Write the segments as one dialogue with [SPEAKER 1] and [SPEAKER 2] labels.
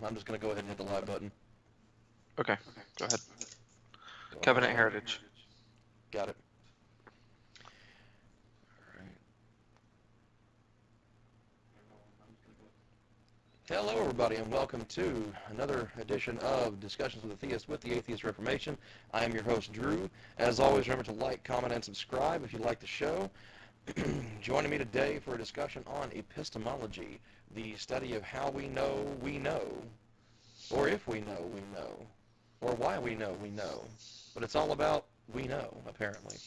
[SPEAKER 1] I'm just going to go ahead and hit the live button.
[SPEAKER 2] Okay, go ahead. Covenant Heritage.
[SPEAKER 1] Got it. Hello, everybody, and welcome to another edition of Discussions with the Theist with the Atheist Reformation. I am your host, Drew. As always, remember to like, comment, and subscribe if you like the show. Joining me today for a discussion on epistemology, the study of how we know, or if we know, or why we know. But it's all about we know, apparently.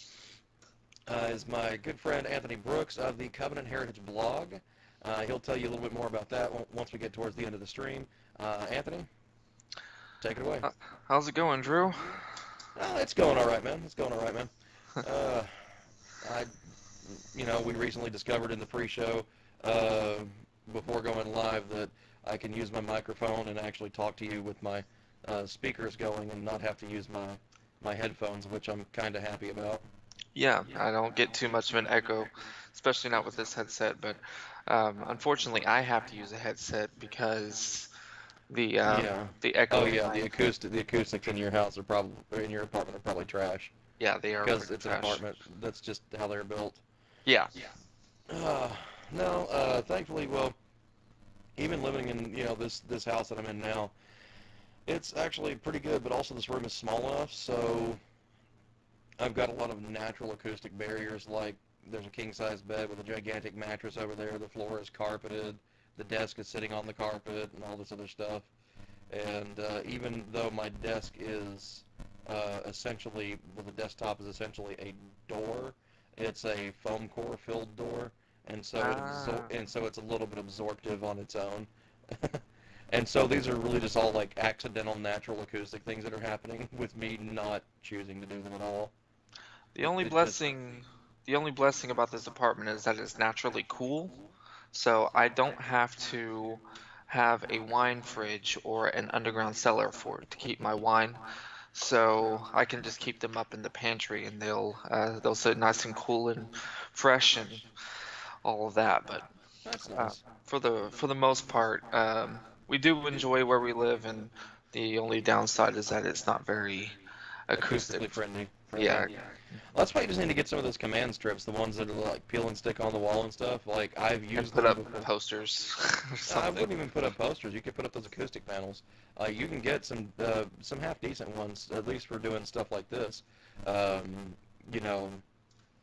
[SPEAKER 1] Is my good friend Anthony Brooks of the Covenant Heritage blog. He'll tell you a little bit more about that once we get towards the end of the stream. Anthony, take it away.
[SPEAKER 2] How's it going, Drew?
[SPEAKER 1] It's going all right, man. We recently discovered in the pre-show before going live that I can use my microphone and actually talk to you with my speakers going and not have to use my headphones, which I'm kind of happy about.
[SPEAKER 2] Yeah, I don't get too much of an echo, especially not with this headset, but unfortunately I have to use a headset because the echo.
[SPEAKER 1] Oh yeah, the acoustics in your house in your apartment are probably trash.
[SPEAKER 2] Yeah, they are.
[SPEAKER 1] Because it's trash. An apartment. That's just how they're built.
[SPEAKER 2] Yeah.
[SPEAKER 1] Thankfully, well, even living in this house that I'm in now, it's actually pretty good. But also this room is small enough, so I've got a lot of natural acoustic barriers. Like there's a king-size bed with a gigantic mattress over there. The floor is carpeted. The desk is sitting on the carpet and all this other stuff. And even though my desk is essentially, the desktop is essentially a door, it's a foam core filled door, and so it's a little bit absorptive on its own. And so these are really just all like accidental natural acoustic things that are happening with me not choosing to do them at all.
[SPEAKER 2] The only blessing about this apartment is that it's naturally cool, so I don't have to have a wine fridge or an underground cellar to keep my wine. So I can just keep them up in the pantry, and they'll sit nice and cool and fresh and all of that. But
[SPEAKER 1] that's nice.
[SPEAKER 2] For the most part, we do enjoy where we live, and the only downside is that it's not very acoustically
[SPEAKER 1] friendly.
[SPEAKER 2] Yeah.
[SPEAKER 1] Well, that's why you just need to get some of those command strips, the ones that are like peel and stick on the wall and stuff. Like I've used
[SPEAKER 2] and put up posters.
[SPEAKER 1] I wouldn't even put up posters. You could put up those acoustic panels. You can get some half decent ones, at least for doing stuff like this.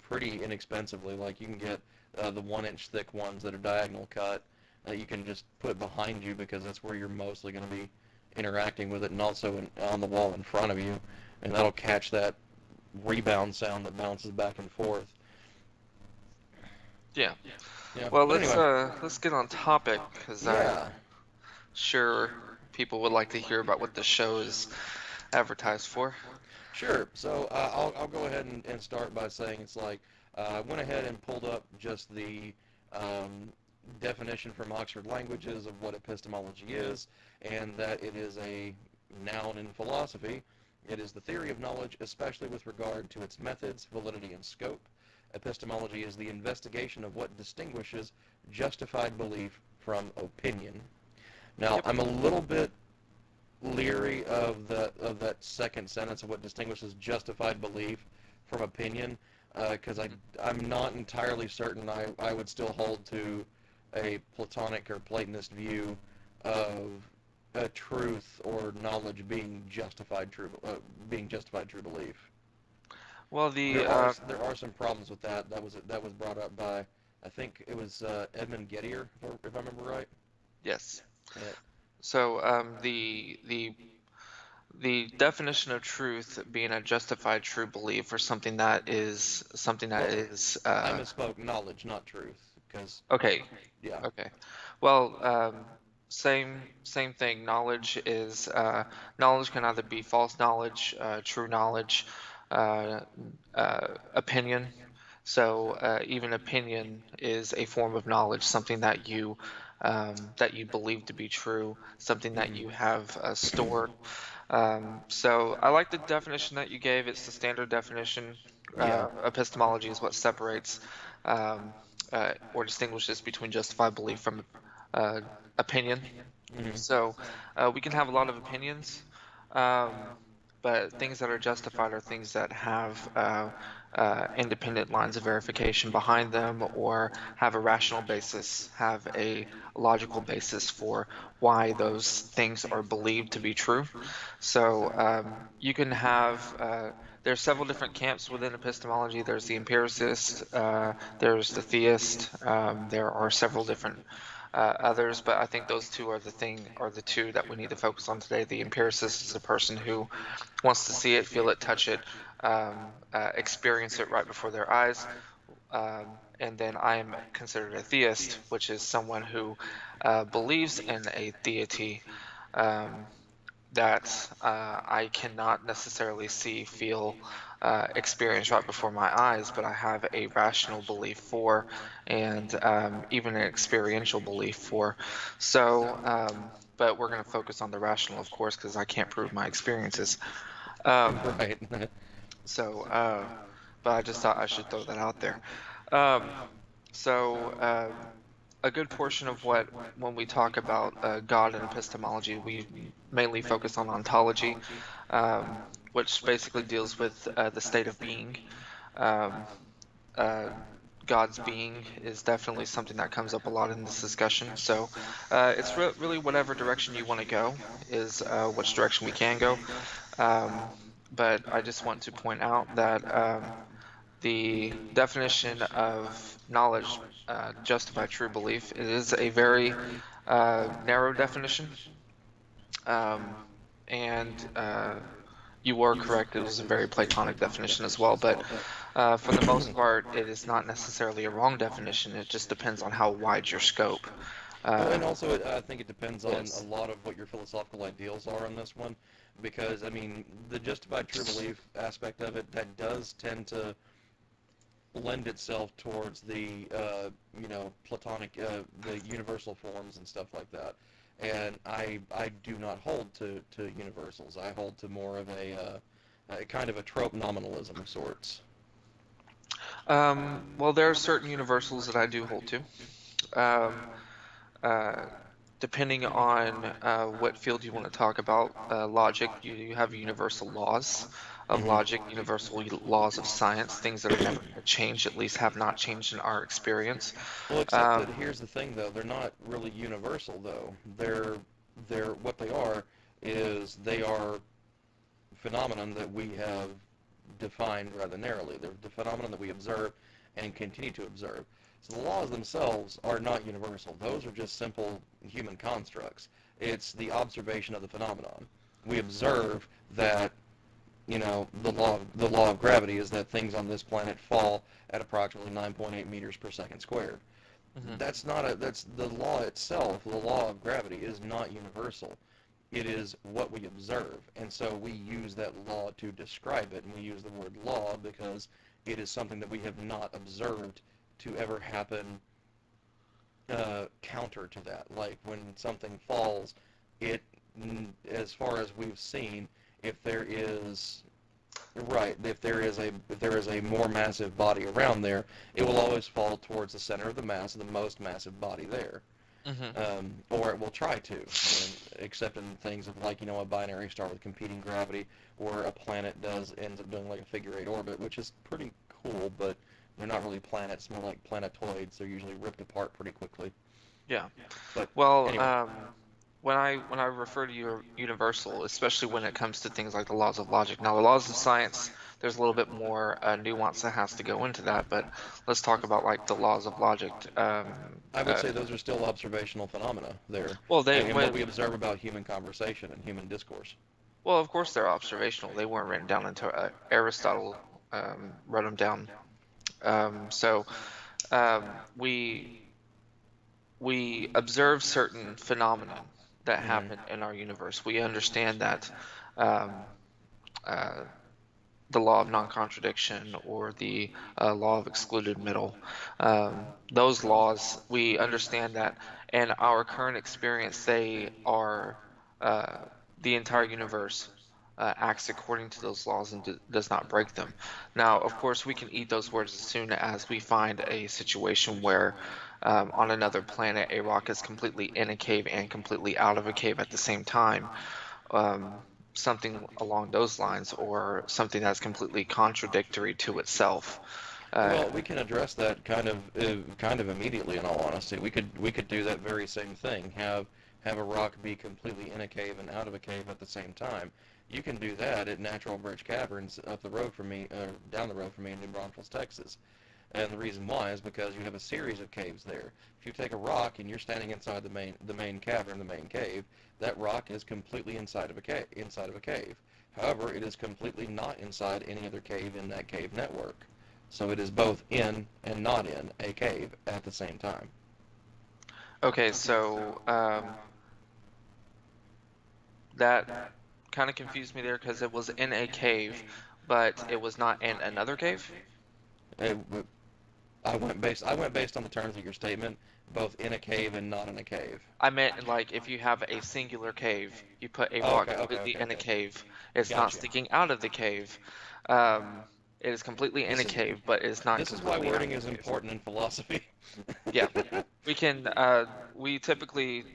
[SPEAKER 1] Pretty inexpensively. Like you can get the 1-inch thick ones that are diagonal cut that you can just put behind you because that's where you're mostly going to be interacting with it, and also on the wall in front of you, and that'll catch that rebound sound that bounces back and forth.
[SPEAKER 2] Yeah. Well, let's get on topic, because I'm sure people would like to hear about what the show is advertised for.
[SPEAKER 1] Sure. So I'll go ahead and start by saying it's like I went ahead and pulled up just the definition from Oxford Languages of what epistemology is, and that it is a noun in philosophy. It is the theory of knowledge, especially with regard to its methods, validity, and scope. Epistemology is the investigation of what distinguishes justified belief from opinion. Now, I'm a little bit leery of that second sentence of what distinguishes justified belief from opinion, because I'm not entirely certain I would still hold to a Platonic or Platonist view of a truth or knowledge being justified true belief.
[SPEAKER 2] Well,
[SPEAKER 1] there are some problems with that. That was brought up by, I think it was Edmund Gettier, if I remember right.
[SPEAKER 2] Yes.
[SPEAKER 1] Yeah.
[SPEAKER 2] So the definition of truth being a justified true belief, or something that is
[SPEAKER 1] I misspoke. Knowledge, not truth.
[SPEAKER 2] Okay.
[SPEAKER 1] Yeah.
[SPEAKER 2] Okay. Well, same thing. Knowledge is knowledge can either be false knowledge, true knowledge, opinion. So even opinion is a form of knowledge, something that you believe to be true, something that you have stored. So I like the definition that you gave. It's the standard definition. Epistemology is what separates or distinguishes between justified belief from opinion.
[SPEAKER 1] Hmm.
[SPEAKER 2] So we can have a lot of opinions, um, but things that are justified are things that have independent lines of verification behind them, or have a rational basis, have a logical basis for why those things are believed to be true. So you can have there's several different camps within epistemology. There's the empiricist, there's the theist. There are several different others, but I think those two are the two that we need to focus on today. The empiricist is a person who wants to see it, feel it, touch it, experience it right before their eyes. And then I am considered a theist, which is someone who believes in a deity um, that I cannot necessarily see, feel, experience right before my eyes, but I have a rational belief for, and even an experiential belief for. So, but we're going to focus on the rational, of course, because I can't prove my experiences. Um,
[SPEAKER 1] Right.
[SPEAKER 2] so, but I just thought I should throw that out there. Um, so, a good portion of what, when we talk about God and epistemology, we mainly focus on ontology, which basically deals with the state of being. Um, uh, God's being is definitely something that comes up a lot in this discussion. So it's really whatever direction you want to go is which direction we can go. Um, but I just want to point out that the definition of knowledge justified true belief, it is a very narrow definition, um, and you were correct, it was a very Platonic definition as well, but for the most part it is not necessarily a wrong definition. It just depends on how wide your scope
[SPEAKER 1] Well,
[SPEAKER 2] uh,
[SPEAKER 1] and also, I think it depends on a
[SPEAKER 2] is.
[SPEAKER 1] lot of what your philosophical ideals are on this one, because I mean, the justified true belief aspect of it, that does tend to lend itself towards the Platonic, the universal forms and stuff like that. And I do not hold to universals. I hold to more of a kind of a trope nominalism of sorts.
[SPEAKER 2] Well, there are certain universals that I do hold to. Um, uh, Depending on what field you want to talk about, logic, you have universal laws of
[SPEAKER 1] Hmm.
[SPEAKER 2] logic, universal laws of science, things that are never going to change, at least have not changed in our experience.
[SPEAKER 1] Well, except that
[SPEAKER 2] Um,
[SPEAKER 1] here's the thing, though. They're not really universal, though. They're what they are is they are phenomenon that we have defined rather narrowly. They're the phenomenon that we observe and continue to observe. So the laws themselves are not universal. Those are just simple human constructs. It's the observation of the phenomenon. We observe that, the law of gravity is that things on this planet fall at approximately 9.8 meters per second squared.
[SPEAKER 2] mhm.
[SPEAKER 1] That's the law itself. The law of gravity is not universal. It is what we observe, and so we use that law to describe it, and we use the word law because it is something that we have not observed to ever happen counter to that. Like when something falls, it, as far as we've seen, if there is right, if there is a more massive body around there, it will always fall towards the center of the mass of the most massive body there.
[SPEAKER 2] Mhm.
[SPEAKER 1] Or it will try to, except in things of like, a binary star with competing gravity, or a planet ends up doing like a figure eight orbit, which is pretty cool, but they're not really planets, more like planetoids. They're usually ripped apart pretty quickly.
[SPEAKER 2] Yeah.
[SPEAKER 1] But
[SPEAKER 2] Well,
[SPEAKER 1] anyway,
[SPEAKER 2] when I refer to universal, especially when it comes to things like the laws of logic. Now, the laws of science, there's a little bit more nuance that has to go into that, but let's talk about like the laws of logic.
[SPEAKER 1] I would
[SPEAKER 2] Uh,
[SPEAKER 1] say those are still observational phenomena there,
[SPEAKER 2] well,
[SPEAKER 1] and what we observe about human conversation and human discourse.
[SPEAKER 2] well, of course they're observational. They weren't written down until Aristotle wrote them down. So we observe certain phenomena that
[SPEAKER 1] Hmm.
[SPEAKER 2] happen in our universe. We understand that um, uh, the law of non-contradiction or the law of excluded middle, those laws, we understand that in our current experience, they are uh, the entire universe acts according to those laws and does not break them. Now, of course, we can eat those words as soon as we find a situation where on another planet, a rock is completely in a cave and completely out of a cave at the same time. Something along those lines, or something that's completely contradictory to itself.
[SPEAKER 1] Well, we can address that kind of immediately. In all honesty, we could do that very same thing. Have a rock be completely in a cave and out of a cave at the same time. You can do that at Natural Bridge Caverns up the road from me, down the road from me in New Braunfels, Texas. And the reason why is because you have a series of caves there. If you take a rock and you're standing inside the main cavern, the main cave, that rock is completely inside of a cave. However, it is completely not inside any other cave in that cave network. So it is both in and not in a cave at the same time.
[SPEAKER 2] Okay, so that kind of confused me there because it was in a cave, but it was not in another cave?
[SPEAKER 1] It, I went based on the terms of your statement, both in a cave and not in a cave.
[SPEAKER 2] I meant like if you have a singular cave, you put a
[SPEAKER 1] Oh,
[SPEAKER 2] rock
[SPEAKER 1] okay,
[SPEAKER 2] completely in a cave. It's not
[SPEAKER 1] Gotcha.
[SPEAKER 2] sticking out of the cave. It is completely in
[SPEAKER 1] This
[SPEAKER 2] a
[SPEAKER 1] is
[SPEAKER 2] cave, but it's not
[SPEAKER 1] this is why
[SPEAKER 2] completely out of
[SPEAKER 1] wording
[SPEAKER 2] the
[SPEAKER 1] is
[SPEAKER 2] cave.
[SPEAKER 1] important in philosophy.
[SPEAKER 2] Yeah, we can. We typically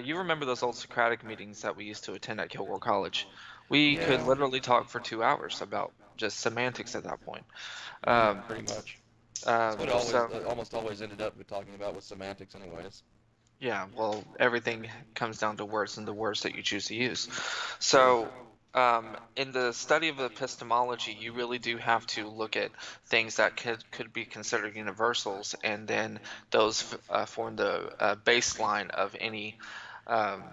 [SPEAKER 2] you remember those old Socratic meetings that we used to attend at Kilgore College? We could
[SPEAKER 1] Yeah,
[SPEAKER 2] literally talk for 2 hours about just semantics at that point. Um,
[SPEAKER 1] pretty much. That's
[SPEAKER 2] um,
[SPEAKER 1] what
[SPEAKER 2] so
[SPEAKER 1] almost always ended up with talking about with semantics, anyways.
[SPEAKER 2] yeah, well, everything comes down to words and the words that you choose to use.
[SPEAKER 1] True.
[SPEAKER 2] So in the study of epistemology, you really do have to look at things that could be considered universals, and then those form the baseline um,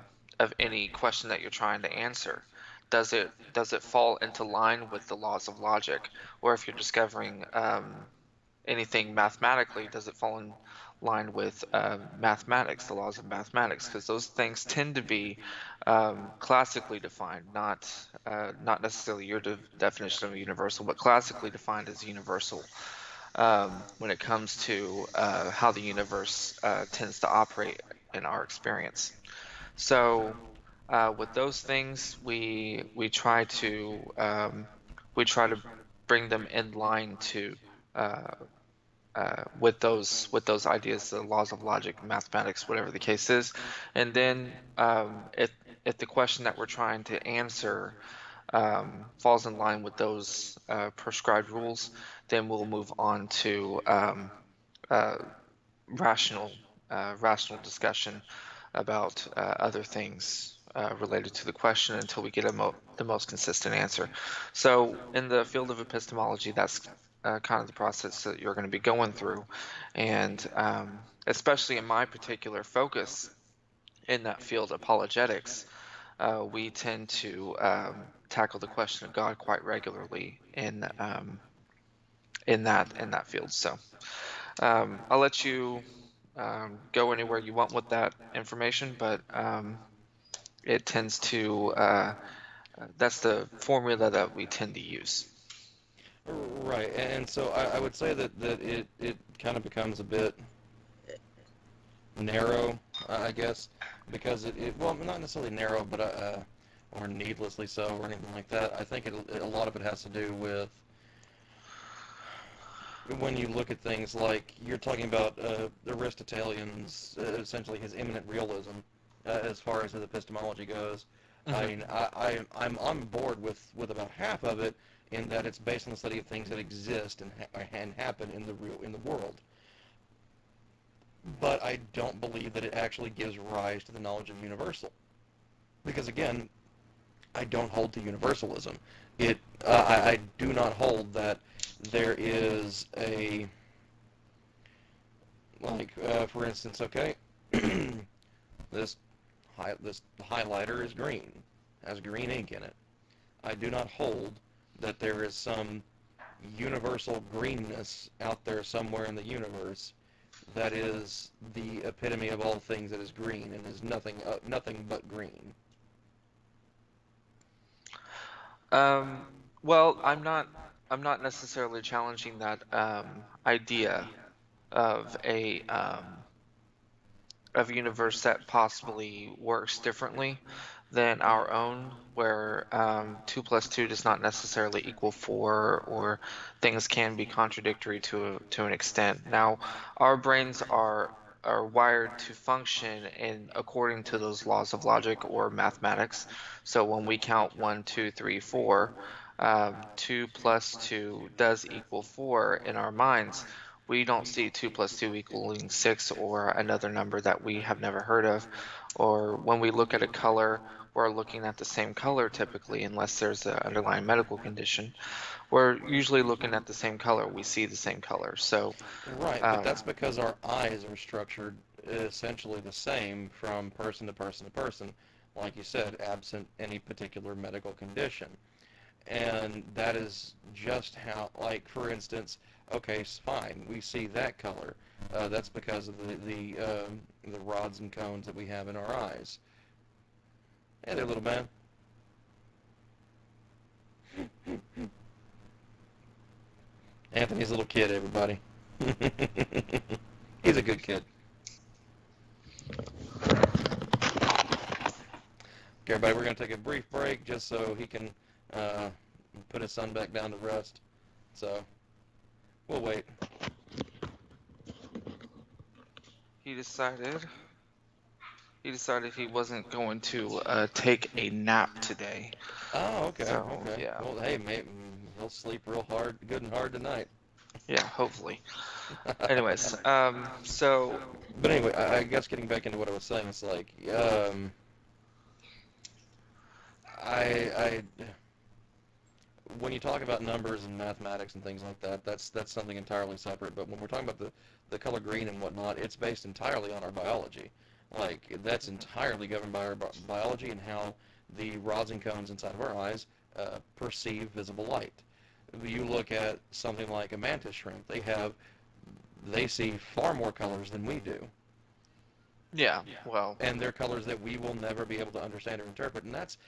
[SPEAKER 2] of any question that you're trying to answer. Does it fall into line with the laws of logic, or if you're discovering anything mathematically, does it fall in line with mathematics, the laws of mathematics? Because those things tend to be classically defined, not necessarily your definition of a universal, but classically defined as universal when it comes to how the universe tends to operate in our experience. So with those things, we try to bring them in line to uh, with those ideas, the laws of logic, mathematics, whatever the case is. And then if the question that we're trying to answer falls in line with those prescribed rules, then we'll move on to uh, rational rational discussion about other things related to the question until we get the most consistent answer. So in the field of epistemology, that's kind of the process that you're going to be going through, and especially in my particular focus in that field, apologetics, we tend to tackle the question of God quite regularly in that field. So I'll let you go anywhere you want with that information, but it tends to that's the formula that we tend to use.
[SPEAKER 1] Right, and so I would say that it kind of becomes a bit narrow, I guess, because well, not necessarily narrow, but or needlessly so, or anything like that. I think a lot of it has to do with when you look at things like you're talking about Aristotelian's, essentially his immanent realism, as far as his epistemology goes. I
[SPEAKER 2] Mm-hmm.
[SPEAKER 1] mean, I'm on board with about half of it, in that it's based on the study of things that exist and happen in the world. But I don't believe that it actually gives rise to the knowledge of universal, because again, I don't hold to universalism. I do not hold that there is a, like, for instance, okay, this this highlighter is green, has green ink in it. I do not hold that there is some universal greenness out there somewhere in the universe that is the epitome of all things that is green and is nothing but green.
[SPEAKER 2] Um, well, I'm not necessarily challenging that idea of a universe that possibly works differently. than our own, where 2 plus 2 does not necessarily equal 4, or things can be contradictory to an extent. Now, our brains are wired to function in according to those laws of logic or mathematics. So when we count 1, 2, 3, 4, 2 plus 2 does equal 4 in our minds. We don't see 2 plus 2 equaling 6 or another number that we have never heard of. Or when we look at a color, we're looking at the same color typically, unless there's an underlying medical condition. We're usually looking at the same color. We see the same color. So,
[SPEAKER 1] Right, but that's because our eyes are structured essentially the same from person to person to person, like you said, absent any particular medical condition. And that is just how, like, for instance, okay, fine, we see that color. That's because of the rods and cones that we have in our eyes. Hey there, little man. Anthony's a little kid, everybody. He's a good kid. Okay, everybody, we're going to take a brief break just so he can put his son back down to rest. So, we'll wait.
[SPEAKER 2] he decided he wasn't going to take a nap today.
[SPEAKER 1] Oh, okay.
[SPEAKER 2] So,
[SPEAKER 1] Okay.
[SPEAKER 2] yeah.
[SPEAKER 1] Well, hey, maybe he'll sleep real hard, good and hard tonight.
[SPEAKER 2] Yeah, hopefully. Anyways, so
[SPEAKER 1] But anyway, I guess getting back into what I was saying, it's like, I when you talk about numbers and mathematics and things like that, that's something entirely separate. But when we're talking about the color green and whatnot, it's based entirely on our biology. Like, that's entirely governed by our biology and how the rods and cones inside of our eyes perceive visible light. You look at something like a mantis shrimp, they see far more colors than we do.
[SPEAKER 2] yeah, well,
[SPEAKER 1] And they're colors that we will never be able to understand or interpret. And that's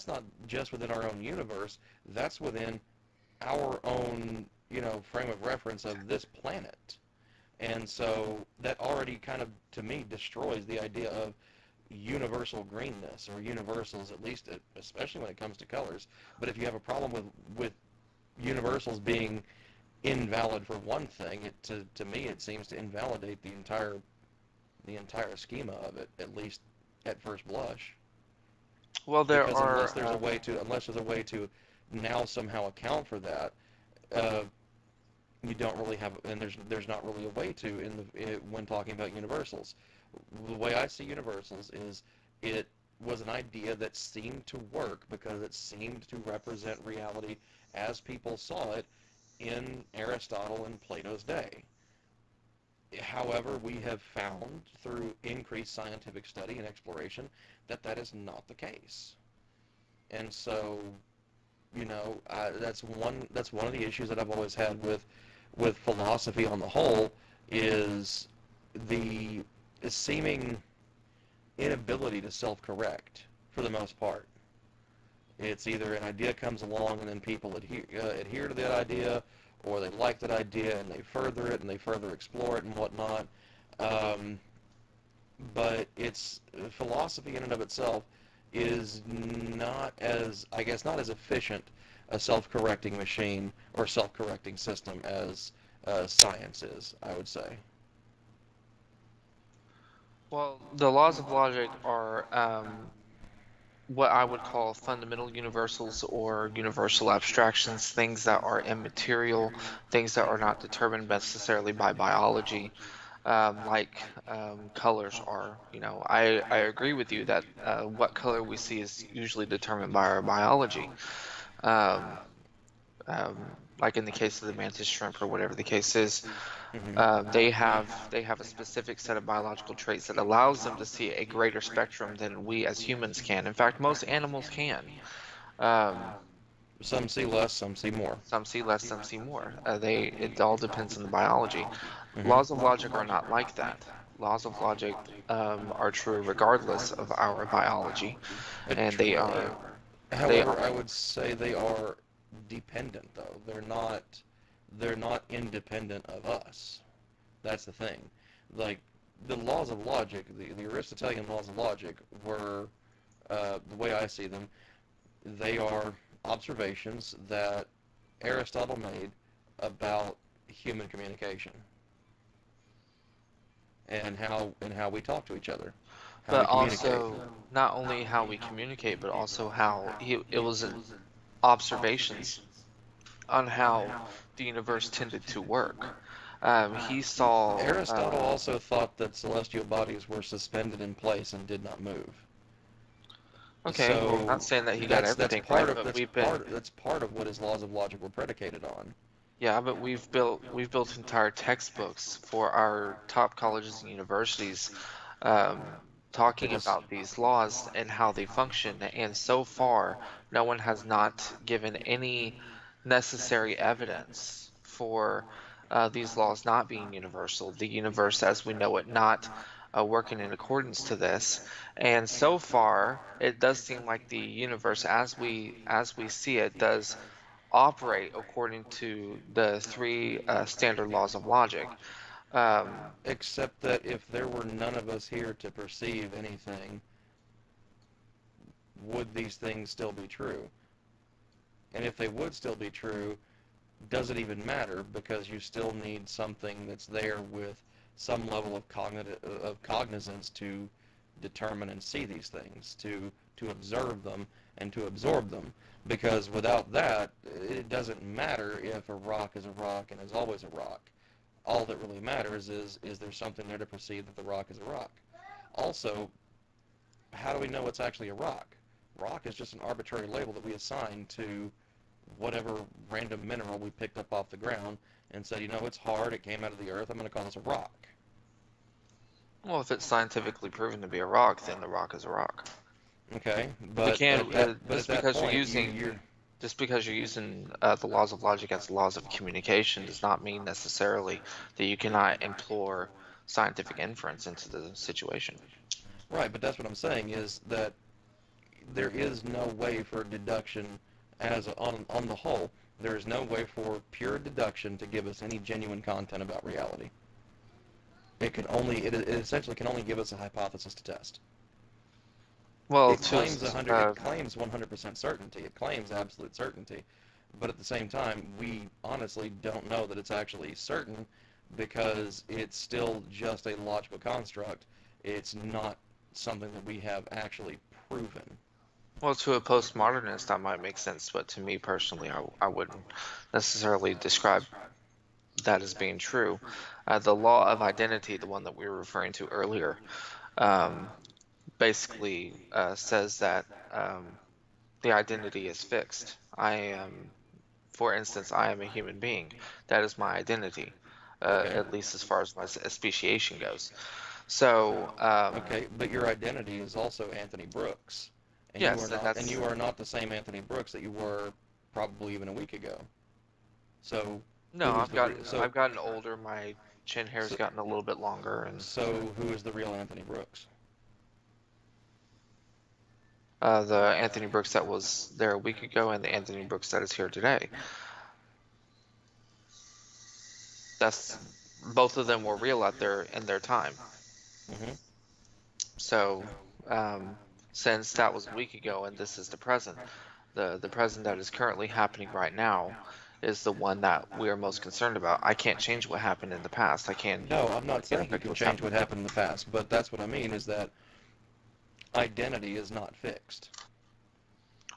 [SPEAKER 1] not just within our own universe, that's within our own, frame of reference of this planet. And so that already kind of, to me, destroys the idea of universal greenness or universals, at least, especially when it comes to colors. But if you have a problem with universals being invalid for one thing, to me it seems to invalidate the entire schema of it, at least at first blush.
[SPEAKER 2] well, there
[SPEAKER 1] Because
[SPEAKER 2] are
[SPEAKER 1] unless there's a way to now somehow account for that, you don't really have, and there's not really a way to when talking about universals. The way I see universals is it was an idea that seemed to work because it seemed to represent reality as people saw it in Aristotle and Plato's day. However, we have found through increased scientific study and exploration that is not the case. And so, that's one of the issues that I've always had with philosophy on the whole, is the seeming inability to self-correct for the most part. It's either an idea comes along and then people adhere to that idea, or they like that idea and they further it and they further explore it and whatnot. But it's philosophy in and of itself is not as efficient a self-correcting machine or self-correcting system as science is, I would say.
[SPEAKER 2] well, the laws of logic are what I would call fundamental universals or universal abstractions, things that are immaterial, things that are not determined necessarily by biology, like colors are. I agree with you that what color we see is usually determined by our biology. Um, um, like in the case of the mantis shrimp or whatever the case is, they have a specific set of biological traits that allows them to see a greater spectrum than we as humans can. In fact, most animals can. Um,
[SPEAKER 1] Some see less, some see more.
[SPEAKER 2] some see less, some see more. It all depends on the biology.
[SPEAKER 1] Hmm.
[SPEAKER 2] Laws of logic are not like that. Laws of logic are true regardless of our biology, and they are they
[SPEAKER 1] However, I
[SPEAKER 2] are
[SPEAKER 1] would say they are dependent, though. They're not independent of us. That's the thing. Like, the laws of logic, the Aristotelian laws of logic were the way I see them, they are observations that Aristotle made about human communication and how we talk to each other, how we
[SPEAKER 2] But
[SPEAKER 1] communicate.
[SPEAKER 2] also, not only how we communicate, but also how it was observations on how the universe tended to work. He saw,
[SPEAKER 1] Aristotle also thought that celestial bodies were suspended in place and did not move.
[SPEAKER 2] okay, well, I'm
[SPEAKER 1] So
[SPEAKER 2] not saying that he got
[SPEAKER 1] that's
[SPEAKER 2] everything
[SPEAKER 1] part
[SPEAKER 2] right,
[SPEAKER 1] of
[SPEAKER 2] but
[SPEAKER 1] that's part of what his laws of logic were predicated on.
[SPEAKER 2] yeah, but we've built entire textbooks for our top colleges and universities, um,
[SPEAKER 1] To
[SPEAKER 2] talking
[SPEAKER 1] just
[SPEAKER 2] about these laws and how they function. And so far, no one has not given any necessary evidence for these laws not being universal, the universe as we know it not working in accordance to this. And so far, it does seem like the universe as we see it does operate according to the three standard laws of logic. Um,
[SPEAKER 1] except that if there were none of us here to perceive anything, would these things still be true? And if they would still be true, does it even matter? Because you still need something that's there with some level of cognizance to determine and see these things, to observe them and to absorb them. Because without that, it doesn't matter if a rock is a rock and is always a rock. All that really matters is there something there to perceive that the rock is a rock? Also, how do we know it's actually a rock? Rock is just an arbitrary label that we assign to whatever random mineral we picked up off the ground and said, it's hard, it came out of the earth, I'm going to call this a rock.
[SPEAKER 2] well, if it's scientifically proven to be a rock, then the rock is a rock.
[SPEAKER 1] Okay,
[SPEAKER 2] We
[SPEAKER 1] but
[SPEAKER 2] can't
[SPEAKER 1] at
[SPEAKER 2] just
[SPEAKER 1] that
[SPEAKER 2] because you're
[SPEAKER 1] point,
[SPEAKER 2] using just because you're using the laws of logic as laws of communication does not mean necessarily that you cannot employ scientific inference into the situation.
[SPEAKER 1] right, but that's what I'm saying is that there is no way for deduction on the whole. There is no way for pure deduction to give us any genuine content about reality. It essentially can only give us a hypothesis to test.
[SPEAKER 2] Well,
[SPEAKER 1] It claims 100% certainty. It claims absolute certainty. But at the same time, we honestly don't know that it's actually certain because it's still just a logical construct. It's not something that we have actually proven.
[SPEAKER 2] well, to a postmodernist, that might make sense, but to me personally, I wouldn't necessarily describe that as being true. The law of identity, the one that we were referring to earlier, um, basically says that the identity is fixed. For instance, I am a human being. That is my identity,
[SPEAKER 1] Okay.
[SPEAKER 2] at least as far as my speciation goes. So,
[SPEAKER 1] Okay, but your identity is also Anthony Brooks, and
[SPEAKER 2] yes, and
[SPEAKER 1] you
[SPEAKER 2] that's
[SPEAKER 1] are not the same Anthony Brooks that you were probably even a week ago. So
[SPEAKER 2] no.
[SPEAKER 1] who is
[SPEAKER 2] I've
[SPEAKER 1] the real?
[SPEAKER 2] gotten I've gotten older. My chin hair's
[SPEAKER 1] So,
[SPEAKER 2] gotten a little bit longer, and
[SPEAKER 1] so who is the real Anthony Brooks?
[SPEAKER 2] the Anthony Brooks that was there a week ago, and the Anthony Brooks that is here today. That's both of them were real at their in their time.
[SPEAKER 1] Hmm.
[SPEAKER 2] So, since that was a week ago and this is the present, the present that is currently happening right now is the one that we are most concerned about. I can't change what happened in the past.
[SPEAKER 1] No, I'm not
[SPEAKER 2] Can't
[SPEAKER 1] saying you
[SPEAKER 2] affect
[SPEAKER 1] can
[SPEAKER 2] what's
[SPEAKER 1] change what
[SPEAKER 2] happening.
[SPEAKER 1] happened in the past, but that's what I mean is that identity is not fixed.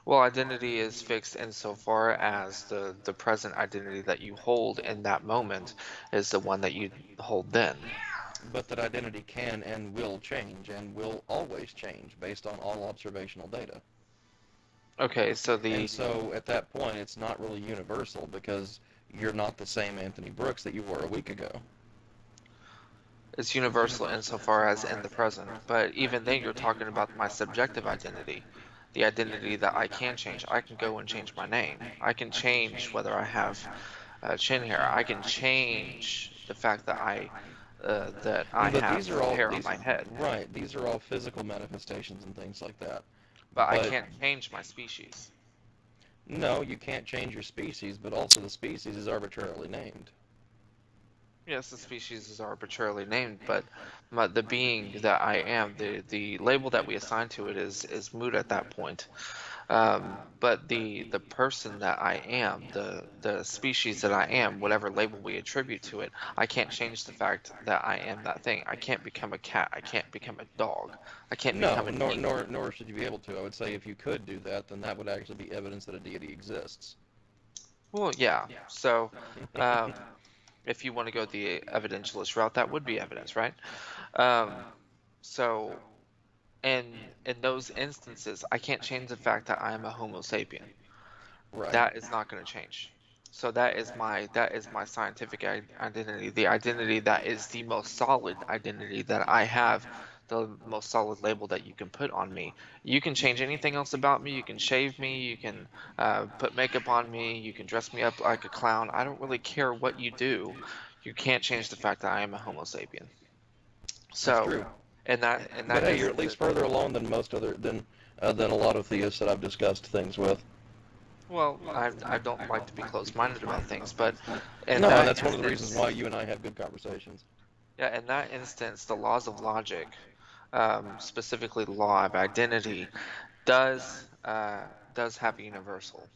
[SPEAKER 2] Well, identity is fixed insofar as the present identity that you hold in that moment is the one that you hold then.
[SPEAKER 1] But that identity can and will change and will always change based on all observational data.
[SPEAKER 2] Okay, so
[SPEAKER 1] And so at that point, it's not really universal because you're not the same Anthony Brooks that you were a week ago.
[SPEAKER 2] it's universal insofar as in the present, but even then you're talking about my subjective identity, the identity that I can change. I can go and change my name. I can change whether I have chin hair. I can change the fact that I
[SPEAKER 1] But
[SPEAKER 2] have
[SPEAKER 1] these are all
[SPEAKER 2] hair on
[SPEAKER 1] these
[SPEAKER 2] my head,
[SPEAKER 1] right. These are all physical manifestations and things like that.
[SPEAKER 2] but I
[SPEAKER 1] But
[SPEAKER 2] can't change my species.
[SPEAKER 1] no, you can't change your species. But also the species is arbitrarily named.
[SPEAKER 2] Yes, the species is arbitrarily named, but the being that I am, the label that we assign to it is moot at that point. But the person that I am, the species that I am, whatever label we attribute to it, I can't change the fact that I am that thing. I can't become a cat. I can't become a dog. I can't become
[SPEAKER 1] No,
[SPEAKER 2] an
[SPEAKER 1] nor,
[SPEAKER 2] ape.
[SPEAKER 1] nor, nor should you be able to. I would say if you could do that, then that would actually be evidence that a deity exists.
[SPEAKER 2] Well, yeah. So, um, if you want to go the evidentialist route, that would be evidence, right? Um, so, in those instances, I can't change the fact that I am a Homo sapien.
[SPEAKER 1] Right.
[SPEAKER 2] That is not going to change. So that is my scientific identity, the identity that is the most solid identity that I have, the most solid label that you can put on me. You can change anything else about me. You can shave me. You can put makeup on me. You can dress me up like a clown. I don't really care what you do. You can't change the fact that I am a Homo sapien.
[SPEAKER 1] That's
[SPEAKER 2] So,
[SPEAKER 1] true.
[SPEAKER 2] in that
[SPEAKER 1] But hey, you're at
[SPEAKER 2] instance,
[SPEAKER 1] least further along than than a lot of theists that I've discussed things with.
[SPEAKER 2] well, I don't like to be closed-minded about things, but in
[SPEAKER 1] No, and
[SPEAKER 2] that
[SPEAKER 1] that's one of the reasons
[SPEAKER 2] instance,
[SPEAKER 1] why you and I have good conversations.
[SPEAKER 2] yeah, in that instance, the laws of logic, specifically the law of identity, does uh, does have a universal,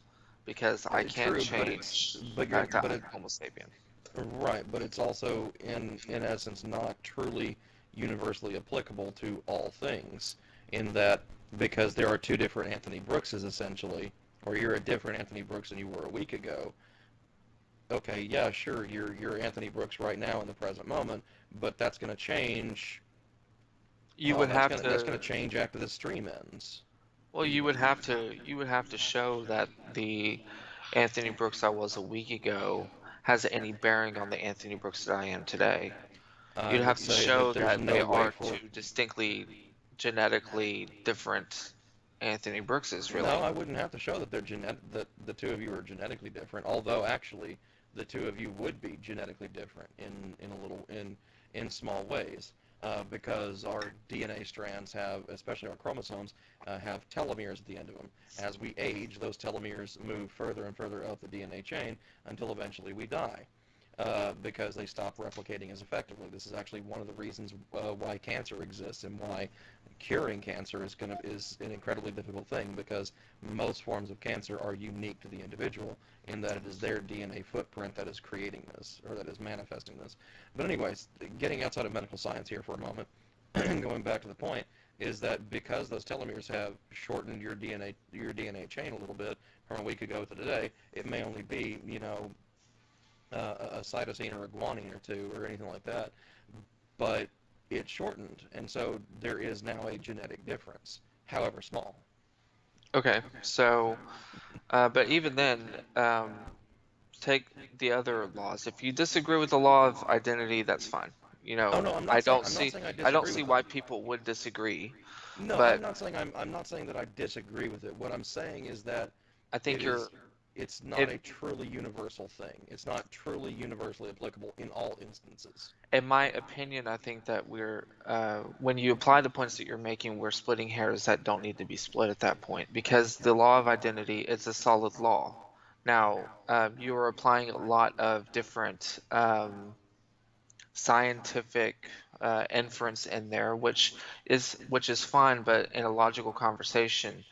[SPEAKER 2] because I can't
[SPEAKER 1] True,
[SPEAKER 2] change the
[SPEAKER 1] but you're,
[SPEAKER 2] fact that
[SPEAKER 1] but
[SPEAKER 2] I'm
[SPEAKER 1] it,
[SPEAKER 2] Homo sapien.
[SPEAKER 1] right, but it's also in essence not truly universally applicable to all things. In that, because there are two different Anthony Brookses essentially, or you're a different Anthony Brooks than you were a week ago. Okay, yeah, sure, you're Anthony Brooks right now in the present moment, but that's going to change.
[SPEAKER 2] You would have
[SPEAKER 1] That's gonna
[SPEAKER 2] to,
[SPEAKER 1] change after the stream ends.
[SPEAKER 2] well, you would have to show that the Anthony Brooks I was a week ago has any bearing on the Anthony Brooks that I am today.
[SPEAKER 1] I
[SPEAKER 2] You'd
[SPEAKER 1] would
[SPEAKER 2] have to
[SPEAKER 1] say that
[SPEAKER 2] show
[SPEAKER 1] there's
[SPEAKER 2] that
[SPEAKER 1] no
[SPEAKER 2] they
[SPEAKER 1] way
[SPEAKER 2] are
[SPEAKER 1] for.
[SPEAKER 2] two distinctly genetically different Anthony Brookses,
[SPEAKER 1] No,
[SPEAKER 2] really.
[SPEAKER 1] I wouldn't have to show that that the two of you are genetically different. Although actually, the two of you would be genetically different in small ways, because our DNA strands have, especially our chromosomes, have telomeres at the end of them. As we age, those telomeres move further and further up the DNA chain until eventually we die. Because they stop replicating as effectively. This is actually one of the reasons why cancer exists and why curing cancer is an incredibly difficult thing, because most forms of cancer are unique to the individual in that it is their DNA footprint that is creating this, or that is manifesting this. But anyways, getting outside of medical science here for a moment, going back to the point, is that because those telomeres have shortened your DNA chain a little bit from a week ago to today, it may only be, a cytosine or a guanine or two or anything like that, but it's shortened, and so there is now a genetic difference, however small.
[SPEAKER 2] Okay, so, but even then, take the other laws. If you disagree with the law of identity, that's fine. You
[SPEAKER 1] Oh
[SPEAKER 2] know,
[SPEAKER 1] no, I'm not saying I
[SPEAKER 2] I don't
[SPEAKER 1] disagree
[SPEAKER 2] see
[SPEAKER 1] with it.
[SPEAKER 2] why people would disagree,
[SPEAKER 1] No,
[SPEAKER 2] but
[SPEAKER 1] I'm not saying that I disagree with it. What I'm saying is that
[SPEAKER 2] I
[SPEAKER 1] it
[SPEAKER 2] think
[SPEAKER 1] is it's not
[SPEAKER 2] it,
[SPEAKER 1] a truly universal thing. It's not truly universally applicable in all instances.
[SPEAKER 2] in my opinion, I think that when you apply the points that you're making, we're splitting hairs that don't need to be split at that point, because the law of identity is a solid law. Now, you are applying a lot of different scientific inference in there, which is fine, but in a logical conversation,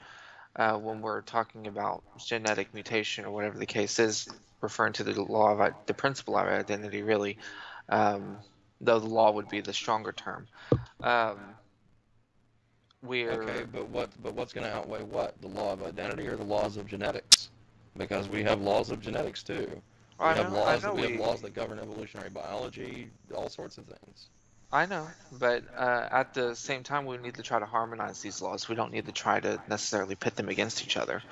[SPEAKER 2] when we're talking about genetic mutation or whatever the case is, referring to the principle of identity, really, um, though the law would be the stronger term. Um,
[SPEAKER 1] Okay,
[SPEAKER 2] we're
[SPEAKER 1] but what's going to outweigh what? The law of identity or the laws of genetics? Because we have laws of genetics too.
[SPEAKER 2] I know
[SPEAKER 1] We have laws that govern evolutionary biology, all sorts of things.
[SPEAKER 2] I know, but at the same time, we need to try to harmonize these laws. We don't need to try to necessarily pit them against each other.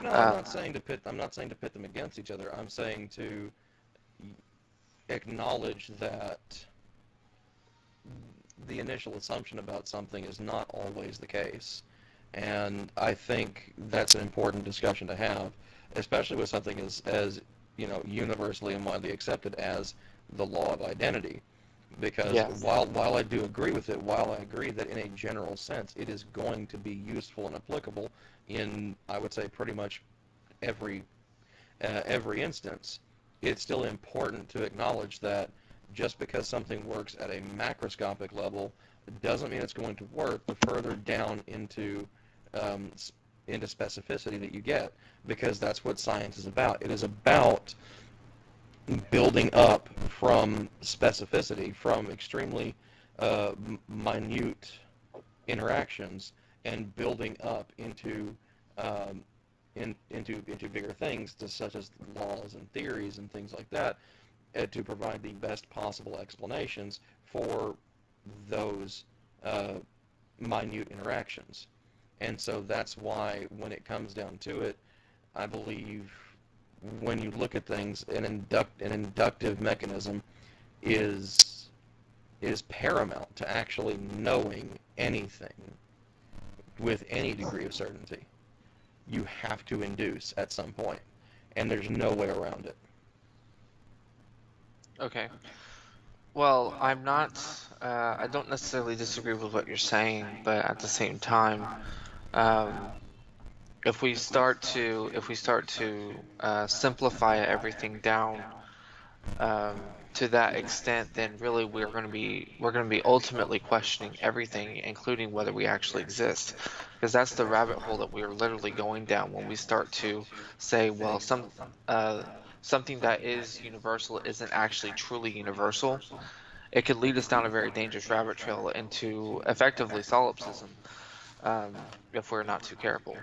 [SPEAKER 1] No,
[SPEAKER 2] Uh,
[SPEAKER 1] I'm not saying to pit them against each other. I'm saying to acknowledge that the initial assumption about something is not always the case. And I think that's an important discussion to have, especially with something universally and widely accepted as the law of identity. Because
[SPEAKER 2] yes.
[SPEAKER 1] while I do agree with it, while I agree that in a general sense it is going to be useful and applicable in, I would say, pretty much every every instance, it's still important to acknowledge that just because something works at a macroscopic level doesn't mean it's going to work the further down um, into specificity that you get, because that's what science is about. It is about building up from specificity, from extremely minute interactions, and building up um, into bigger things, such as laws and theories and things like that, to provide the best possible explanations for those minute interactions. And so that's why, when it comes down to it, I believe when you look at things, an inductive mechanism is paramount to actually knowing anything with any degree of certainty. You have to induce at some point, and there's no way around it.
[SPEAKER 2] Okay. Well, I'm not. I don't necessarily disagree with what you're saying, but at the same time, um, if we start to simplify everything down to that extent, then really we're going to be ultimately questioning everything, including whether we actually exist, because that's the rabbit hole that we're literally going down when we start to say, well, something that is universal isn't actually truly universal. It could lead us down a very dangerous rabbit trail into effectively solipsism, if we're not too careful.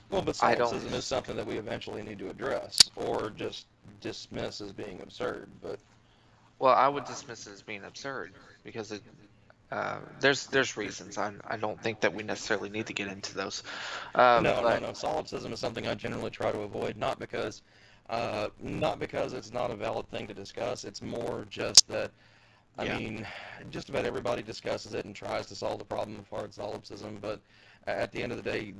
[SPEAKER 1] Well, but
[SPEAKER 2] I don't.
[SPEAKER 1] solipsism is something that we eventually need to address, or just dismiss as being absurd. But
[SPEAKER 2] Well, I would dismiss it as being absurd because there's reasons. I don't think that we necessarily need to get into those. But
[SPEAKER 1] no. Solipsism is something I generally try to avoid, not because it's not a valid thing to discuss. It's more just that, I
[SPEAKER 2] yeah,
[SPEAKER 1] mean, just about everybody discusses it and tries to solve the problem of hard solipsism, but at the end of the day,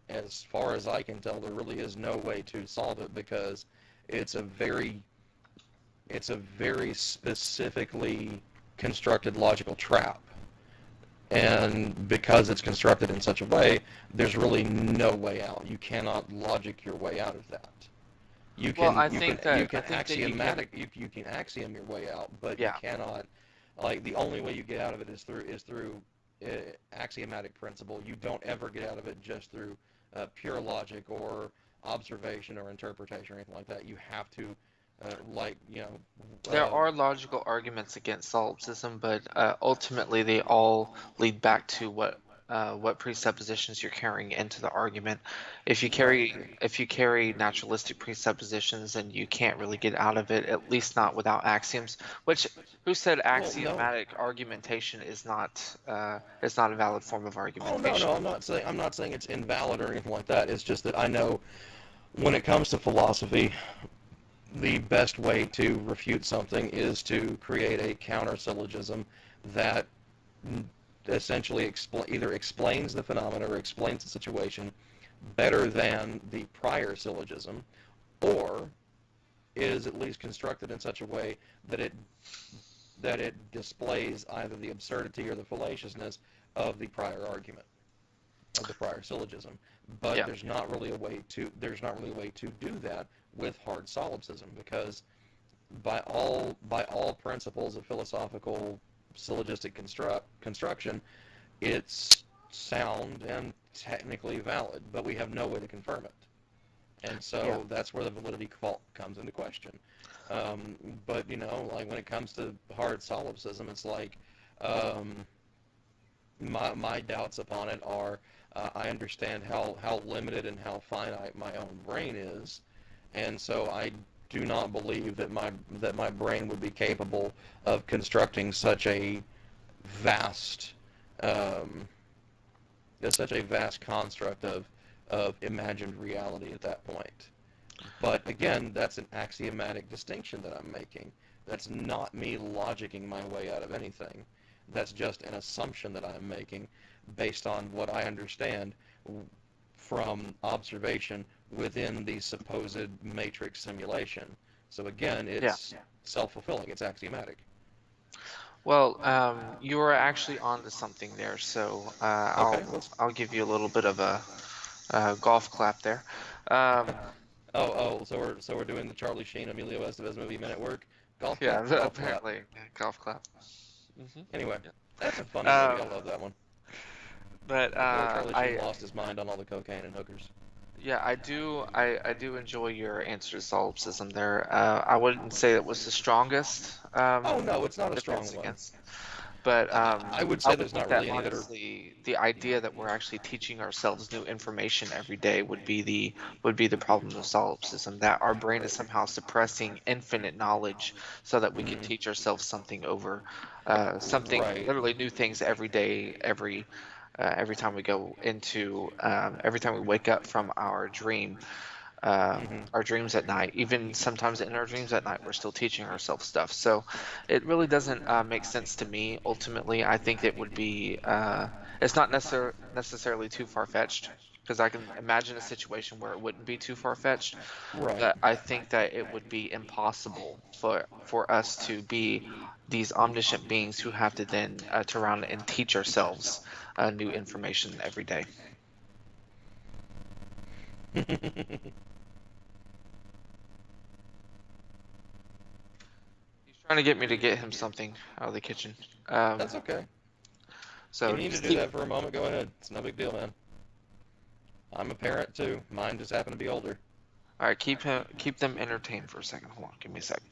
[SPEAKER 1] as far as I can tell, there really is no way to solve it, because it's a very specifically constructed logical trap. And because it's constructed in such a way, there's really no way out. You cannot logic your way out of that. You
[SPEAKER 2] well,
[SPEAKER 1] can
[SPEAKER 2] I
[SPEAKER 1] you can
[SPEAKER 2] think that
[SPEAKER 1] you can
[SPEAKER 2] I think that
[SPEAKER 1] axiomatic you can axiom your way out, but you
[SPEAKER 2] yeah.
[SPEAKER 1] cannot, like, the only way you get out of it is through axiomatic principle. You don't ever get out of it just through pure logic or observation or interpretation or anything like that. You have to, like,
[SPEAKER 2] There are logical arguments against solipsism, but ultimately they all lead back to what presuppositions you're carrying into the argument. If you
[SPEAKER 1] I
[SPEAKER 2] carry
[SPEAKER 1] agree.
[SPEAKER 2] if you carry naturalistic presuppositions, then you can't really get out of it, at least not without axioms. Which, who said
[SPEAKER 1] Well, no.
[SPEAKER 2] axiomatic argumentation is not a valid form of
[SPEAKER 1] Oh, no, no.
[SPEAKER 2] argumentation?
[SPEAKER 1] I'm not saying it's invalid or anything like that. It's just that I know, when it comes to philosophy, the best way to refute something is to create a counter syllogism that essentially either explains the phenomena or explains the situation better than the prior syllogism, or is at least constructed in such a way that it displays either the absurdity or the fallaciousness of the prior argument, of the prior syllogism. But
[SPEAKER 2] Yeah.
[SPEAKER 1] there's not really a way to do that with hard solipsism, because by all principles of philosophical syllogistic construction, it's sound and technically valid, but we have no way to confirm it. And
[SPEAKER 2] Yeah.
[SPEAKER 1] so that's where the validity comes into question. But, like, when it comes to hard solipsism, it's like, um, my doubts upon it are, I understand how limited and how finite my own brain is, and so I do not believe that my brain would be capable of constructing vast um, such a vast construct of imagined reality at that point. But again, that's an axiomatic distinction that I'm making. That's not me logicking my way out of anything. That's just an assumption that I'm making based on what I understand from observation within the supposed matrix simulation. So again,
[SPEAKER 2] Yeah.
[SPEAKER 1] it's self-fulfilling. It's axiomatic.
[SPEAKER 2] Well, you were actually onto something there, so
[SPEAKER 1] Okay,
[SPEAKER 2] I'll give you a little bit of a golf clap there. Um,
[SPEAKER 1] oh, so we're doing the Charlie Sheen, Emilio Estevez movie Men at Work. Golf
[SPEAKER 2] Yeah,
[SPEAKER 1] clap. Golf clap.
[SPEAKER 2] apparently, yeah, golf clap. hmm
[SPEAKER 1] Anyway,
[SPEAKER 2] Yeah.
[SPEAKER 1] that's a funny movie. I
[SPEAKER 2] Um,
[SPEAKER 1] love that one.
[SPEAKER 2] but
[SPEAKER 1] Where Charlie Sheen
[SPEAKER 2] I
[SPEAKER 1] lost his mind on all the cocaine and hookers.
[SPEAKER 2] Yeah, I do enjoy your answer to solipsism there. I wouldn't say it was the strongest
[SPEAKER 1] Oh no, it's not a strong
[SPEAKER 2] defense
[SPEAKER 1] one.
[SPEAKER 2] against, but
[SPEAKER 1] I would
[SPEAKER 2] I
[SPEAKER 1] say
[SPEAKER 2] would
[SPEAKER 1] there's
[SPEAKER 2] think
[SPEAKER 1] not
[SPEAKER 2] that
[SPEAKER 1] really any that are.
[SPEAKER 2] honestly, the idea that we're actually teaching ourselves new information every day would be the problem of solipsism. That our brain is somehow suppressing infinite knowledge so that we can
[SPEAKER 1] Mhm.
[SPEAKER 2] teach ourselves something over something
[SPEAKER 1] Right.
[SPEAKER 2] literally new things every day, every time we go into every time we wake up from
[SPEAKER 1] Mhm.
[SPEAKER 2] our dreams at night. Even sometimes in our dreams at night, we're still teaching ourselves stuff. So it really doesn't make sense to me. Ultimately, I think it would be it's not necessarily too far-fetched, because I can imagine a situation where it wouldn't be too far-fetched,
[SPEAKER 1] Right.
[SPEAKER 2] but I think that it would be impossible for us to be these omniscient beings who have to then turn around and teach ourselves new information every day. He's trying to get me to get him something out of the kitchen.
[SPEAKER 1] That's okay.
[SPEAKER 2] So
[SPEAKER 1] You need to
[SPEAKER 2] just
[SPEAKER 1] do that for a moment. Go ahead. It's no big deal, man. I'm a parent too. Mine just happened to be older.
[SPEAKER 2] All right, keep them entertained for a second. Hold on, give me a second.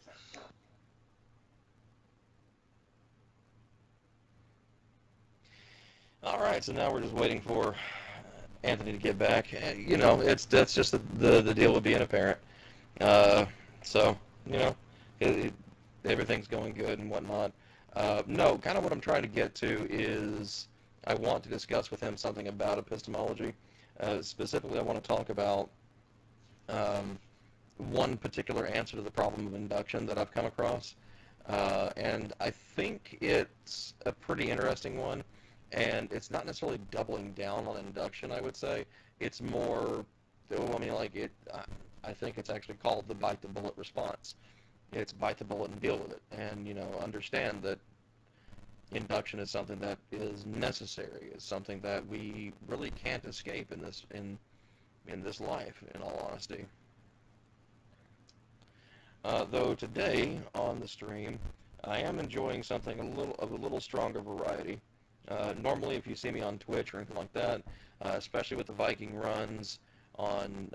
[SPEAKER 1] All right, so now we're just waiting for Anthony to get back. You know, that's just the deal with being a parent. So you know, it, everything's going good and whatnot. No, kind of what I'm trying to get to is I want to discuss with him something about epistemology. Specifically, I want to talk about one particular answer to the problem of induction that I've come across. And I think it's a pretty interesting one. And it's not necessarily doubling down on induction, I would say. It's more, I mean, like I think it's actually called the bite the bullet response. It's bite the bullet and deal with it. And, you know, understand that induction is something that is necessary. It's something that we really can't escape in this life, in all honesty. Though today on the stream, I am enjoying something a little stronger variety. Normally, if you see me on Twitch or anything like that, especially with the Viking runs on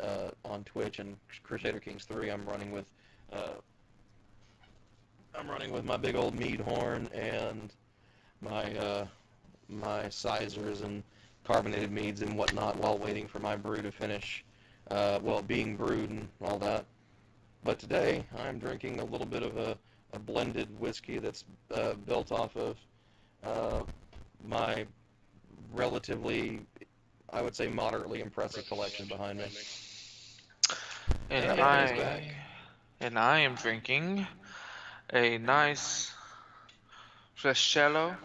[SPEAKER 1] Twitch and Crusader Kings 3, I'm running with my big old mead horn and my sizers and carbonated meads and whatnot while waiting for my brew to finish, being brewed and all that. But today, I'm drinking a little bit of a blended whiskey that's built off of my relatively, I would say, moderately impressive collection behind me.
[SPEAKER 2] And
[SPEAKER 1] Anthony's back.
[SPEAKER 2] I am drinking a nice Frescello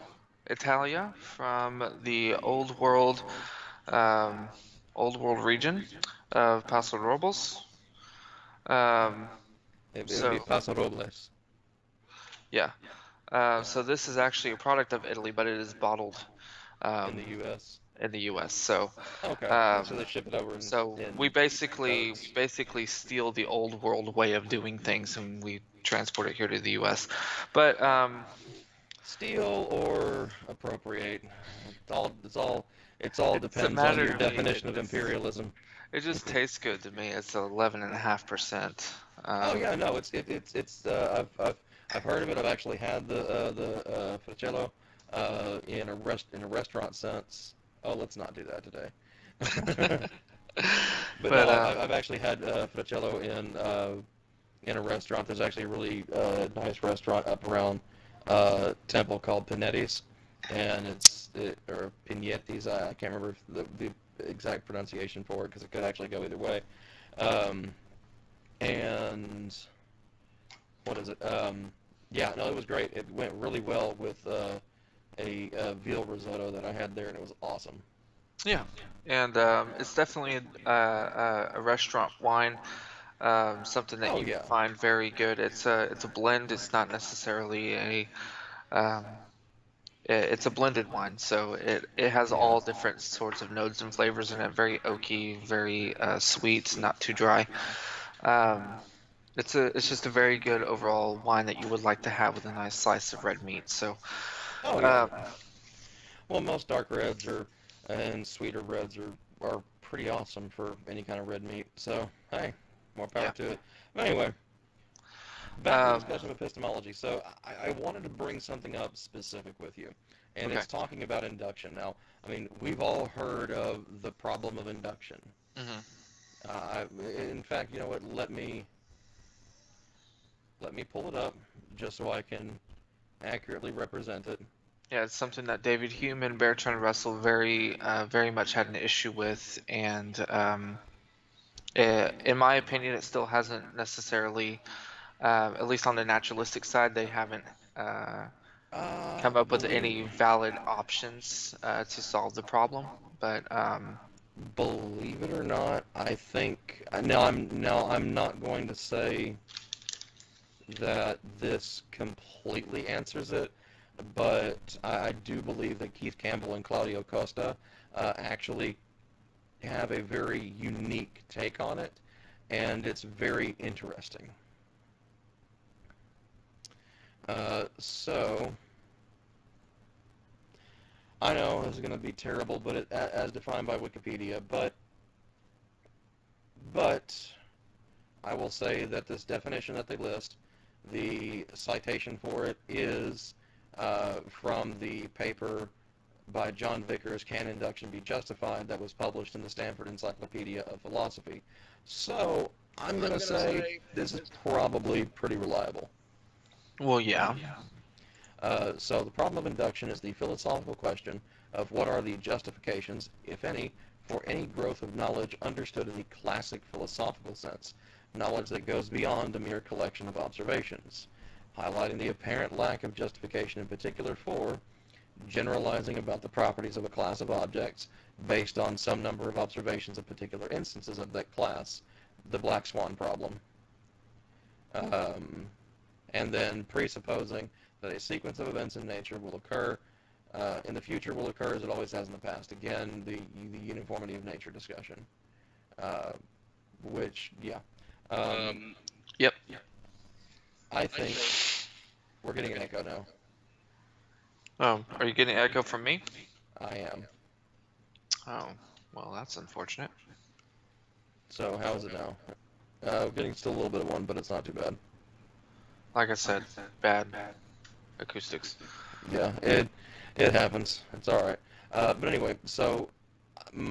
[SPEAKER 2] Italia from the Old World region of Paso Robles.
[SPEAKER 1] It would be
[SPEAKER 2] So
[SPEAKER 1] Paso Robles
[SPEAKER 2] yeah, so this is actually a product of Italy, but it is bottled
[SPEAKER 1] in the U.S.
[SPEAKER 2] in the U.S. So
[SPEAKER 1] Okay, so they ship it over in
[SPEAKER 2] we
[SPEAKER 1] totes.
[SPEAKER 2] basically steal the Old World way of doing things and we transport it here to the U.S. But
[SPEAKER 1] Steal or appropriate. It all
[SPEAKER 2] it doesn't
[SPEAKER 1] depends on
[SPEAKER 2] matter
[SPEAKER 1] your
[SPEAKER 2] to me.
[SPEAKER 1] definition of imperialism.
[SPEAKER 2] It just tastes good to me. It's 11.5%.
[SPEAKER 1] Oh yeah, no, it's I've heard of it. I've actually had the Fratello in a restaurant sense. Oh, let's not do that today. But
[SPEAKER 2] But
[SPEAKER 1] no, I've actually had Fratello in a restaurant. There's actually a really nice restaurant up around Temple called Pinetti's, and or Pinetti's. I can't remember the exact pronunciation for it because it could actually go either way. And what is it? Yeah, no, it was great. It went really well with a veal risotto that I had there, and it was awesome.
[SPEAKER 2] yeah, and it's definitely a restaurant wine, something that
[SPEAKER 1] Oh
[SPEAKER 2] you can
[SPEAKER 1] yeah,
[SPEAKER 2] find very good. It's a blend. It's not necessarily um, it's a blended wine, so it has
[SPEAKER 1] yeah.
[SPEAKER 2] all different sorts of notes and flavors in it. Very oaky, very sweet, not too dry. Um, It's just a very good overall wine that you would like to have with a nice slice of red meat. So,
[SPEAKER 1] Oh yeah.
[SPEAKER 2] uh,
[SPEAKER 1] Well, most dark reds are and sweeter reds are pretty awesome for any kind of red meat. So hey, more power
[SPEAKER 2] yeah.
[SPEAKER 1] to it. But anyway, back to the
[SPEAKER 2] Um,
[SPEAKER 1] discussion of epistemology. So I wanted to bring something up specific with you, and
[SPEAKER 2] okay.
[SPEAKER 1] it's talking about induction. Now, I mean, we've all heard of the problem of induction.
[SPEAKER 2] hmm
[SPEAKER 1] Uh, in fact, you know what? Let me pull it up just so I can accurately represent it.
[SPEAKER 2] Yeah, it's something that David Hume and Bertrand Russell very much had an issue with, and in my opinion, it still hasn't necessarily, at least on the naturalistic side, they haven't come up with
[SPEAKER 1] Believe
[SPEAKER 2] any valid options to solve the problem. But
[SPEAKER 1] believe it or not, I think now I'm not going to say that this completely answers it, but I do believe that Keith Campbell and Claudio Costa actually have a very unique take on it, and it's very interesting. So I know this is going to be terrible, but as defined by Wikipedia, but I will say that this definition that they list, the citation for it is from the paper by John Vickers, Can Induction Be Justified, that was published in the Stanford Encyclopedia of Philosophy. So I'm going to say this is probably pretty reliable.
[SPEAKER 2] well, yeah.
[SPEAKER 1] So the problem of induction is the philosophical question of what are the justifications, if any, for any growth of knowledge understood in the classic philosophical sense, knowledge that goes beyond a mere collection of observations, highlighting the apparent lack of justification in particular for generalizing about the properties of a class of objects based on some number of observations of particular instances of that class, the black swan problem. And then presupposing that a sequence of events in nature will occur in the future will occur as it always has in the past. Again, the uniformity of nature discussion, which, yeah.
[SPEAKER 2] Yep.
[SPEAKER 1] I think we're getting an echo now.
[SPEAKER 2] Oh, are you getting echo from me?
[SPEAKER 1] I am.
[SPEAKER 2] Oh, well, that's unfortunate.
[SPEAKER 1] So how is it now? Getting still a little bit of one, but it's not too bad.
[SPEAKER 2] Like I said, bad acoustics.
[SPEAKER 1] Yeah, it happens. It's all right. But anyway, so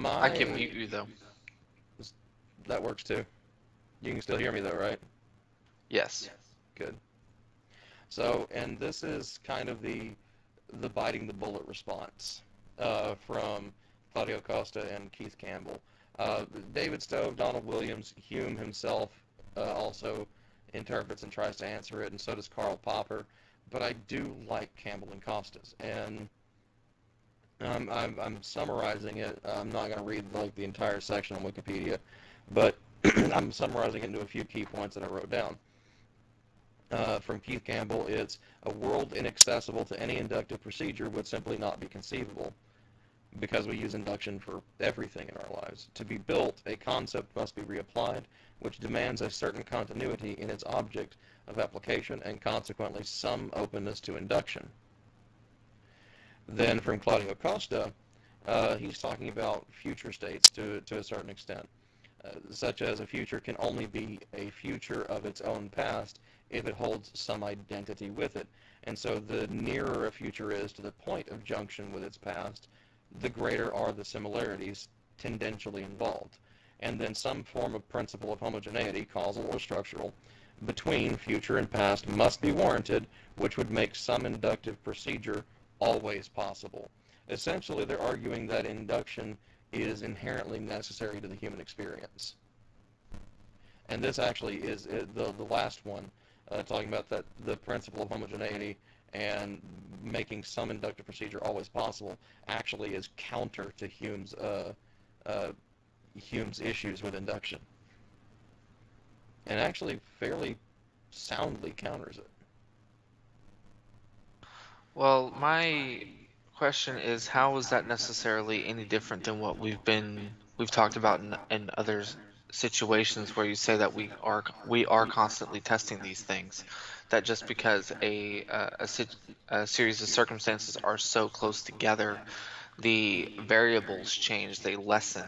[SPEAKER 2] I can mute you though.
[SPEAKER 1] that works too. You can still hear me though, right?
[SPEAKER 2] Yes.
[SPEAKER 1] Good. So, and this is kind of the biting the bullet response from Claudio Costa and Keith Campbell. David Stove, Donald Williams, Hume himself also interprets and tries to answer it, and so does Karl Popper. But I do like Campbell and Costa's, and I'm summarizing it. I'm not going to read like the entire section on Wikipedia, but I'm summarizing it into a few key points that I wrote down. From Keith Campbell, it's a world inaccessible to any inductive procedure would simply not be conceivable, because we use induction for everything in our lives. To be built, a concept must be reapplied, which demands a certain continuity in its object of application and consequently some openness to induction. Then from Claudio Costa, he's talking about future states to a certain extent, such as a future can only be a future of its own past if it holds some identity with it. And so the nearer a future is to the point of junction with its past, the greater are the similarities tendentially involved. And then some form of principle of homogeneity, causal or structural, between future and past must be warranted, which would make some inductive procedure always possible. Essentially, they're arguing that induction is inherently necessary to the human experience. And this actually is the last one, talking about that the principle of homogeneity and making some inductive procedure always possible actually is counter to Hume's issues with induction, and actually fairly soundly counters it.
[SPEAKER 2] Well, my question is, how is that necessarily any different than what we've talked about in situations where you say that we are constantly testing these things, that just because a series of circumstances are so close together, the variables change, they lessen.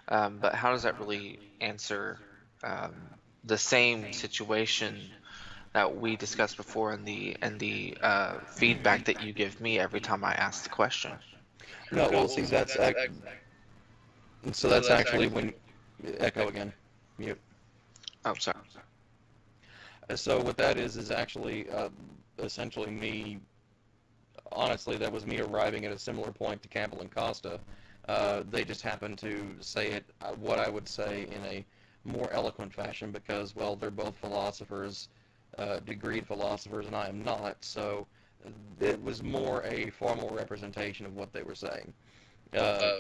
[SPEAKER 2] But how does that really answer um, the same situation that we discussed before in the feedback that you give me every time I ask the question?
[SPEAKER 1] No, well, see, so that's actually when echo again, mute.
[SPEAKER 2] Oh, sorry.
[SPEAKER 1] So what that is actually essentially me. Honestly, that was me arriving at a similar point to Campbell and Costa. They just happened to say it, what I would say, in a more eloquent fashion because, well, they're both philosophers, degreed philosophers, and I am not. So it was more a formal representation of what they were saying, uh,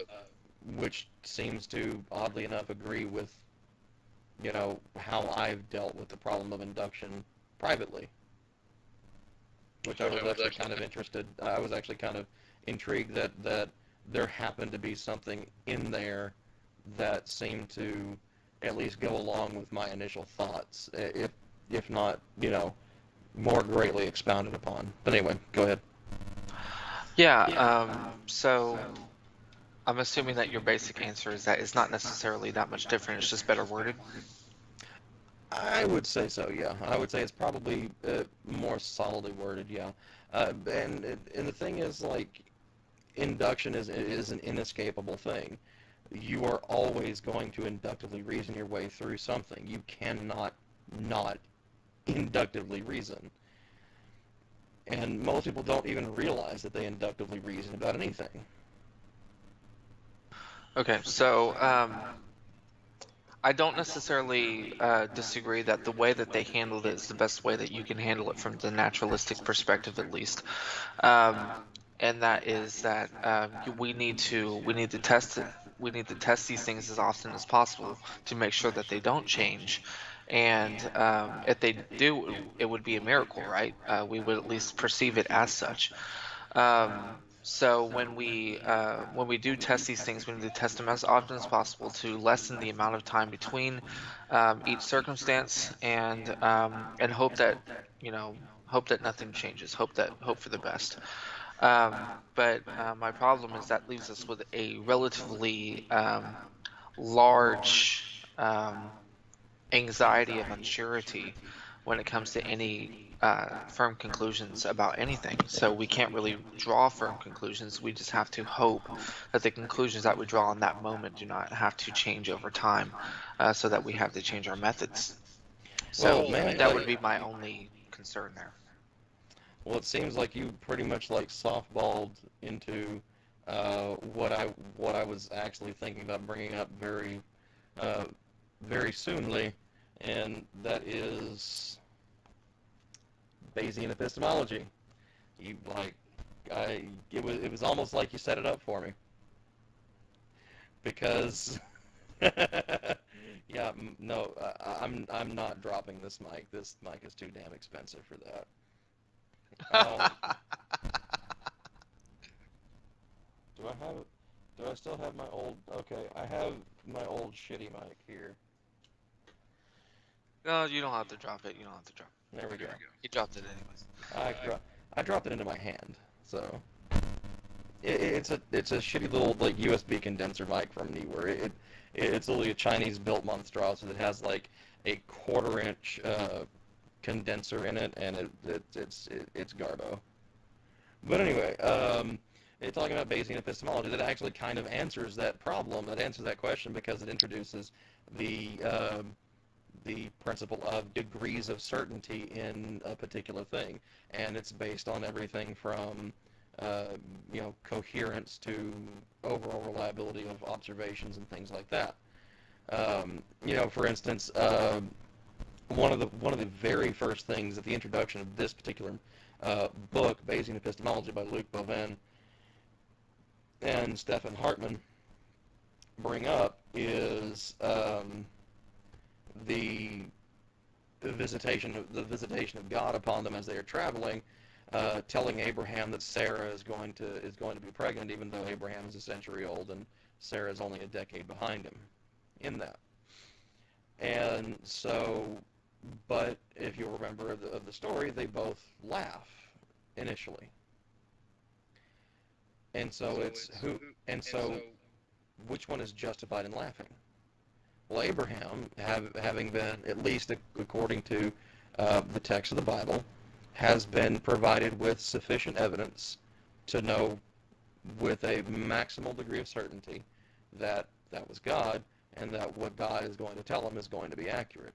[SPEAKER 1] which seems to, oddly enough, agree with, how I've dealt with the problem of induction privately, which I was actually kind of interested. I was actually kind of intrigued that there happened to be something in there that seemed to at least go along with my initial thoughts, if not, more greatly expounded upon. But anyway, go ahead.
[SPEAKER 2] Yeah, so I'm assuming that your basic answer is that it's not necessarily that much different, it's just better worded.
[SPEAKER 1] I would say so, yeah. I would say it's probably more solidly worded, yeah. And the thing is, like, induction is an inescapable thing. You are always going to inductively reason your way through something. You cannot not inductively reason. And most people don't even realize that they inductively reason about anything.
[SPEAKER 2] Okay, so I don't necessarily disagree that the way that they handled it is the best way that you can handle it from the naturalistic perspective, at least. Um, and that is that we need to test it. We need to test these things as often as possible to make sure that they don't change. And if they do, it would be a miracle, right? We would at least perceive it as such. So when we do test these things, we need to test them as often as possible to lessen the amount of time between each circumstance, and hope that hope that nothing changes. Hope for the best. But my problem is that leaves us with a relatively large anxiety of uncertainty when it comes to any firm conclusions about anything. So we can't really draw firm conclusions. We just have to hope that the conclusions that we draw in that moment do not have to change over time, so that we have to change our methods. So
[SPEAKER 1] Well, man,
[SPEAKER 2] that would be my only concern there.
[SPEAKER 1] well, it seems like you pretty much like softballed into what I was actually thinking about bringing up uh, very soonly, and that is Bayesian epistemology. You like, it was almost like you set it up for me because yeah, no, I'm not dropping this mic. This mic is too damn expensive for that. Um, do I still have my old? Okay, I have my old shitty mic here.
[SPEAKER 2] No, you don't have to drop it. You don't have to drop it.
[SPEAKER 1] There we go.
[SPEAKER 2] You dropped it anyways.
[SPEAKER 1] I dropped it into my hand, so it's a shitty little like USB condenser mic from Neewer. It's literally a Chinese built monstrosity that has like a quarter-inch condenser in it, and it's garbo. But anyway, talking about Bayesian epistemology, that actually kind of answers that problem, that answers that question, because it introduces the principle of degrees of certainty in a particular thing, and it's based on everything from coherence to overall reliability of observations and things like that. For instance, one of the very first things at the introduction of this particular book, Bayesian Epistemology by Luc Bovin and Stefan Hartmann, bring up is the visitation of God upon them as they are traveling, telling Abraham that Sarah is going to be pregnant, even though Abraham is a century old and Sarah is only a decade behind him in that. And so, but if you remember of the story, they both laugh initially. And so which one is justified in laughing? Well, Abraham, having been, at least according to the text of the Bible, has been provided with sufficient evidence to know with a maximal degree of certainty that that was God, and that what God is going to tell him is going to be accurate.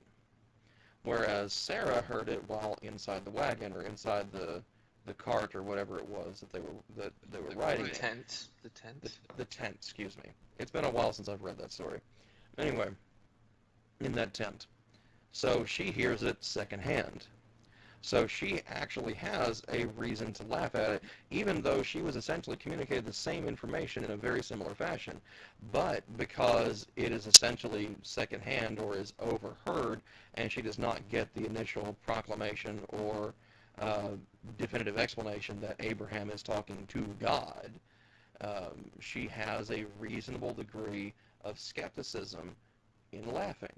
[SPEAKER 1] Whereas Sarah heard it while inside the wagon, or inside the cart, or whatever it was that they were riding in. The tent, excuse me. It's been a while since I've read that story. Anyway, in that tent. So she hears it secondhand. So she actually has a reason to laugh at it, even though she was essentially communicated the same information in a very similar fashion. But because it is essentially secondhand, or is overheard, and she does not get the initial proclamation or definitive explanation that Abraham is talking to God, she has a reasonable degree of skepticism in laughing.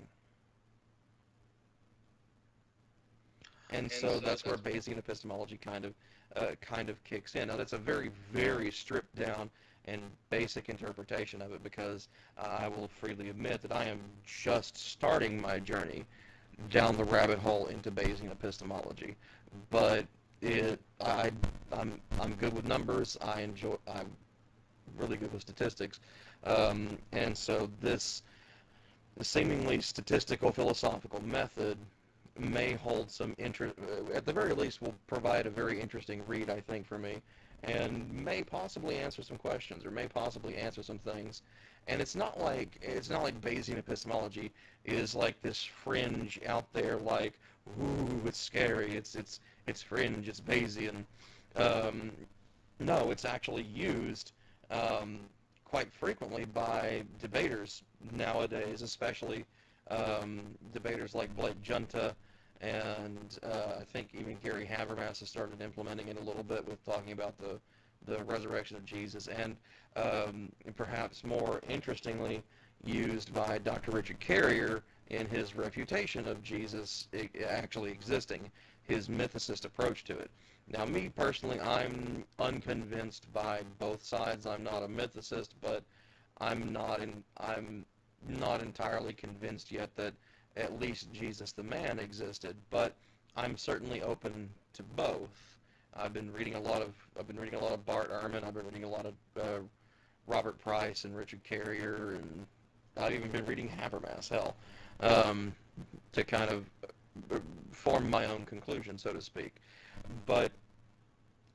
[SPEAKER 1] And so that's where Bayesian epistemology kind of kicks in. Now, that's a very, very stripped down and basic interpretation of it, because I will freely admit that I am just starting my journey down the rabbit hole into Bayesian epistemology. But I'm good with numbers. I'm really good with statistics, and so this seemingly statistical philosophical method may hold some interest, at the very least will provide a very interesting read, I think, for me, and may possibly answer some questions, or may possibly answer some things. And it's not like Bayesian epistemology is like this fringe out there, like, ooh, it's scary, it's fringe, it's Bayesian. No, it's actually used quite frequently by debaters nowadays, especially debaters like Blake Junta, and I think even Gary Habermas has started implementing it a little bit with talking about the resurrection of Jesus, and perhaps more interestingly used by Dr. Richard Carrier in his refutation of Jesus actually existing, his mythicist approach to it. Now, me personally, I'm unconvinced by both sides. I'm not a mythicist, but I'm not entirely convinced yet that at least Jesus the man existed, but I'm certainly open to both. I've been reading a lot of Bart Ehrman. I've been reading a lot of Robert Price and Richard Carrier, and I've even been reading Habermas, hell, to kind of form my own conclusion, so to speak. But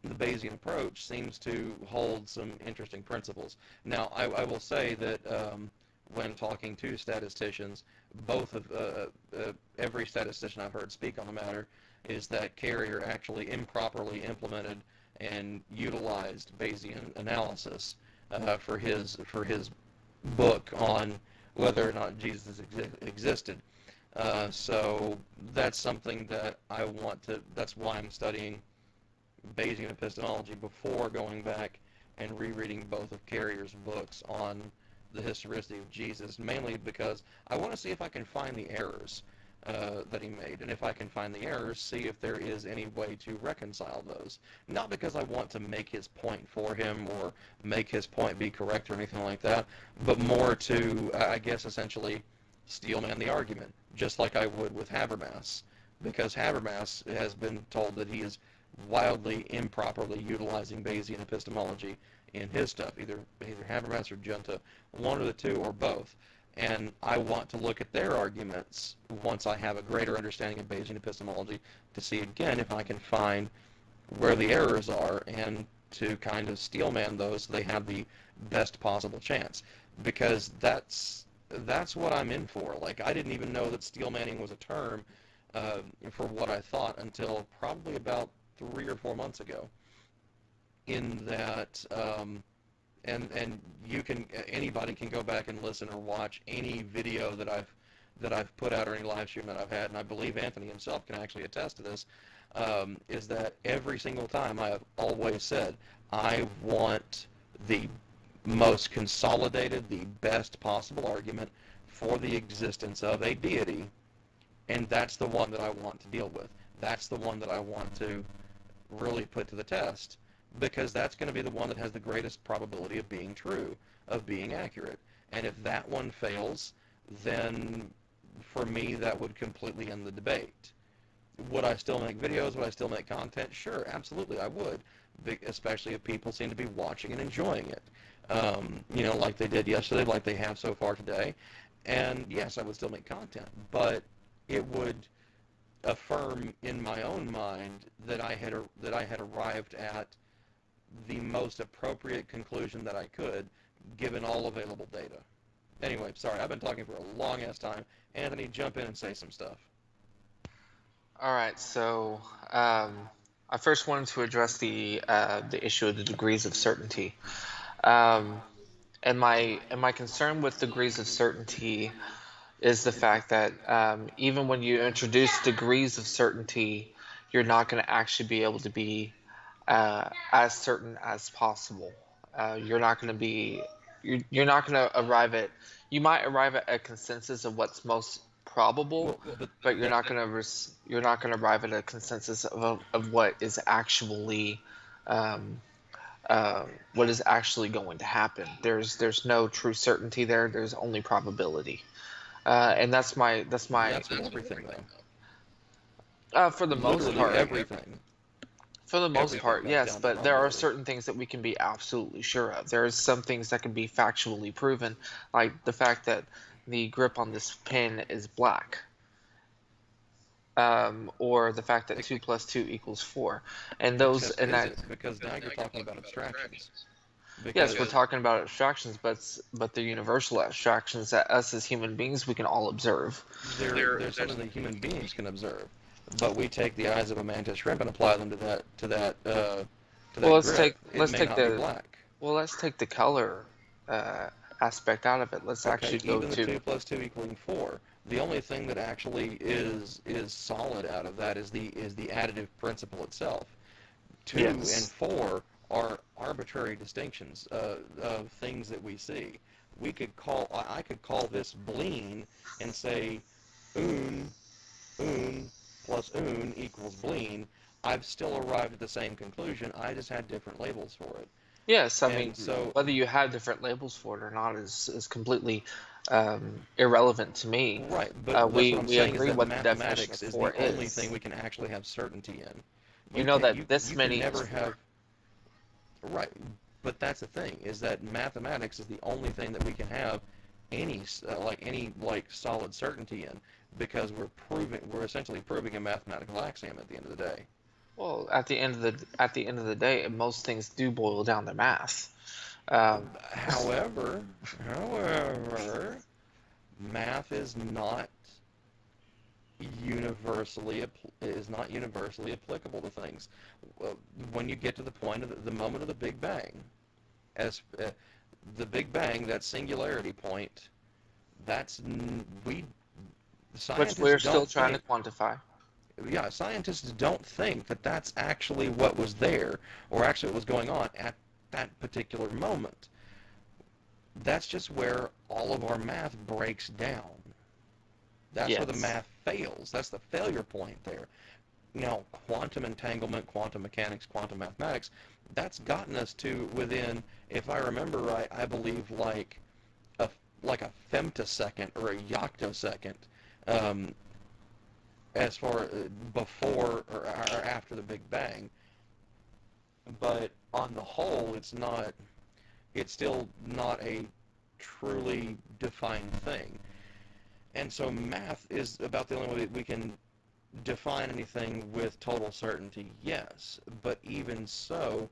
[SPEAKER 1] the Bayesian approach seems to hold some interesting principles. Now, I will say that when talking to statisticians, both of every statistician I've heard speak on the matter is that Carrier actually improperly implemented and utilized Bayesian analysis for his book on whether or not Jesus existed. So that's something that I want to. That's why I'm studying Bayesian epistemology before going back and rereading both of Carrier's books on the historicity of Jesus, mainly because I want to see if I can find the errors that he made, and if I can find the errors, see if there is any way to reconcile those. Not because I want to make his point for him or make his point be correct or anything like that, but more to, I guess, essentially steelman the argument, just like I would with Habermas, because Habermas has been told that he is wildly improperly utilizing Bayesian epistemology in his stuff, either Habermas or Junta, one of the two or both. And I want to look at their arguments once I have a greater understanding of Bayesian epistemology to see again if I can find where the errors are and to kind of steelman those so they have the best possible chance. Because that's what I'm in for. Like, I didn't even know that steelmanning was a term for what I thought until probably about 3 or 4 months ago. In that, and you can, anybody can go back and listen or watch any video that I've put out or any live stream that I've had, and I believe Anthony himself can actually attest to this, is that every single time I have always said, I want the most consolidated, the best possible argument for the existence of a deity, and that's the one that I want to deal with. That's the one that I want to really put to the test, because that's going to be the one that has the greatest probability of being true, of being accurate. And if that one fails, then for me that would completely end the debate. Would I still make videos? Would I still make content? Sure, absolutely I would, especially if people seem to be watching and enjoying it. Like they did yesterday, like they have so far today. And yes, I would still make content, but it would affirm in my own mind that I had arrived at the most appropriate conclusion that I could, given all available data. Anyway, sorry, I've been talking for a long ass time. Anthony, jump in and say some stuff.
[SPEAKER 2] All right, so I first wanted to address the issue of the degrees of certainty. And my concern with degrees of certainty is the fact that even when you introduce degrees of certainty, you're not going to actually be able to be as certain as possible. You're not going to arrive at. You might arrive at a consensus of what's most probable, but you're not going to arrive at a consensus of what is actually going to happen. There's no true certainty there. There's only probability, and that's
[SPEAKER 1] everything
[SPEAKER 2] though. For the most part,
[SPEAKER 1] everything.
[SPEAKER 2] For the most part, yes, but there are certain things that we can be absolutely sure of. There are some things that can be factually proven, like the fact that the grip on this pen is black, or the fact that 2 + 2 = 4, and those
[SPEAKER 1] because now you're talking about abstractions.
[SPEAKER 2] Yes, we're talking about abstractions, but the universal abstractions that us as human beings we can all observe.
[SPEAKER 1] There's something that human beings can observe, but we take the eyes of a mantis shrimp and apply them to that.
[SPEAKER 2] Well, let's
[SPEAKER 1] grip.
[SPEAKER 2] Let's take the color aspect out of it. Let's actually go
[SPEAKER 1] even
[SPEAKER 2] to
[SPEAKER 1] the 2 + 2 = 4. The only thing that actually is solid out of that is the additive principle itself. 2 and 4 are arbitrary distinctions of things that we see. I could call this bleen and say un plus un equals bleen. I've still arrived at the same conclusion. I just had different labels for it.
[SPEAKER 2] Yes, I mean, so whether you have different labels for it or not is completely irrelevant to me.
[SPEAKER 1] Right, but
[SPEAKER 2] we
[SPEAKER 1] agree
[SPEAKER 2] what the
[SPEAKER 1] mathematics
[SPEAKER 2] definition
[SPEAKER 1] is
[SPEAKER 2] of 4
[SPEAKER 1] the only thing we can actually have certainty in.
[SPEAKER 2] You know that this
[SPEAKER 1] you
[SPEAKER 2] many
[SPEAKER 1] can never have. Right, but that's the thing, is that mathematics is the only thing that we can have any solid certainty in, because we're essentially proving a mathematical axiom at the end of the day.
[SPEAKER 2] Well, at the end of the day, most things do boil down to math.
[SPEAKER 1] However, math is not universally applicable to things. When you get to the point of the moment of the Big Bang, the Big Bang, that singularity point,
[SPEAKER 2] which we're still trying to quantify.
[SPEAKER 1] Yeah, scientists don't think that that's actually what was there, or actually what was going on at that particular moment. That's just where all of our math breaks down. That's where the math fails. That's the failure point there. Quantum entanglement, quantum mechanics, quantum mathematics, that's gotten us to within, if I remember right, I believe like a femtosecond or a yoctosecond, as far before or after the Big Bang. But on the whole, it's still not a truly defined thing. And so math is about the only way that we can define anything with total certainty, yes. But even so,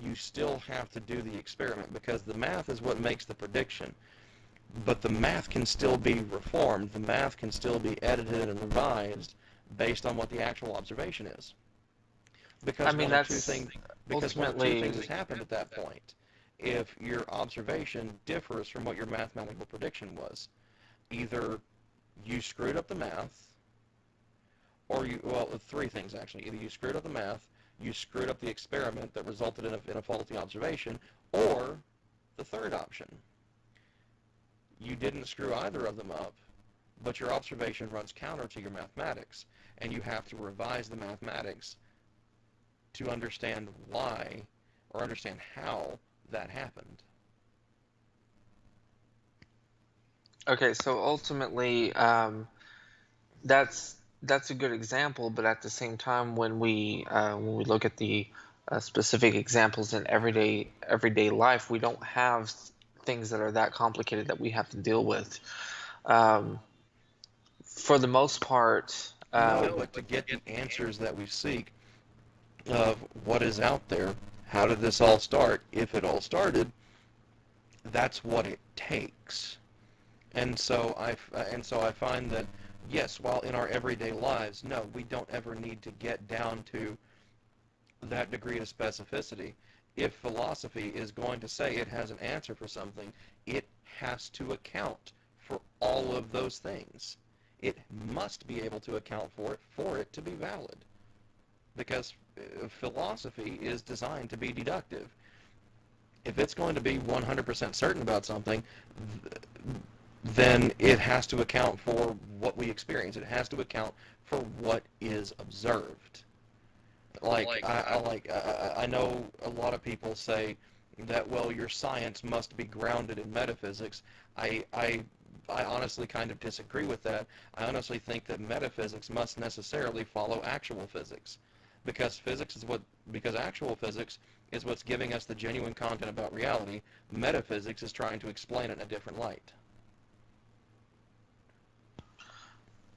[SPEAKER 1] you still have to do the experiment, because the math is what makes the prediction. But the math can still be reformed. The math can still be edited and revised based on what the actual observation is. Because one of two things has happened at that point. If your observation differs from what your mathematical prediction was, either you screwed up the math, or three things actually. Either you screwed up the math, you screwed up the experiment that resulted in a faulty observation, or the third option, you didn't screw either of them up, but your observation runs counter to your mathematics, and you have to revise the mathematics to understand why or understand how that happened.
[SPEAKER 2] Okay, so ultimately, that's a good example, but at the same time, when we look at the specific examples in everyday life, we don't have things that are that complicated that we have to deal with. For the most part,
[SPEAKER 1] No, but to get the answers that we seek of what is out there, how did this all start, if it all started, that's what it takes. And so I find that, yes, while in our everyday lives, no, we don't ever need to get down to that degree of specificity. If philosophy is going to say it has an answer for something, it has to account for all of those things. It must be able to account for it to be valid. Because philosophy is designed to be deductive. If it's going to be 100% certain about something, then it has to account for what we experience. It has to account for what is observed. I know a lot of people say that, well, your science must be grounded in metaphysics. I honestly kind of disagree with that. I honestly think that metaphysics must necessarily follow actual physics, because actual physics is what's giving us the genuine content about reality. Metaphysics is trying to explain it in a different light.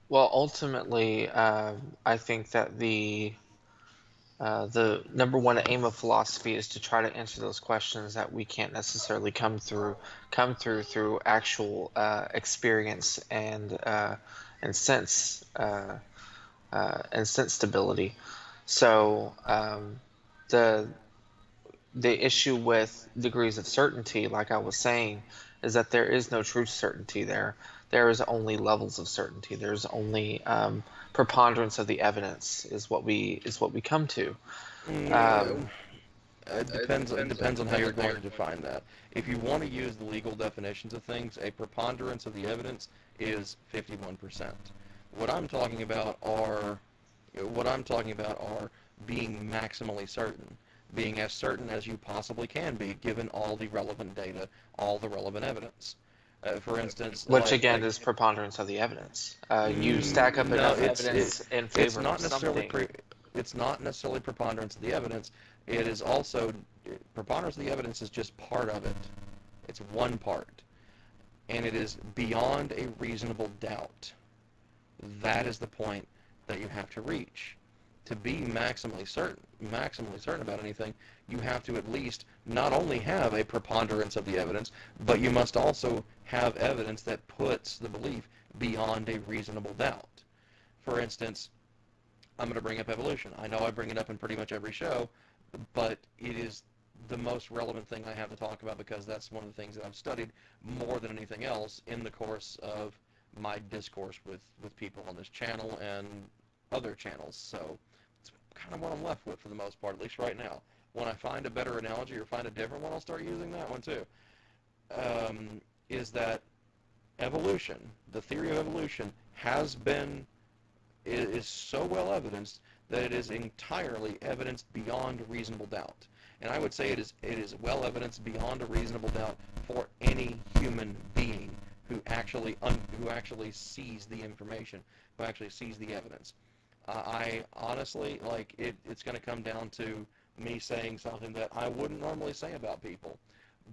[SPEAKER 2] well, ultimately, I think that the number one aim of philosophy is to try to answer those questions that we can't necessarily come through actual experience and sense stability. So the issue with degrees of certainty, like I was saying, is that there is no true certainty there. There is only levels of certainty. There's only preponderance of the evidence is what we come to.
[SPEAKER 1] It depends on how you're going to define that. If you want to use the legal definitions of things, a preponderance of the evidence is 51%. What I'm talking about are being maximally certain, being as certain as you possibly can be given all the relevant data, all the relevant evidence. For instance,
[SPEAKER 2] Which again is preponderance of the evidence. You stack up enough evidence in favor of something.
[SPEAKER 1] It's not necessarily preponderance of the evidence. It is also, preponderance of the evidence is just part of it. It's one part. And it is beyond a reasonable doubt. That is the point that you have to reach. To be maximally certain about anything, you have to at least not only have a preponderance of the evidence, but you must also have evidence that puts the belief beyond a reasonable doubt. For instance, I'm going to bring up evolution. I know I bring it up in pretty much every show, but it is the most relevant thing I have to talk about because that's one of the things that I've studied more than anything else in the course of my discourse with people on this channel and other channels. So it's kind of what I'm left with for the most part, at least right now. When I find a better analogy or find a different one, I'll start using that one too. Is that evolution, the theory of evolution, is so well evidenced that it is entirely evidenced beyond reasonable doubt. And I would say it is well evidenced beyond a reasonable doubt for any human being who actually sees the information, who actually sees the evidence. I honestly, it's going to come down to me saying something that I wouldn't normally say about people.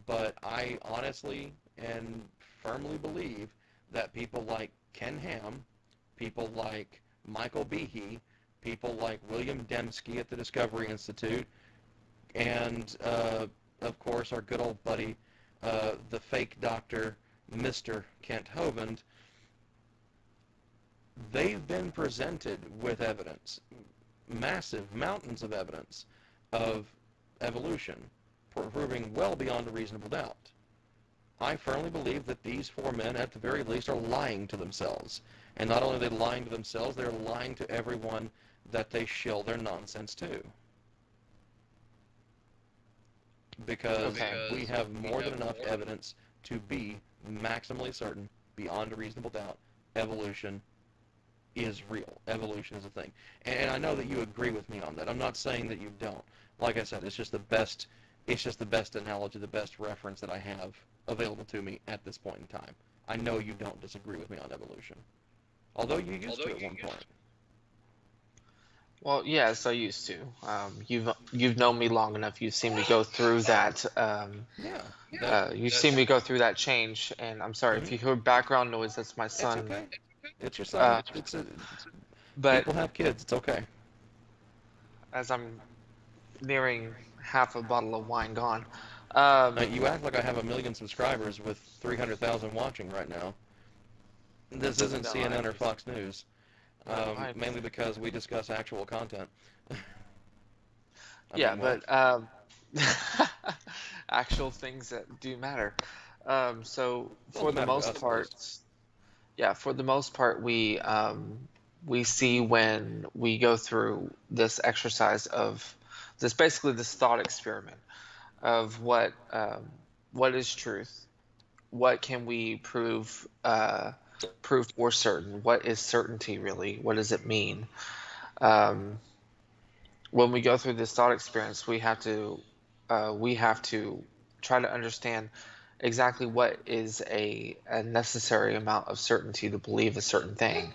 [SPEAKER 1] But I honestly and firmly believe that people like Ken Ham, people like Michael Behe, people like William Dembski at the Discovery Institute, and of course our good old buddy, the fake doctor, Mr. Kent Hovind, they've been presented with evidence, massive mountains of evidence of evolution, proving well beyond a reasonable doubt. I firmly believe that these four men, at the very least, are lying to themselves. And not only are they lying to themselves, they're lying to everyone that they shill their nonsense to. Because we have more than enough evidence to be maximally certain, beyond a reasonable doubt, evolution is real. Evolution is a thing. And I know that you agree with me on that. I'm not saying that you don't. Like I said, it's just the best analogy, the best reference that I have available to me at this point in time. I know you don't disagree with me on evolution. Although you used to at one point.
[SPEAKER 2] Well, yes, I used to. You've known me long enough. You've seen me go through that. You've seen me go through that change. And I'm sorry if you hear background noise. That's my son.
[SPEAKER 1] It's okay. It's your son. But people have kids. It's okay.
[SPEAKER 2] As I'm nearing half a bottle of wine gone.
[SPEAKER 1] You act like I have 1 million subscribers with 300,000 watching right now. This isn't CNN or Fox News. Mainly because we discuss actual content.
[SPEAKER 2] Actual things that do matter. So for the most part, we see when we go through this exercise of this, basically this thought experiment of what is truth, what can we prove for certain, what is certainty really, what does it mean? When we go through this thought experience, we have to try to understand exactly what is a necessary amount of certainty to believe a certain thing.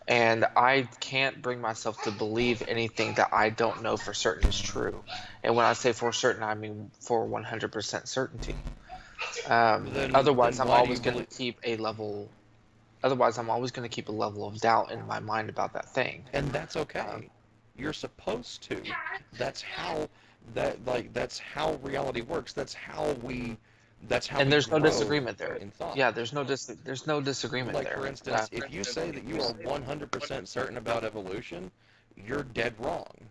[SPEAKER 2] And I can't bring myself to believe anything that I don't know for certain is true. And when I say for certain, I mean for 100% certainty. Otherwise, I'm always going to keep a level of doubt in my mind about that thing.
[SPEAKER 1] And that's okay. You're supposed to. That's how reality works. And
[SPEAKER 2] there's no disagreement there. Yeah, there's no disagreement there.
[SPEAKER 1] Like, for instance, if you say that you are 100% certain about evolution, you're dead wrong.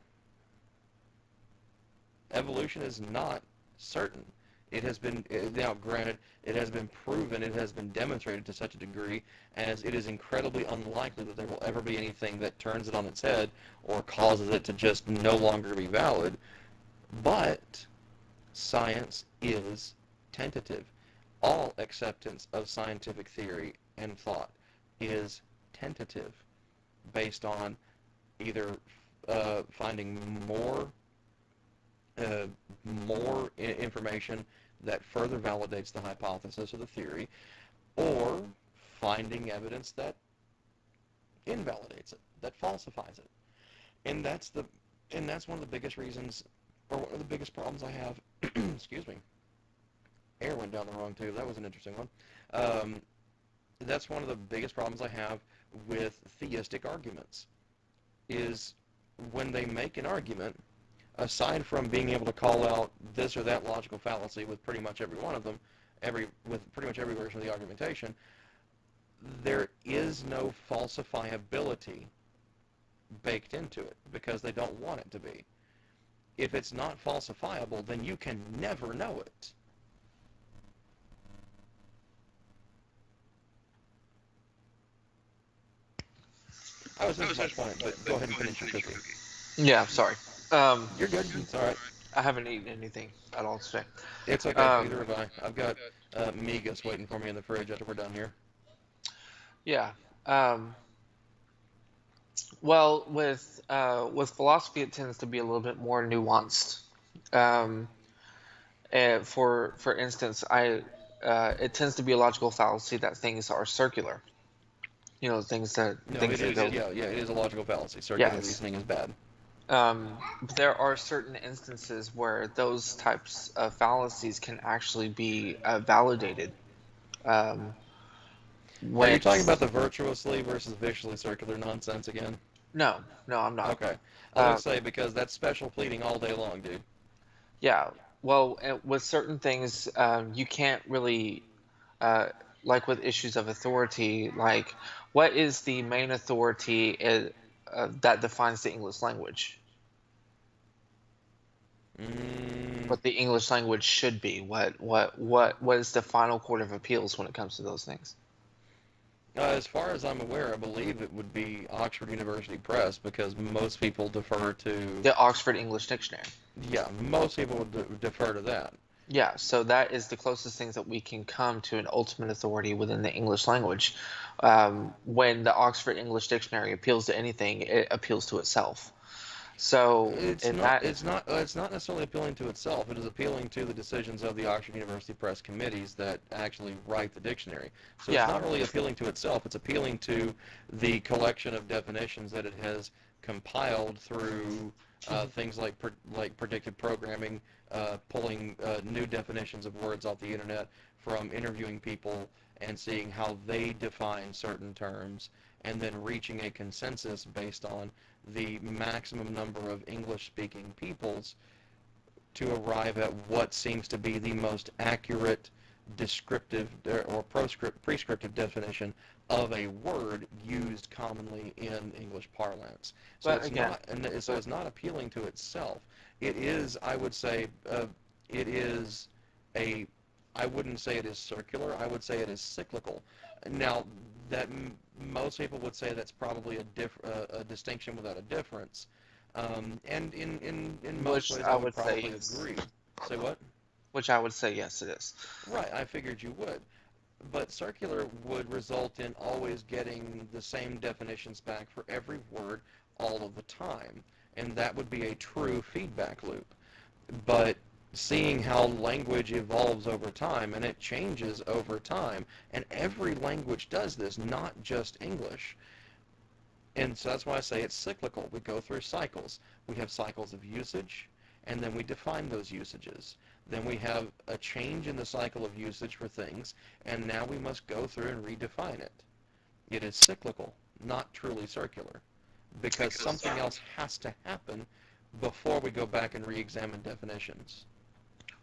[SPEAKER 1] Evolution is not certain. It has been, now granted, it has been proven, it has been demonstrated to such a degree as it is incredibly unlikely that there will ever be anything that turns it on its head or causes it to just no longer be valid. But science is tentative. All acceptance of scientific theory and thought is tentative, based on either finding more information that further validates the hypothesis or the theory, or finding evidence that invalidates it, that falsifies it. And that's one of the biggest reasons, or one of the biggest problems I have. Excuse me. Air went down the wrong tube. That was an interesting one. That's one of the biggest problems I have with theistic arguments, is when they make an argument, aside from being able to call out this or that logical fallacy with pretty much every one of them, with pretty much every version of the argumentation, there is no falsifiability baked into it, because they don't want it to be. If it's not falsifiable, then you can never know it. I was making my point, but go ahead and finish your cookie.
[SPEAKER 2] Yeah, sorry.
[SPEAKER 1] You're good. It's all right.
[SPEAKER 2] I haven't eaten anything at all today.
[SPEAKER 1] It's okay. Neither have I. I've got migas waiting for me in the fridge after we're done here.
[SPEAKER 2] Yeah. Well, with philosophy, it tends to be a little bit more nuanced. For instance, it tends to be a logical fallacy that things are circular. You know, things that...
[SPEAKER 1] No, it is a logical fallacy. Circular reasoning is bad.
[SPEAKER 2] But there are certain instances where those types of fallacies can actually be validated.
[SPEAKER 1] Are you talking about the virtuously versus viciously circular nonsense again?
[SPEAKER 2] No, I'm not.
[SPEAKER 1] Okay. I would say, because that's special pleading all day long, dude.
[SPEAKER 2] Yeah. Well, with certain things, you can't really, like with issues of authority, like what is the main authority that defines the English language? What the English language should be. What is the final court of appeals when it comes to those things?
[SPEAKER 1] As far as I'm aware, I believe it would be Oxford University Press, because most people defer to...
[SPEAKER 2] The Oxford English Dictionary.
[SPEAKER 1] Yeah, most people would defer to that.
[SPEAKER 2] Yeah, so that is the closest things that we can come to an ultimate authority within the English language. When the Oxford English Dictionary appeals to anything, it appeals to itself. So
[SPEAKER 1] It's
[SPEAKER 2] in
[SPEAKER 1] not.
[SPEAKER 2] that,
[SPEAKER 1] It's not necessarily appealing to itself. It is appealing to the decisions of the Oxford University Press committees that actually write the dictionary. So it's
[SPEAKER 2] yeah,
[SPEAKER 1] not really appealing to itself. It's appealing to the collection of definitions that it has compiled through things like predictive programming, pulling new definitions of words off the internet from interviewing people and seeing how they define certain terms, and then reaching a consensus based on the maximum number of English-speaking peoples to arrive at what seems to be the most accurate descriptive or prescriptive definition of a word used commonly in English parlance. So
[SPEAKER 2] but
[SPEAKER 1] it's
[SPEAKER 2] again,
[SPEAKER 1] not, and so it's not appealing to itself. It is, I would say, it is a. I wouldn't say it is circular. I would say it is cyclical. Now, that most people would say that's probably a distinction without a difference. And in most
[SPEAKER 2] which
[SPEAKER 1] ways,
[SPEAKER 2] I
[SPEAKER 1] I would
[SPEAKER 2] would say,
[SPEAKER 1] probably agree. Say what?
[SPEAKER 2] which I would say yes, it is.
[SPEAKER 1] Right, I figured you would. But circular would result in always getting the same definitions back for every word all of the time. And that would be a true feedback loop. But seeing how language evolves over time, and it changes over time, and every language does this, not just English. And so that's why I say it's cyclical. We go through cycles. We have cycles of usage, and then we define those usages. Then we have a change in the cycle of usage for things, and now we must go through and redefine it. It is cyclical, not truly circular, because something else has to happen before we go back and re-examine definitions.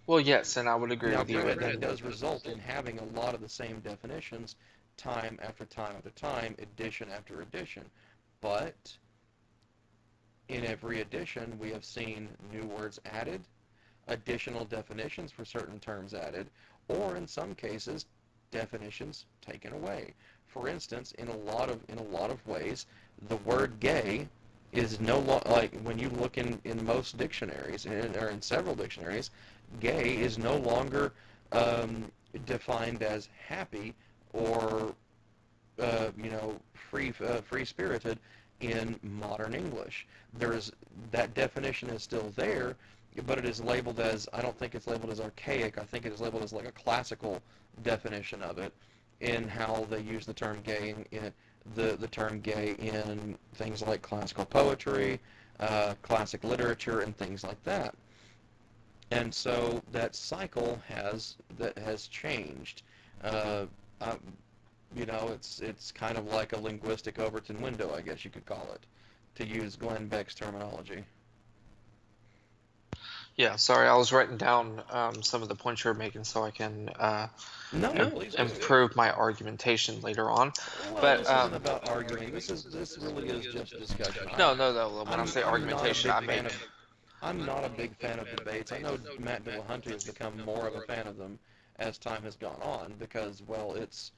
[SPEAKER 2] Well, yes, and I would agree
[SPEAKER 1] Now,
[SPEAKER 2] with you.
[SPEAKER 1] granted, that does result in having a lot of the same definitions time after time after time, edition after edition. But in every edition, we have seen new words added, additional definitions for certain terms added, or in some cases, definitions taken away. For instance, in a lot of ways, the word gay is no longer, like when you look in most dictionaries, or in several dictionaries, gay is no longer defined as happy or free-spirited in modern English. That definition is still there, but it is labeled as, I don't think it's labeled as archaic. I think it is labeled as like a classical definition of it, in how they use the term gay in the term gay in things like classical poetry, classic literature, and things like that. And so that cycle has changed. It's kind of like a linguistic Overton window, I guess you could call it, to use Glenn Beck's terminology.
[SPEAKER 2] Yeah, sorry, I was writing down some of the points you're making so I can
[SPEAKER 1] Please
[SPEAKER 2] improve my argumentation later on.
[SPEAKER 1] Well,
[SPEAKER 2] But
[SPEAKER 1] this isn't about arguing. This really is just discussion.
[SPEAKER 2] no. When I say
[SPEAKER 1] I'm not a
[SPEAKER 2] argumentation,
[SPEAKER 1] big
[SPEAKER 2] I mean,
[SPEAKER 1] fan of. I'm not a big fan of debates. I know Matt Dillahunty has become more of a fan of them as time has gone on, because, well, it's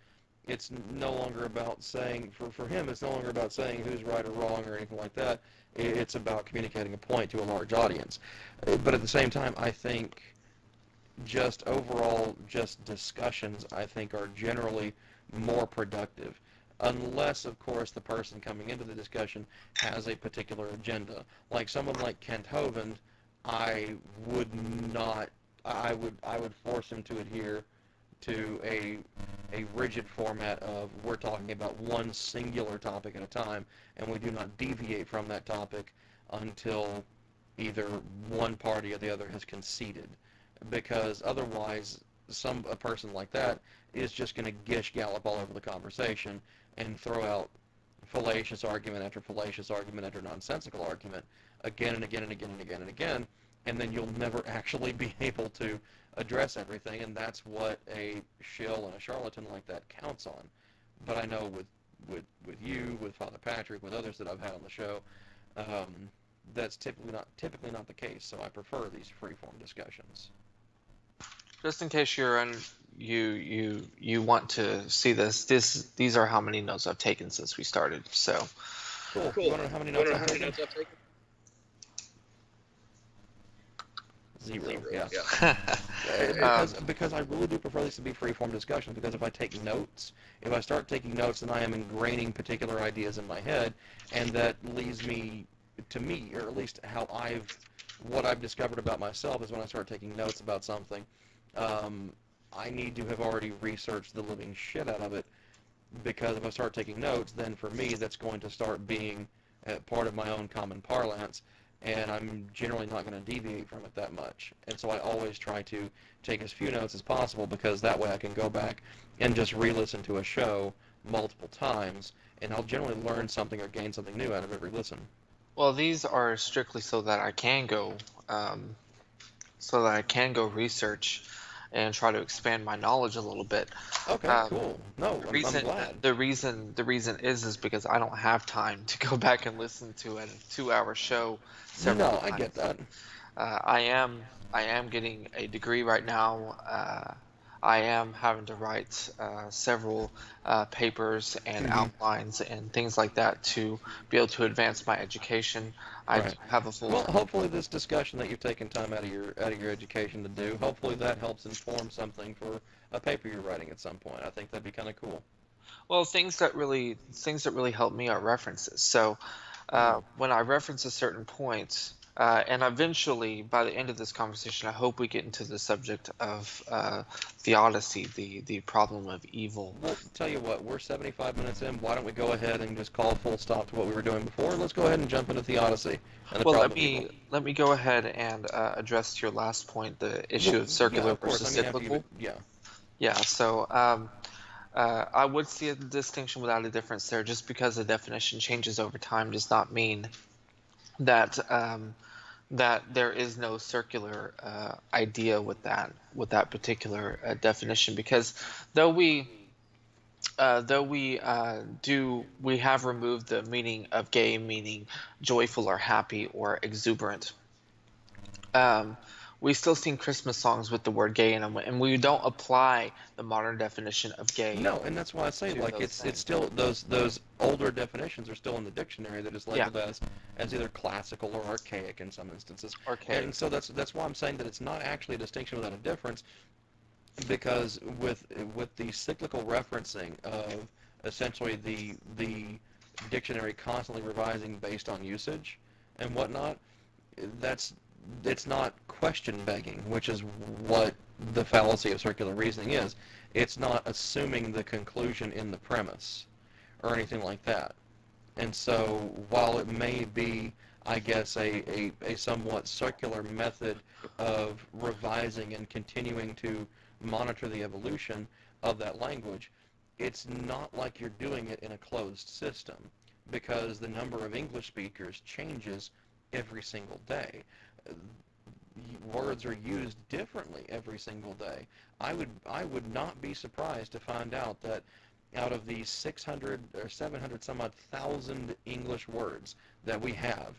[SPEAKER 1] no longer about saying, for him, it's no longer about saying who's right or wrong or anything like that. It's about communicating a point to a large audience. But at the same time, I think just overall, just discussions, I think, are generally more productive. Unless, of course, the person coming into the discussion has a particular agenda. Like someone like Kent Hovind, I would force him to adhere to a rigid format of, we're talking about one singular topic at a time, and we do not deviate from that topic until either one party or the other has conceded. Because otherwise, a person like that is just going to gish gallop all over the conversation and throw out fallacious argument after fallacious argument after nonsensical argument again and again and again and again and again, and then you'll never actually be able to address everything, and that's what a shill and a charlatan like that counts on. But I know with you, with Father Patrick, with others that I've had on the show, that's typically not the case. So I prefer these free-form discussions.
[SPEAKER 2] just in case you want to see these are how many notes I've taken since we started. So
[SPEAKER 1] cool. You want to know how many notes I've taken? Zero, yeah.
[SPEAKER 2] Um,
[SPEAKER 1] Because I really do prefer these to be free-form discussions, because if I take notes, if I start taking notes, then I am ingraining particular ideas in my head, and that leads me to me, or at least what I've discovered about myself is when I start taking notes about something, I need to have already researched the living shit out of it, because if I start taking notes, then for me that's going to start being part of my own common parlance, and I'm generally not going to deviate from it that much. And so I always try to take as few notes as possible, because that way I can go back and just re-listen to a show multiple times, and I'll generally learn something or gain something new out of every listen.
[SPEAKER 2] well, these are strictly um, so that I can go research and try to expand my knowledge a little bit.
[SPEAKER 1] Okay,
[SPEAKER 2] Um,
[SPEAKER 1] cool. No,
[SPEAKER 2] the
[SPEAKER 1] I'm
[SPEAKER 2] reason
[SPEAKER 1] glad.
[SPEAKER 2] the reason is because I don't have time to go back and listen to a 2-hour show several
[SPEAKER 1] No,
[SPEAKER 2] times.
[SPEAKER 1] I get that.
[SPEAKER 2] I am getting a degree right now. I am having to write several papers and outlines and things like that to be able to advance my education. I
[SPEAKER 1] Right.
[SPEAKER 2] have a full
[SPEAKER 1] Well, hopefully this discussion that you've taken time out of your education to do, hopefully that helps inform something for a paper you're writing at some point. I think that'd be kind of cool.
[SPEAKER 2] Well, things that really help me are references. So when I reference a certain point, and eventually by the end of this conversation, I hope we get into the subject of theodicy, the problem of evil.
[SPEAKER 1] Well, tell you what, we're 75 minutes in. Why don't we go ahead and just call a full stop to what we were doing before? Let's go ahead and jump into theodicy and the
[SPEAKER 2] Well,
[SPEAKER 1] problem of evil.
[SPEAKER 2] let me go ahead and address your last point, the issue of circular
[SPEAKER 1] Yeah, of course.
[SPEAKER 2] versus
[SPEAKER 1] I mean, after
[SPEAKER 2] cyclical.
[SPEAKER 1] yeah.
[SPEAKER 2] Yeah, so I would see a distinction without a difference there. Just because the definition changes over time does not mean that that there is no circular idea with that particular definition. Because though we we have removed the meaning of gay, meaning joyful or happy or exuberant. We still sing Christmas songs with the word gay in them, and we don't apply the modern definition of gay.
[SPEAKER 1] No, and that's why I say,
[SPEAKER 2] to
[SPEAKER 1] like,
[SPEAKER 2] those
[SPEAKER 1] it's
[SPEAKER 2] things.
[SPEAKER 1] still those older definitions are still in the dictionary that is
[SPEAKER 2] Yeah.
[SPEAKER 1] labeled as either classical or archaic in some instances.
[SPEAKER 2] Archaic.
[SPEAKER 1] And so that's why I'm saying that it's not actually a distinction without a difference, because with the cyclical referencing of essentially the dictionary constantly revising based on usage and whatnot, that's it's not question begging, which is what the fallacy of circular reasoning is. It's not assuming the conclusion in the premise or anything like that. And so while it may be, I guess, a somewhat circular method of revising and continuing to monitor the evolution of that language, it's not like you're doing it in a closed system, because the number of English speakers changes every single day. Words are used differently every single day. I would not be surprised to find out that out of the 600 or 700 some odd thousand English words that we have,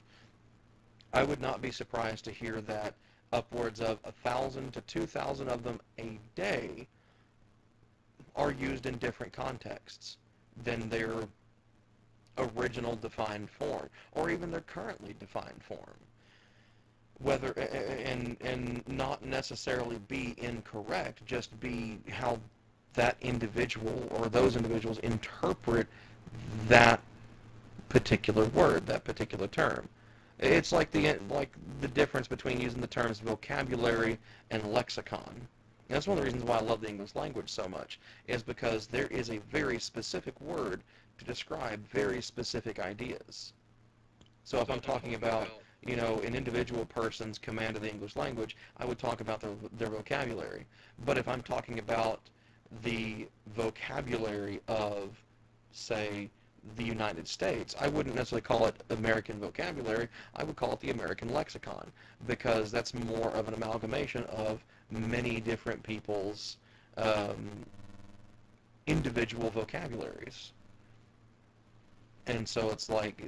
[SPEAKER 1] I would not be surprised to hear that upwards of 1,000 to 2,000 of them a day are used in different contexts than their original defined form, or even their currently defined form. Whether and not necessarily be incorrect, just be how that individual or those individuals interpret that particular word, that particular term. It's like the difference between using the terms vocabulary and lexicon. And that's one of the reasons why I love the English language so much, is because there is a very specific word to describe very specific ideas. So if I'm talking about, an individual person's command of the English language, I would talk about their vocabulary. But if I'm talking about the vocabulary of, say, the United States, I wouldn't necessarily call it American vocabulary. I would call it the American lexicon, because that's more of an amalgamation of many different people's individual vocabularies. And so it's like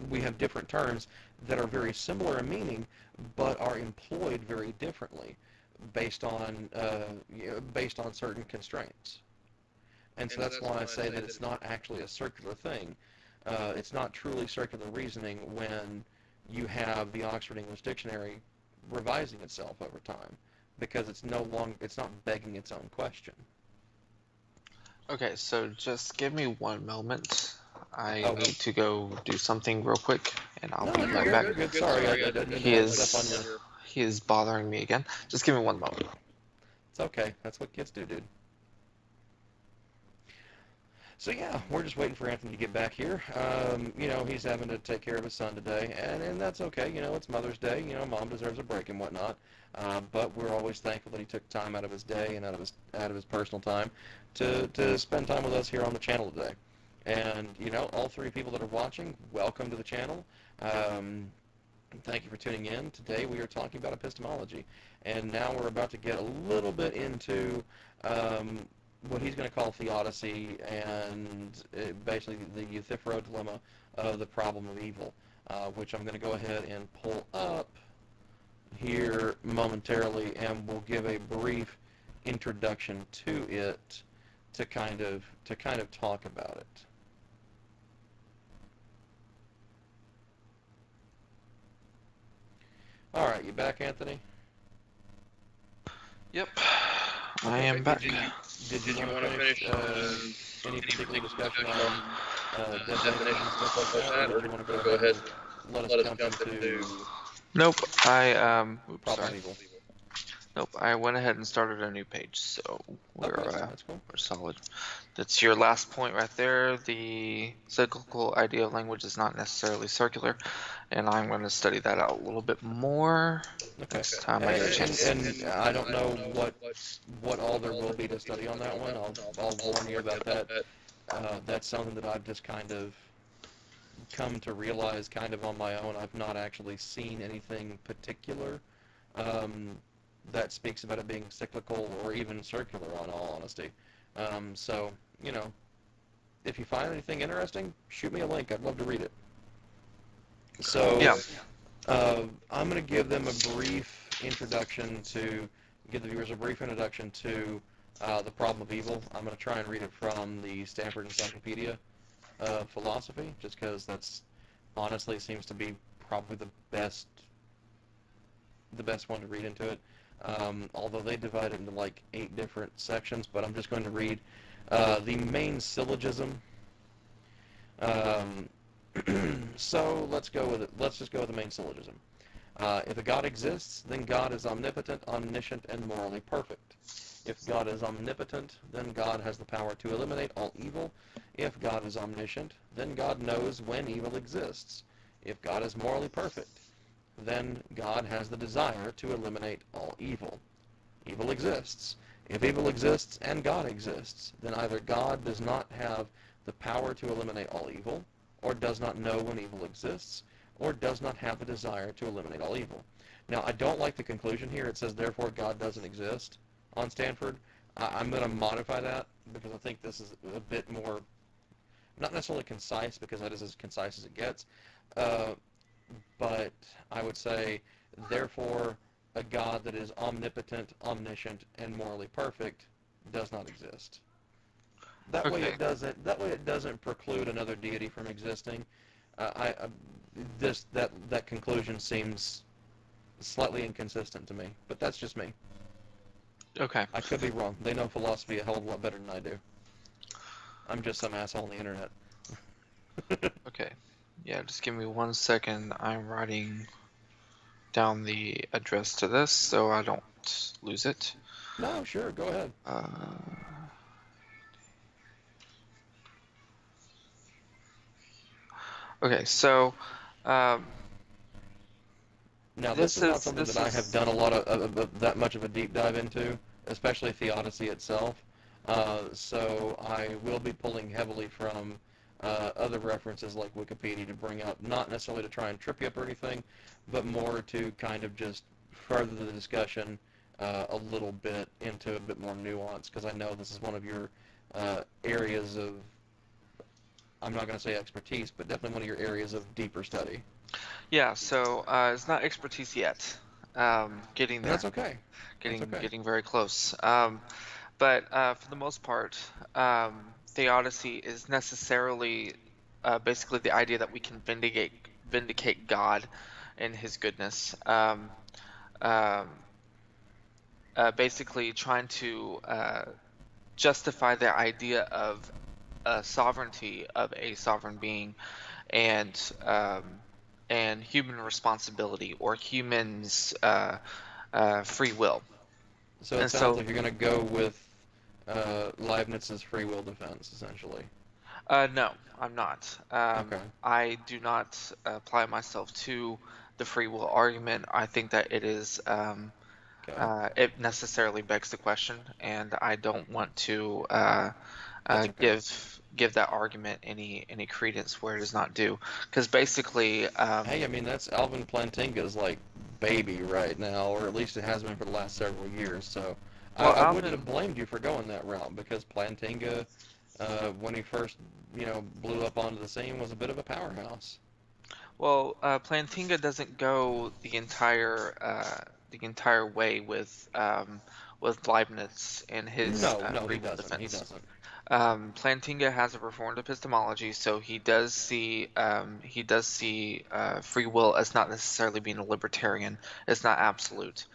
[SPEAKER 1] we have different terms that are very similar in meaning, but are employed very differently based on certain constraints. And so that's why I say that it's not actually a circular thing. It's not truly circular reasoning when you have the Oxford English Dictionary revising itself over time because it's not begging its own question.
[SPEAKER 2] Okay, so just give me one moment. I
[SPEAKER 1] Oh,
[SPEAKER 2] need to go do something real quick, and I'll
[SPEAKER 1] no,
[SPEAKER 2] be
[SPEAKER 1] you're
[SPEAKER 2] right
[SPEAKER 1] good.
[SPEAKER 2] back.
[SPEAKER 1] You're good. Sorry, I didn't mean
[SPEAKER 2] He
[SPEAKER 1] to step on
[SPEAKER 2] is
[SPEAKER 1] you.
[SPEAKER 2] he is bothering me again. Just give me one moment.
[SPEAKER 1] It's okay. That's what kids do, dude. So yeah, we're just waiting for Anthony to get back here. He's having to take care of his son today, and that's okay. It's Mother's Day. Mom deserves a break and whatnot. But we're always thankful that he took time out of his day and out of his personal time to spend time with us here on the channel today. And all three people that are watching, welcome to the channel. Thank you for tuning in. Today we are talking about epistemology, and now we're about to get a little bit into what he's going to call theodicy and basically the Euthyphro dilemma of the problem of evil, which I'm going to go ahead and pull up here momentarily, and we'll give a brief introduction to it to kind of talk about it. All right, you back, Anthony?
[SPEAKER 2] Yep, I am back.
[SPEAKER 1] Did you want to finish any particular discussion on definitions, stuff like that, or did you want to go ahead and let us jump into
[SPEAKER 2] Nope,
[SPEAKER 1] problem
[SPEAKER 2] sorry.
[SPEAKER 1] of evil?
[SPEAKER 2] Nope, I went ahead and started a new page, so
[SPEAKER 1] That's cool.
[SPEAKER 2] we're solid. That's your last point right there. The cyclical idea of language is not necessarily circular, and I'm going to study that out a little bit more next time I get a chance.
[SPEAKER 1] And I don't know what all there will be to study on that one. I'll warn you about that. That's something that I've just kind of come to realize kind of on my own. I've not actually seen anything particular that speaks about it being cyclical or even circular, in all honesty. So, if you find anything interesting, shoot me a link. I'd love to read it. So,
[SPEAKER 2] Yeah.
[SPEAKER 1] I'm going to give them a brief introduction to, give the viewers a brief introduction to the problem of evil. I'm going to try and read it from the Stanford Encyclopedia of Philosophy, just because that's honestly seems to be probably the best one to read into it. Although they divide it into like 8 different sections, but I'm just going to read the main syllogism. So let's go with it. Let's just go with the main syllogism. If a God exists, then God is omnipotent, omniscient, and morally perfect. If God is omnipotent, then God has the power to eliminate all evil. If God is omniscient, then God knows when evil exists. If God is morally perfect, then God has the desire to eliminate all evil. Evil exists. If evil exists and God exists, then either God does not have the power to eliminate all evil, or does not know when evil exists, or does not have the desire to eliminate all evil. Now, I don't like the conclusion here. It says, therefore, God doesn't exist on Stanford. I'm going to modify that because I think this is a bit more, not necessarily concise, because that is as concise as it gets, but I would say, therefore, a God that is omnipotent, omniscient, and morally perfect does not exist. That way it doesn't preclude another deity from existing. That conclusion seems slightly inconsistent to me, but that's just me.
[SPEAKER 2] Okay.
[SPEAKER 1] I could be wrong. They know philosophy a hell of a lot better than I do. I'm just some asshole on the internet.
[SPEAKER 2] Okay. Yeah, just give me 1 second. I'm writing down the address to this so I don't lose it.
[SPEAKER 1] No, sure, go ahead.
[SPEAKER 2] Okay, so
[SPEAKER 1] now this is not something that I have done a lot of that much of a deep dive into, especially theodicy itself. So I will be pulling heavily from other references like Wikipedia to bring out, not necessarily to try and trip you up or anything, but more to kind of just further the discussion a little bit into a bit more nuance, because I know this is one of your areas of, I'm not going to say expertise, but definitely one of your areas of deeper study.
[SPEAKER 2] Yeah, so it's not expertise yet. Getting there.
[SPEAKER 1] That's okay.
[SPEAKER 2] Getting very close. But for the most part, theodicy is necessarily basically the idea that we can vindicate God and His goodness. um, basically trying to justify the idea of sovereignty of a sovereign being and human responsibility or humans' free will.
[SPEAKER 1] So it
[SPEAKER 2] And
[SPEAKER 1] sounds
[SPEAKER 2] so,
[SPEAKER 1] like you're going to go with Leibniz's free will defense, essentially.
[SPEAKER 2] no, I'm not.
[SPEAKER 1] Okay.
[SPEAKER 2] I do not apply myself to the free will argument. I think that it is
[SPEAKER 1] Okay.
[SPEAKER 2] it necessarily begs the question, and I don't want to
[SPEAKER 1] That's okay.
[SPEAKER 2] give that argument any credence where it is not due. Because basically,
[SPEAKER 1] Hey, I mean, that's Alvin Plantinga's, like, baby right now, or at least it has been for the last several years, so
[SPEAKER 2] well,
[SPEAKER 1] I wouldn't have
[SPEAKER 2] Alvin,
[SPEAKER 1] blamed you for going that route, because Plantinga, when he first, blew up onto the scene, was a bit of a powerhouse.
[SPEAKER 2] Plantinga doesn't go the entire way with Leibniz and his
[SPEAKER 1] No, he
[SPEAKER 2] free will
[SPEAKER 1] doesn't. He
[SPEAKER 2] defense.
[SPEAKER 1] doesn't.
[SPEAKER 2] Plantinga has a Reformed epistemology, so he does see free will as not necessarily being a libertarian. It's not absolute,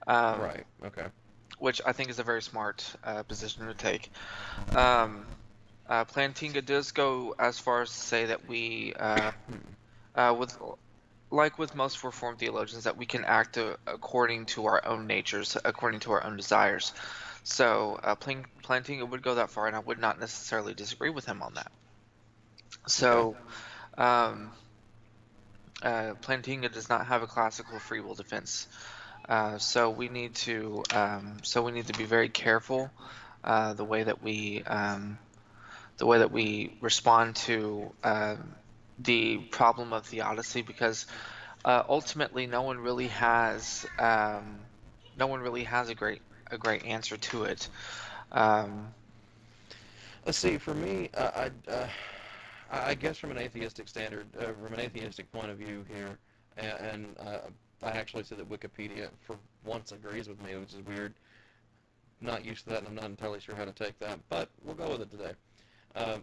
[SPEAKER 2] um,
[SPEAKER 1] Right. Okay.
[SPEAKER 2] which I think is a very smart position to take. Um, Plantinga does go as far as to say that we, with like with most Reformed theologians, that we can act according to our own natures, according to our own desires. So Plantinga would go that far, and I would not necessarily disagree with him on that.
[SPEAKER 1] Okay.
[SPEAKER 2] So Plantinga does not have a classical free will defense. So we need to be very careful the way that we respond to the problem of theodicy, because ultimately no one really has a great answer to it. Um,
[SPEAKER 1] Let's see. For me, I guess from an atheistic standard, from an atheistic point of view here, and I actually said that Wikipedia for once agrees with me, which is weird. Not used to that, and I'm not entirely sure how to take that, but we'll go with it today.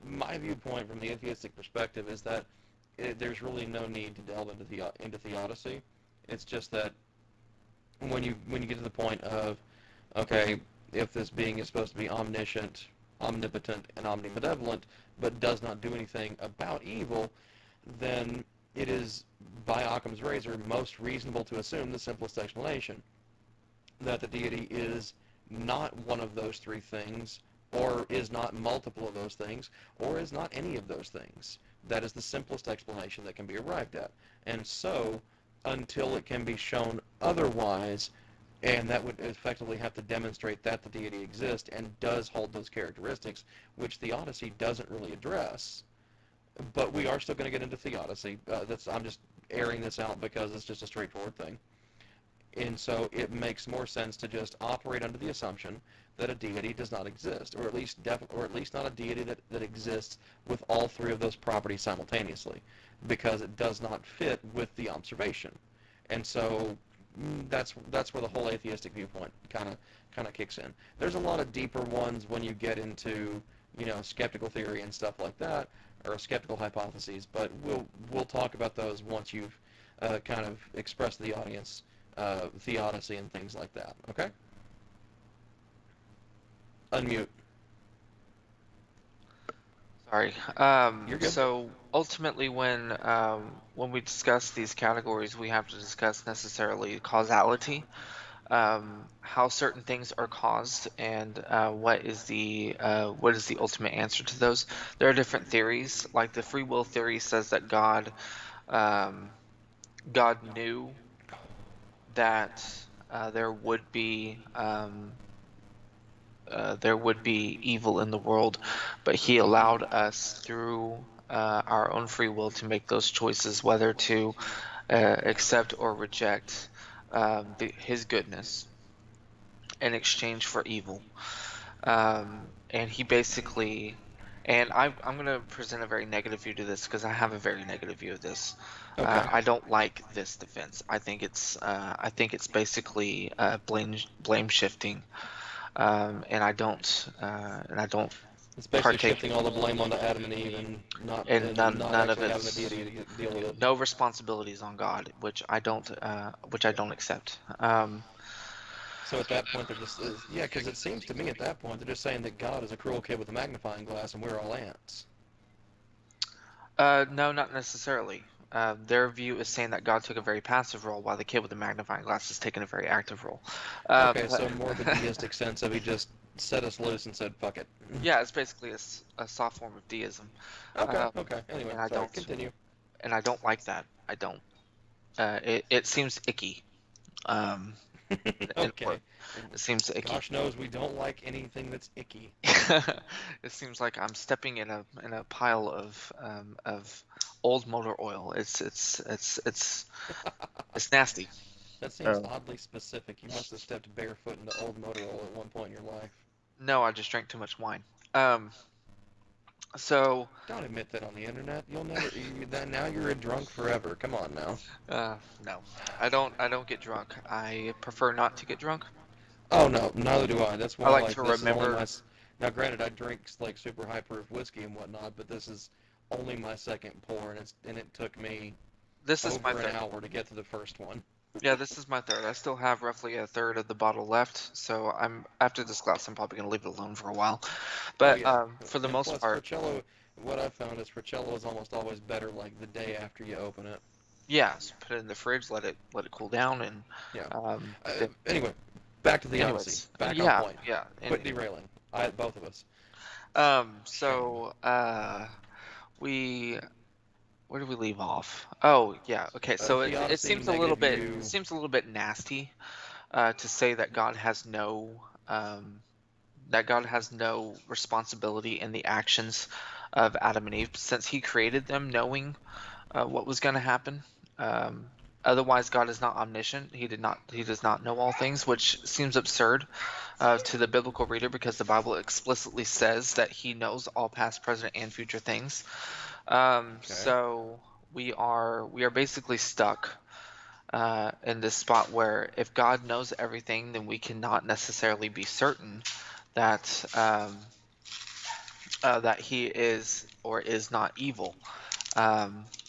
[SPEAKER 1] My viewpoint from the atheistic perspective is that there's really no need to delve into theodicy. It's just that when you get to the point of, okay, if this being is supposed to be omniscient, omnipotent, and omnibenevolent, but does not do anything about evil, then it is, by Occam's razor, most reasonable to assume the simplest explanation, that the deity is not one of those three things, or is not multiple of those things, or is not any of those things. That is the simplest explanation that can be arrived at. And so, until it can be shown otherwise, and that would effectively have to demonstrate that the deity exists and does hold those characteristics, which theodicy doesn't really address. But we are still going to get into theodicy. I'm just airing this out because it's just a straightforward thing. And so it makes more sense to just operate under the assumption that a deity does not exist, or at least not a deity that exists with all three of those properties simultaneously, because it does not fit with the observation. And so that's where the whole atheistic viewpoint kind of kicks in. There's a lot of deeper ones when you get into skeptical theory and stuff like that, or skeptical hypotheses. But we'll talk about those once you've kind of expressed to the audience theodicy and things like that. Okay. Unmute.
[SPEAKER 2] Sorry.
[SPEAKER 1] You're good.
[SPEAKER 2] So ultimately, when we discuss these categories, we have to discuss necessarily causality, how certain things are caused, and what is the ultimate answer to those. There are different theories, like the free will theory says that God knew that there would be evil in the world, but he allowed us through our own free will to make those choices, whether to accept or reject his goodness in exchange for evil. And he basically, and I'm going to present a very negative view to this because I have a very negative view of this.
[SPEAKER 1] Okay.
[SPEAKER 2] I don't like this defense. I think it's blame shifting. And I don't
[SPEAKER 1] It's basically
[SPEAKER 2] partake
[SPEAKER 1] shifting all the blame onto Adam and Eve and
[SPEAKER 2] and none of
[SPEAKER 1] actually having a
[SPEAKER 2] it's
[SPEAKER 1] deity to deal with it.
[SPEAKER 2] no responsibilities on God, which I don't accept.
[SPEAKER 1] So at that point, they're just yeah, because it seems to me at that point they're just saying that God is a cruel kid with a magnifying glass and we're all ants.
[SPEAKER 2] No, not necessarily. Their view is saying that God took a very passive role, while the kid with the magnifying glass is taking a very active role.
[SPEAKER 1] Okay, so more of a deistic sense of he just set us loose and said, fuck it.
[SPEAKER 2] Yeah, it's basically a soft form of deism.
[SPEAKER 1] Okay. Anyway,
[SPEAKER 2] and I
[SPEAKER 1] sorry,
[SPEAKER 2] don't
[SPEAKER 1] continue.
[SPEAKER 2] and I don't like that. I don't. It seems icky.
[SPEAKER 1] Okay.
[SPEAKER 2] It seems icky.
[SPEAKER 1] Gosh knows we don't like anything that's icky.
[SPEAKER 2] It seems like I'm stepping in a pile of old motor oil. It's nasty.
[SPEAKER 1] That seems oddly specific. You must have stepped barefoot into old motor oil at one point in your life.
[SPEAKER 2] No, I just drank too much wine. So
[SPEAKER 1] don't admit that on the internet. You'll never. Now you're a drunk forever. Come on now.
[SPEAKER 2] No, I don't get drunk. I prefer not to get drunk.
[SPEAKER 1] Oh no, neither do I. That's why
[SPEAKER 2] I like to remember.
[SPEAKER 1] Now, granted, I drink like super high proof whiskey and whatnot, but this is only my second pour, and it took me over an hour to get to the first one.
[SPEAKER 2] Yeah, this is my third. I still have roughly a third of the bottle left, so after this glass, I'm probably gonna leave it alone for a while. But for the most part,
[SPEAKER 1] Fratello, what I've found is Fratello is almost always better like the day after you open it.
[SPEAKER 2] Yeah, so put it in the fridge, let it cool down, and
[SPEAKER 1] yeah. Anyway, back to the Odyssey. Back on point.
[SPEAKER 2] Yeah.
[SPEAKER 1] Quit derailing. Both of us.
[SPEAKER 2] Where do we leave off? Oh yeah, okay. So it seems a little bit nasty to say that God has no responsibility in the actions of Adam and Eve, since He created them knowing what was going to happen. Otherwise, God is not omniscient. He does not know all things, which seems absurd to the biblical reader, because the Bible explicitly says that He knows all past, present, and future things. So we are basically stuck in this spot where if God knows everything, then we cannot necessarily be certain that that He is or is not evil.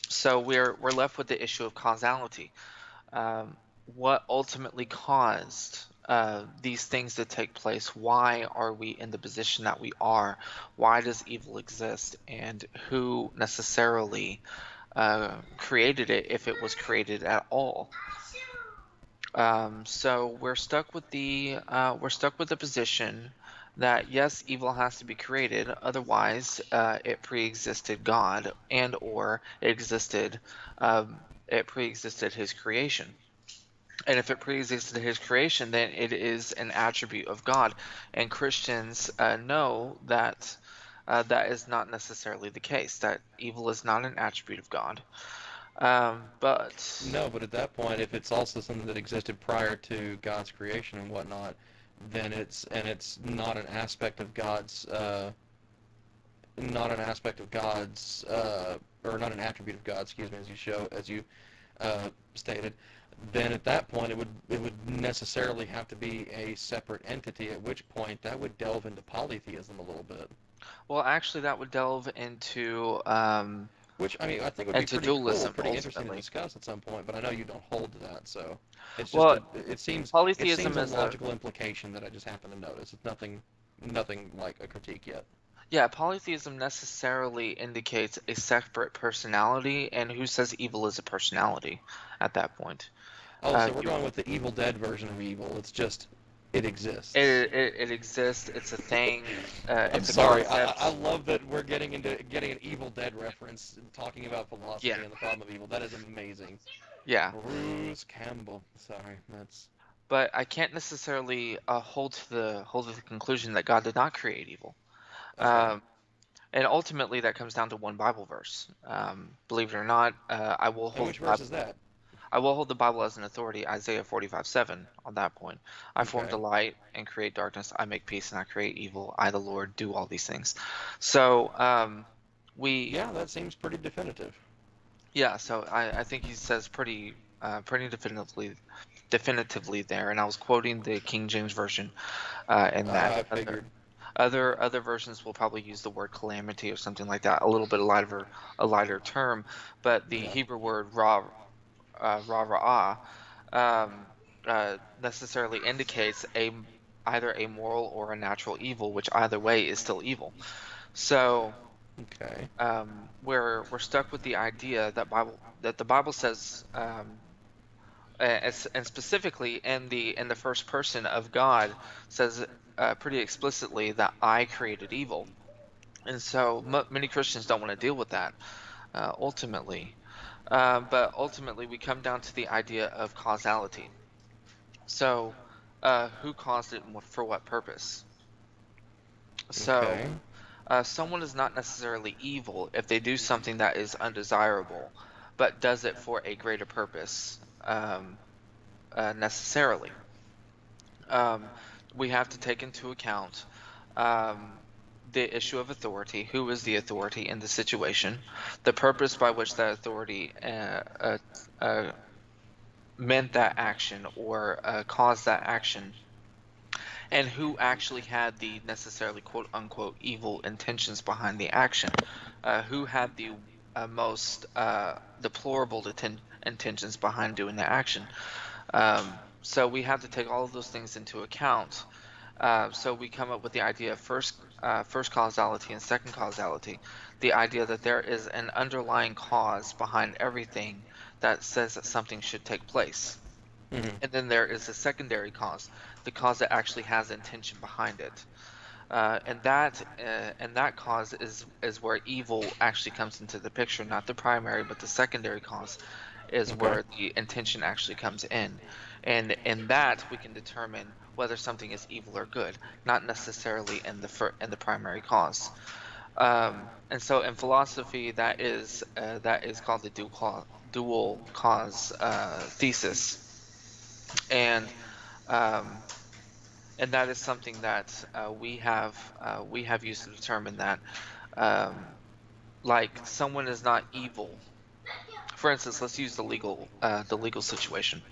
[SPEAKER 2] So we're left with the issue of causality. What ultimately caused these things to take place? Why are we in the position that we are? Why does evil exist? And who necessarily created it, if it was created at all? So we're stuck with the position that yes, evil has to be created, otherwise it pre-existed God, and or it pre-existed His creation. And if it pre-existed His creation, then it is an attribute of God. And Christians know that that is not necessarily the case, that evil is not an attribute of God. But
[SPEAKER 1] at that point, if it's also something that existed prior to God's creation and whatnot, then it's not an aspect of God's, or not an attribute of God, excuse me, as you stated. Then at that point it would necessarily have to be a separate entity, at which point that would delve into polytheism a little bit.
[SPEAKER 2] Well, actually that would delve into
[SPEAKER 1] which, I mean, I think would be pretty
[SPEAKER 2] dualism,
[SPEAKER 1] cool, pretty interesting to discuss at some point, but I know you don't hold to that, so it's just it seems
[SPEAKER 2] polytheism
[SPEAKER 1] is a logical implication that I just happen to notice. It's nothing like a critique yet.
[SPEAKER 2] Yeah, polytheism necessarily indicates a separate personality, and who says evil is a personality at that point?
[SPEAKER 1] Oh, so we're going with the Evil Dead version of evil. It's just, it exists.
[SPEAKER 2] It exists. It's a thing.
[SPEAKER 1] I'm sorry. I love that we're getting an Evil Dead reference and talking about philosophy and the problem of evil. That is amazing.
[SPEAKER 2] Yeah.
[SPEAKER 1] Bruce Campbell. Sorry, that's.
[SPEAKER 2] But I can't necessarily hold to the conclusion that God did not create evil.
[SPEAKER 1] Okay.
[SPEAKER 2] And ultimately, that comes down to one Bible verse. Believe it or not, I will hold.
[SPEAKER 1] And which verse is that?
[SPEAKER 2] I will hold the Bible as an authority, Isaiah 45:7 on that point. I form the light and create darkness. I make peace and I create evil. I, the Lord, do all these things. So
[SPEAKER 1] Yeah, that seems pretty definitive.
[SPEAKER 2] Yeah, so I think he says pretty definitively there, and I was quoting the King James version in that.
[SPEAKER 1] I figured.
[SPEAKER 2] Other versions will probably use the word calamity or something like that, a little bit lighter term. But the
[SPEAKER 1] Yeah.
[SPEAKER 2] Hebrew word ra'ah necessarily indicates either a moral or a natural evil, which either way is still evil. So
[SPEAKER 1] Okay.
[SPEAKER 2] we're stuck with the idea that the Bible says, and specifically in the first person of God, says pretty explicitly that I created evil. And so many Christians don't want to deal with that ultimately. But ultimately, we come down to the idea of causality. So, who caused it and for what purpose? So,
[SPEAKER 1] Okay.
[SPEAKER 2] someone is not necessarily evil if they do something that is undesirable, but does it for a greater purpose, necessarily. Um, we have to take into account um, the issue of authority. Who is the authority in the situation? The purpose by which that authority meant that action or caused that action, and who actually had the necessarily quote unquote evil intentions behind the action, who had the most deplorable intentions behind doing the action. So we have to take all of those things into account. So we come up with the idea of first causality and second causality, the idea that there is an underlying cause behind everything that says that something should take place.
[SPEAKER 1] Mm-hmm.
[SPEAKER 2] And then there is a secondary cause, the cause that actually has intention behind it. And that cause is where evil actually comes into the picture, not the primary, but the secondary cause is
[SPEAKER 1] Okay.
[SPEAKER 2] where the intention actually comes in. And in that we can determine whether something is evil or good, not necessarily in the primary cause. And so in philosophy, that is called the dual cause thesis, and um, and that is something that we have used to determine that, um, like, someone is not evil. For instance, let's use the legal situation.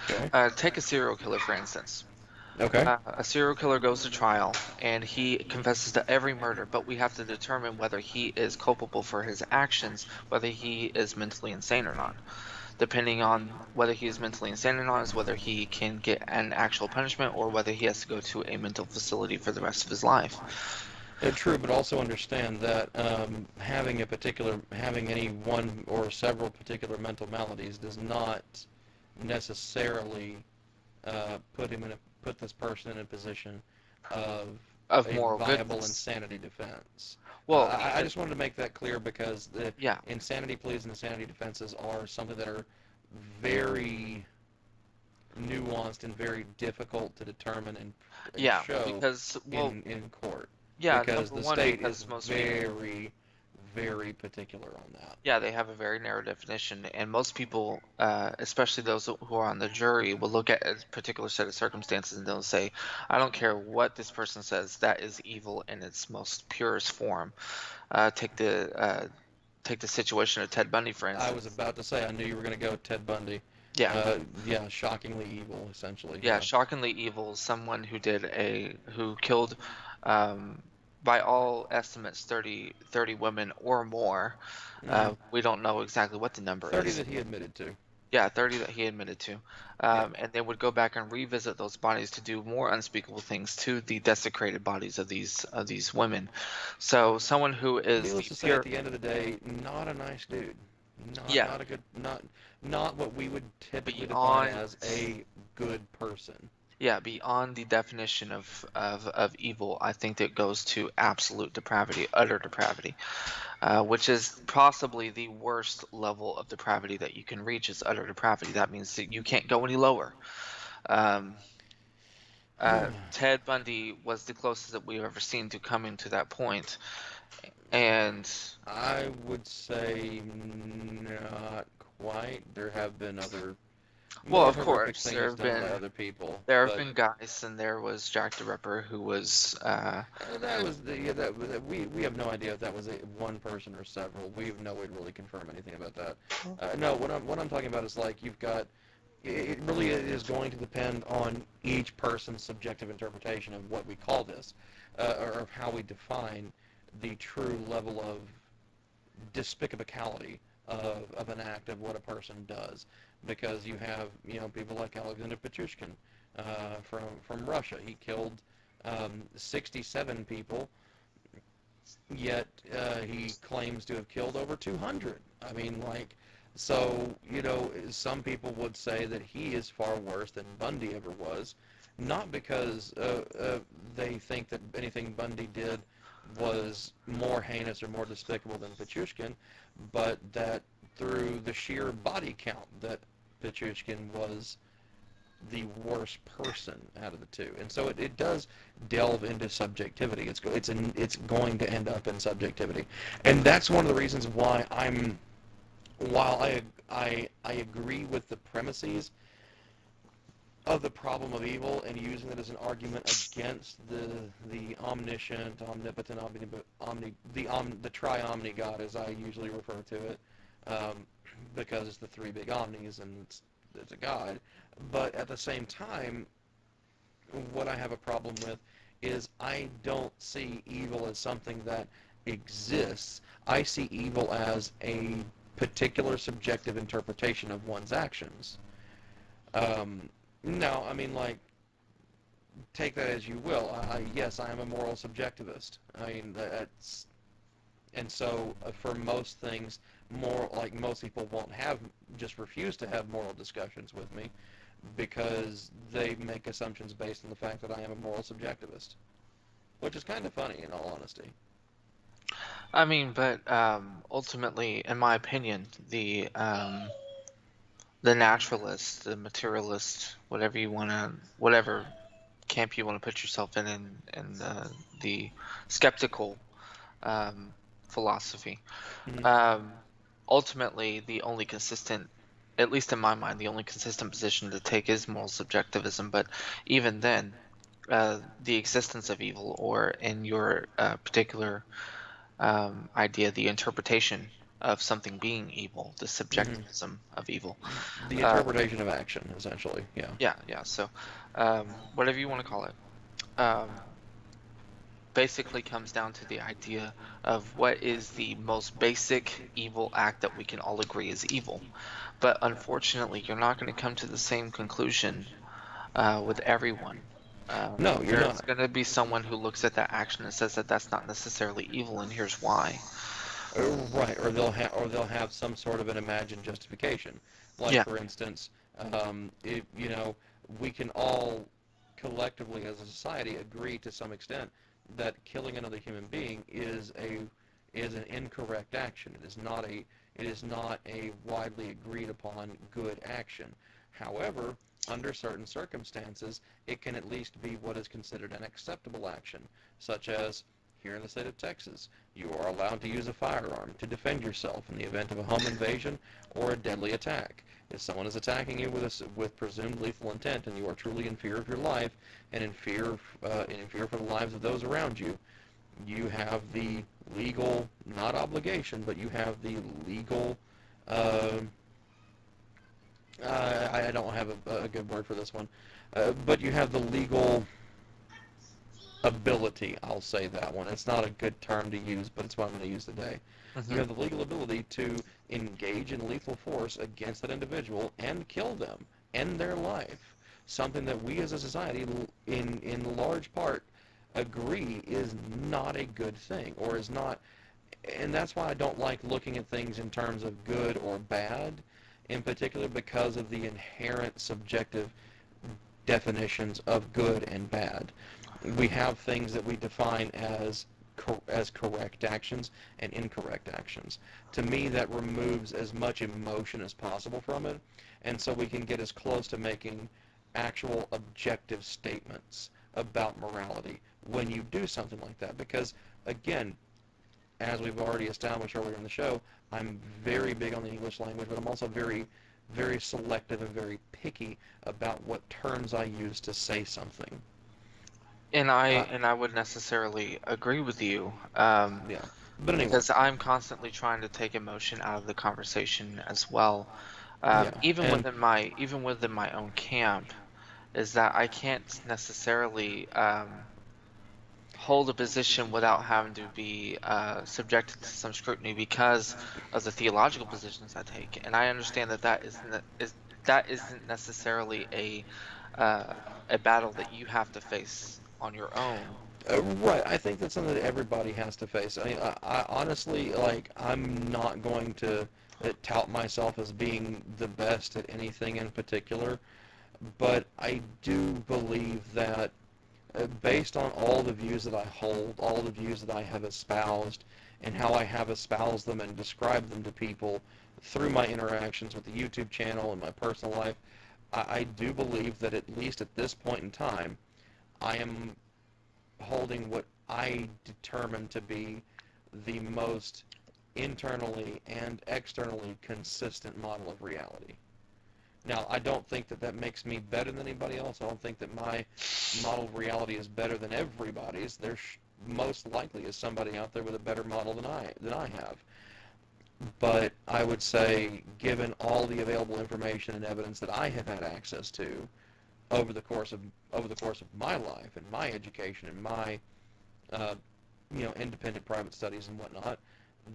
[SPEAKER 1] Okay.
[SPEAKER 2] Take a serial killer, for instance.
[SPEAKER 1] Okay.
[SPEAKER 2] A serial killer goes to trial and he confesses to every murder, but we have to determine whether he is culpable for his actions, whether he is mentally insane or not. Depending on whether he is mentally insane or not is whether he can get an actual punishment or whether he has to go to a mental facility for the rest of his life.
[SPEAKER 1] True, but also understand that having any one or several particular mental maladies does not necessarily put this person in a position of
[SPEAKER 2] Of
[SPEAKER 1] a
[SPEAKER 2] moral
[SPEAKER 1] viable
[SPEAKER 2] goodness.
[SPEAKER 1] insanity defense.
[SPEAKER 2] Well,
[SPEAKER 1] I
[SPEAKER 2] even
[SPEAKER 1] just wanted to make that clear because the
[SPEAKER 2] yeah,
[SPEAKER 1] insanity pleas and insanity defenses are something that are very nuanced and very difficult to determine and
[SPEAKER 2] yeah,
[SPEAKER 1] show
[SPEAKER 2] because
[SPEAKER 1] in court
[SPEAKER 2] yeah,
[SPEAKER 1] because
[SPEAKER 2] number
[SPEAKER 1] the
[SPEAKER 2] one,
[SPEAKER 1] state is
[SPEAKER 2] because most people,
[SPEAKER 1] very, very particular on that.
[SPEAKER 2] yeah, they have a very narrow definition, and most people, especially those who are on the jury, will look at a particular set of circumstances and they'll say, I don't care what this person says, that is evil in its most purest form. Take the situation of Ted Bundy, for
[SPEAKER 1] I was
[SPEAKER 2] instance.
[SPEAKER 1] about to say, I knew you were going to go with Ted Bundy.
[SPEAKER 2] Yeah,
[SPEAKER 1] Yeah, shockingly evil, essentially.
[SPEAKER 2] yeah,
[SPEAKER 1] Yeah.
[SPEAKER 2] shockingly evil. Someone who killed, um, by all estimates, 30 women or more.
[SPEAKER 1] Hmm.
[SPEAKER 2] We don't know exactly what the number
[SPEAKER 1] 30
[SPEAKER 2] is.
[SPEAKER 1] that he admitted to.
[SPEAKER 2] Yeah, 30 that he admitted to.
[SPEAKER 1] Yeah.
[SPEAKER 2] And they would go back and revisit those bodies to do more unspeakable things to the desecrated bodies of these women. So someone who is
[SPEAKER 1] Needless
[SPEAKER 2] the
[SPEAKER 1] to say, at
[SPEAKER 2] pure,
[SPEAKER 1] the end of the day, not a nice dude.
[SPEAKER 2] yeah,
[SPEAKER 1] Not a good, not what we would typically define
[SPEAKER 2] beyond,
[SPEAKER 1] as a good person.
[SPEAKER 2] yeah, beyond the definition of evil, I think that goes to absolute depravity, utter depravity, which is possibly the worst level of depravity that you can reach is utter depravity. That means that you can't go any lower. Um, Ted Bundy was the closest that we've ever seen to coming to that point. And
[SPEAKER 1] I would say not quite. There have been other
[SPEAKER 2] well,
[SPEAKER 1] more
[SPEAKER 2] of
[SPEAKER 1] horrific
[SPEAKER 2] course,
[SPEAKER 1] things done by other people,
[SPEAKER 2] there have
[SPEAKER 1] but
[SPEAKER 2] been guys, and there was Jack the Ripper, who was
[SPEAKER 1] that was the yeah, that we have no idea if that was one person or several. We have no way to really confirm anything about that. No, what I'm talking about is like you've got it really is going to depend on each person's subjective interpretation of what we call this, or of how we define the true level of despicability of an act of what a person does. Because you have, people like Alexander Pichushkin from Russia. He killed 67 people, yet he claims to have killed over 200. I mean, so, some people would say that he is far worse than Bundy ever was, not because they think that anything Bundy did was more heinous or more despicable than Pichushkin, but that through the sheer body count that Pichushkin was the worst person out of the two. And so it does delve into subjectivity. It's going to end up in subjectivity. And that's one of the reasons why while I agree with the premises of the problem of evil and using it as an argument against the omniscient, omnipotent, the tri-omni God, as I usually refer to it, because it's the three big omnis and it's a God. But at the same time, what I have a problem with is I don't see evil as something that exists. I see evil as a particular subjective interpretation of one's actions. No, I mean, take that as you will. Yes, I am a moral subjectivist. I mean, and so for most things, most people just refuse to have moral discussions with me because they make assumptions based on the fact that I am a moral subjectivist, which is kind of funny in all honesty.
[SPEAKER 2] I mean, but ultimately, in my opinion, the naturalist, the materialist, whatever camp you want to put yourself in the skeptical philosophy, ultimately the only consistent, at least in my mind, the only consistent position to take is moral subjectivism. But even then, the existence of evil, or in your particular idea, the interpretation of something being evil, the subjectivism of evil.
[SPEAKER 1] The interpretation of action, essentially, yeah.
[SPEAKER 2] Yeah. So, whatever you want to call it, basically comes down to the idea of what is the most basic evil act that we can all agree is evil. But unfortunately, you're not going to come to the same conclusion with everyone.
[SPEAKER 1] No, you're not.
[SPEAKER 2] There's going to be someone who looks at that action and says that that's not necessarily evil, and here's why.
[SPEAKER 1] Right, or they'll have some sort of an imagined justification. For instance, we can all collectively as a society agree to some extent that killing another human being is an incorrect action. It is not a widely agreed upon good action. However, under certain circumstances, it can at least be what is considered an acceptable action, such as here in the state of Texas, you are allowed to use a firearm to defend yourself in the event of a home invasion or a deadly attack. If someone is attacking you with presumed lethal intent and you are truly in fear of your life and in fear for the lives of those around you, you have the legal, not obligation, but you have the legal, I don't have a good word for this one, but you have the legal ability, I'll say that one. It's not a good term to use, but it's what I'm going to use today. You have the legal ability to engage in lethal force against that individual and kill them, end their life. Something that we as a society, in large part, agree is not a good thing, or is not, and that's why I don't like looking at things in terms of good or bad, in particular because of the inherent subjective definitions of good and bad. We have things that we define as correct actions and incorrect actions. To me, that removes as much emotion as possible from it, and so we can get as close to making actual objective statements about morality when you do something like that. Because, again, as we've already established earlier in the show, I'm very big on the English language, but I'm also very, very selective and very picky about what terms I use to say something.
[SPEAKER 2] And I would necessarily agree with you,
[SPEAKER 1] Yeah. But anyway.
[SPEAKER 2] because I'm constantly trying to take emotion out of the conversation as well.
[SPEAKER 1] Yeah, and
[SPEAKER 2] Even within my own camp, is that I can't necessarily hold a position without having to be subjected to some scrutiny because of the theological positions I take. And I understand that that isn't necessarily a battle that you have to face on your own.
[SPEAKER 1] right, I think that's something that everybody has to face. I mean, I honestly, like, I'm not going to tout myself as being the best at anything in particular, but I do believe that based on all the views that I hold, all the views that I have espoused, and how I have espoused them and described them to people through my interactions with the YouTube channel and my personal life, I do believe that at least at this point in time, I am holding what I determine to be the most internally and externally consistent model of reality. Now, I don't think that that makes me better than anybody else. I don't think that my model of reality is better than everybody's. There most likely is somebody out there with a better model than I have. But I would say, given all the available information and evidence that I have had access to over the course of my life and my education and my independent private studies and whatnot,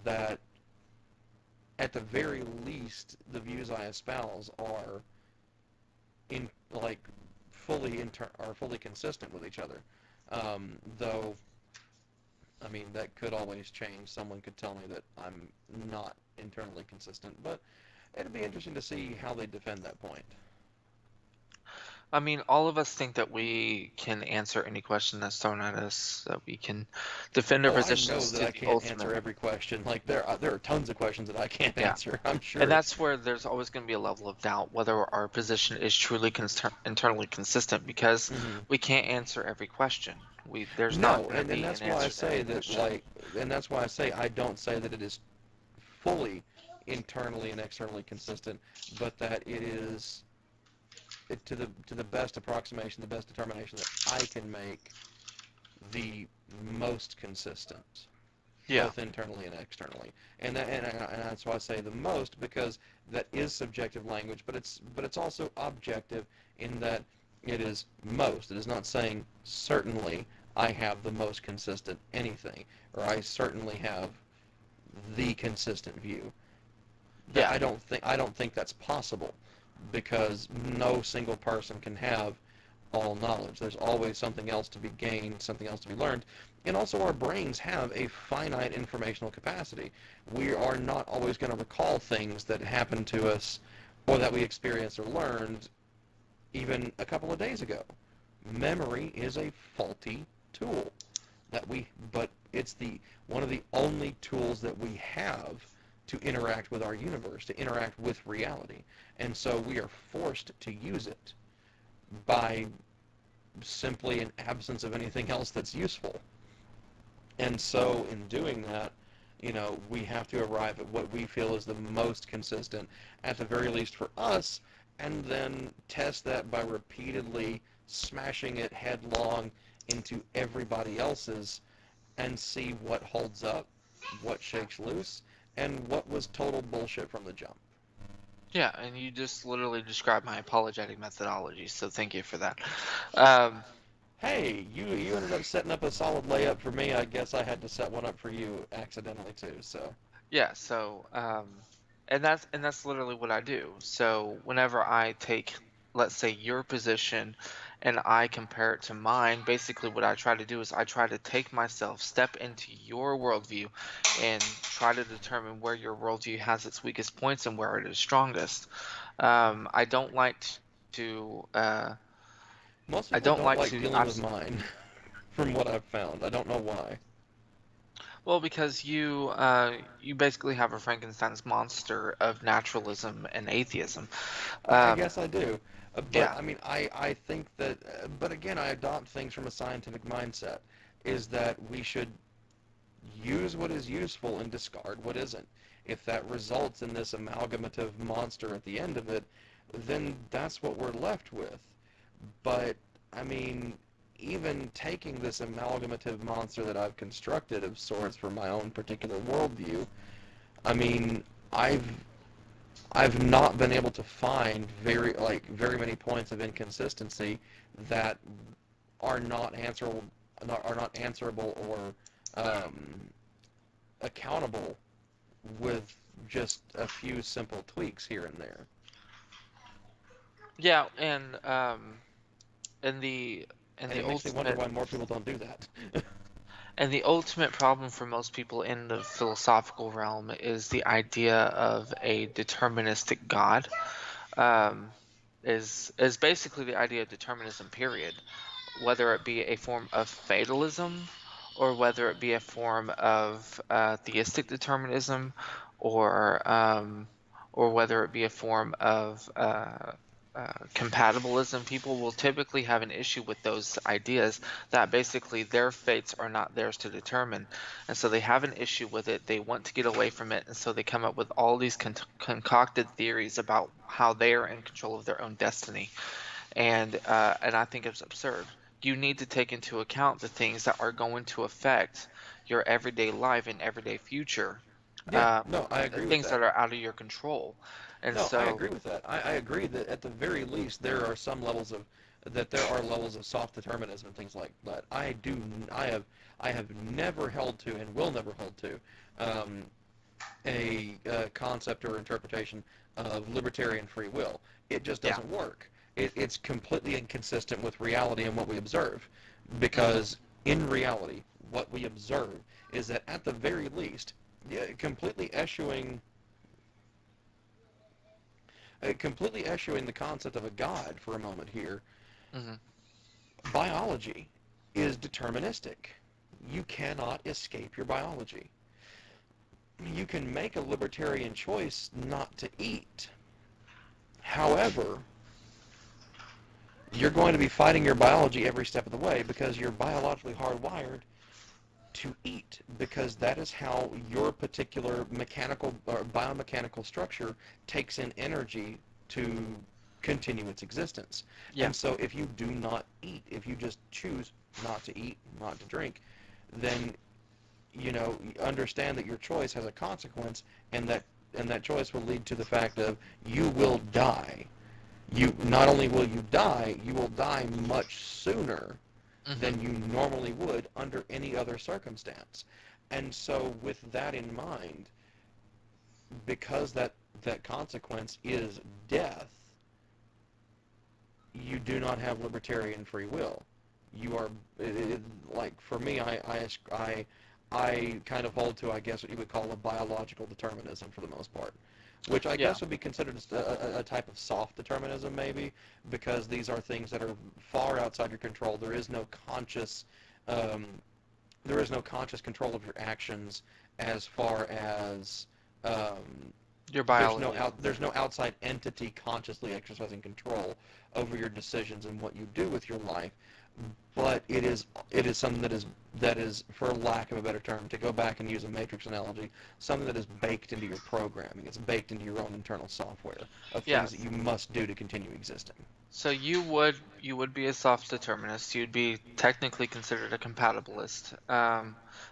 [SPEAKER 1] that at the very least the views I espouse are fully consistent with each other. Though, I mean, that could always change. Someone could tell me that I'm not internally consistent, but it'd be interesting to see how they defend that point.
[SPEAKER 2] I mean, all of us think that we can answer any question that's thrown at us, that we can defend our
[SPEAKER 1] Oh, I know
[SPEAKER 2] positions
[SPEAKER 1] that
[SPEAKER 2] to
[SPEAKER 1] I
[SPEAKER 2] the
[SPEAKER 1] can't answer
[SPEAKER 2] ultimate.
[SPEAKER 1] every question. Like, there are tons of questions that I can't
[SPEAKER 2] Yeah.
[SPEAKER 1] answer, I'm
[SPEAKER 2] And
[SPEAKER 1] sure.
[SPEAKER 2] that's where there's always going to be a level of doubt whether our position is truly internally consistent, because we can't answer every question. There's not
[SPEAKER 1] No,
[SPEAKER 2] going to
[SPEAKER 1] and
[SPEAKER 2] be
[SPEAKER 1] that's
[SPEAKER 2] an
[SPEAKER 1] why I
[SPEAKER 2] answer to
[SPEAKER 1] say
[SPEAKER 2] every
[SPEAKER 1] that,
[SPEAKER 2] question.
[SPEAKER 1] like, and that's why I say I don't say that it is fully internally and externally consistent, but that it is to the best approximation, the best determination that I can make, the most consistent,
[SPEAKER 2] Yeah.
[SPEAKER 1] both internally and externally. And that's why I say the most, because that is subjective language, but it's also objective in that it is most. It is not saying certainly I have the most consistent anything, or I certainly have the consistent view. That
[SPEAKER 2] Yeah.
[SPEAKER 1] I don't think that's possible, because no single person can have all knowledge. There's always something else to be gained, something else to be learned. And also, our brains have a finite informational capacity. We are not always going to recall things that happened to us or that we experienced or learned even a couple of days ago. Memory is a faulty tool but it's one of the only tools that we have to interact with our universe, to interact with reality. And so we are forced to use it by simply an absence of anything else that's useful. And so in doing that, we have to arrive at what we feel is the most consistent, at the very least for us, and then test that by repeatedly smashing it headlong into everybody else's and see what holds up, what shakes loose, and what was total bullshit from the jump.
[SPEAKER 2] Yeah, and you just literally described my apologetic methodology, so thank you for that. Um,
[SPEAKER 1] Hey, you ended up setting up a solid layup for me. I guess I had to set one up for you accidentally too. So
[SPEAKER 2] yeah, so and that's literally what I do. So whenever I take, let's say, your position and I compare it to mine, basically what I try to do is I try to take myself, step into your worldview, and try to determine where your worldview has its weakest points and where it is strongest. I don't like to
[SPEAKER 1] most
[SPEAKER 2] I
[SPEAKER 1] people
[SPEAKER 2] don't
[SPEAKER 1] don't
[SPEAKER 2] like
[SPEAKER 1] like
[SPEAKER 2] to
[SPEAKER 1] dealing with mine, from what I've found. I don't know why.
[SPEAKER 2] well, because you basically have a Frankenstein's monster of naturalism and atheism.
[SPEAKER 1] I
[SPEAKER 2] Um,
[SPEAKER 1] guess I do. But
[SPEAKER 2] yeah,
[SPEAKER 1] I mean, I think that, but again, I adopt things from a scientific mindset, is that we should use what is useful and discard what isn't. If that results in this amalgamative monster at the end of it, then that's what we're left with. But, I mean, even taking this amalgamative monster that I've constructed of sorts for my own particular worldview, I mean, I've I've not been able to find very many points of inconsistency that are not answerable or accountable with just a few simple tweaks here and there.
[SPEAKER 2] Yeah, and the
[SPEAKER 1] it makes me wonder why more people don't do that.
[SPEAKER 2] And the ultimate problem for most people in the philosophical realm is the idea of a deterministic God. Is basically the idea of determinism, period. Whether it be a form of fatalism, or whether it be a form of theistic determinism, or whether it be a form of compatibilism, people will typically have an issue with those ideas that basically their fates are not theirs to determine. And so they have an issue with it. They want to get away from it. And so they come up with all these concocted theories about how they are in control of their own destiny. And I think it's absurd. You need to take into account the things that are going to affect your everyday life and everyday future.
[SPEAKER 1] Yeah, no, I agree with
[SPEAKER 2] Things
[SPEAKER 1] that.
[SPEAKER 2] that are out of your control. And
[SPEAKER 1] No,
[SPEAKER 2] so,
[SPEAKER 1] I agree with that. I agree that at the very least there are some levels of soft determinism and things like that. I have never held to and will never hold to a concept or interpretation of libertarian free will. It just doesn't work. It's completely inconsistent with reality and what we observe, because in reality, what we observe is that at the very least, completely eschewing the concept of a God for a moment here, biology is deterministic. You cannot escape your biology. You can make a libertarian choice not to eat. However, you're going to be fighting your biology every step of the way because you're biologically hardwired to eat, because that is how your particular mechanical or biomechanical structure takes in energy to continue its existence.
[SPEAKER 2] yeah.
[SPEAKER 1] And so if you do not eat, if you just choose not to eat, not to drink, then understand that your choice has a consequence, and that choice will lead to the fact of you will die. You not only will you die, you will die much sooner than you normally would under any other circumstance. And so with that in mind, because that consequence is death, you do not have libertarian free will. You are, like, for me, I kind of hold to, I guess, what you would call a biological determinism for the most part, which I guess would be considered a type of soft determinism, maybe, because these are things that are far outside your control. There is no conscious control of your actions as far as
[SPEAKER 2] Your biology.
[SPEAKER 1] there's no outside entity consciously exercising control over your decisions and what you do with your life. But it is something that is, for lack of a better term, to go back and use a matrix analogy, something that is baked into your programming. It's baked into your own internal software of things that you must do to continue existing.
[SPEAKER 2] So you would be a soft determinist. You'd be technically considered a compatibilist,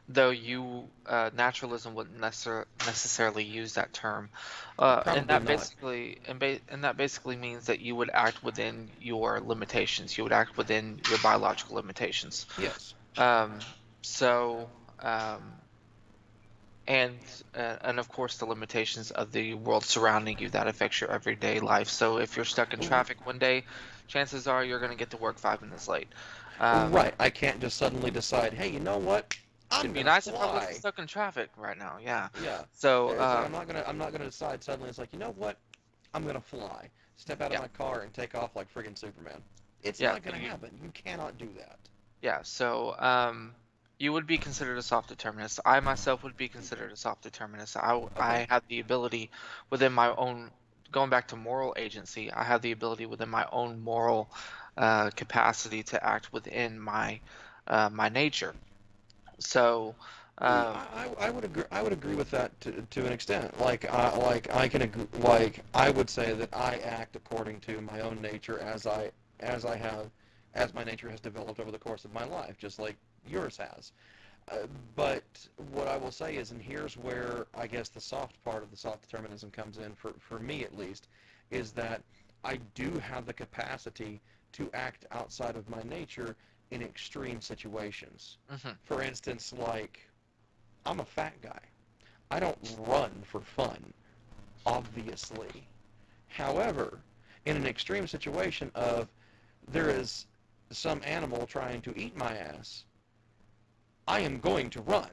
[SPEAKER 2] though naturalism wouldn't necessarily use that term, and that basically means that you would act within your limitations. You would act within your biological limitations.
[SPEAKER 1] Yes.
[SPEAKER 2] And of course the limitations of the world surrounding you that affects your everyday life. So if you're stuck in traffic one day, chances are you're going to get to work 5 minutes late.
[SPEAKER 1] Right. I can't just suddenly decide, hey, you know what?
[SPEAKER 2] It'd be nice if I wasn't stuck in traffic right now. Yeah.
[SPEAKER 1] Yeah.
[SPEAKER 2] So
[SPEAKER 1] I'm not gonna decide suddenly. It's like, you know what? I'm gonna fly. Step out of my car and take off like friggin' Superman. It's not gonna happen. You cannot do that.
[SPEAKER 2] Yeah. So you would be considered a soft determinist. I myself would be considered a soft determinist. I have the ability within my own, going back to moral agency, I have the ability within my own moral capacity to act within my nature. So
[SPEAKER 1] I would agree. I would agree with that to an extent. I can agree. Like, I would say that I act according to my own nature as my nature has developed over the course of my life, just like yours has. But what I will say is, and here's where I guess the soft part of the soft determinism comes in, for me at least, is that I do have the capacity to act outside of my nature in extreme situations.
[SPEAKER 2] Mm-hmm.
[SPEAKER 1] For instance, like, I'm a fat guy. I don't run for fun, obviously. However, in an extreme situation of there is some animal trying to eat my ass, I am going to run.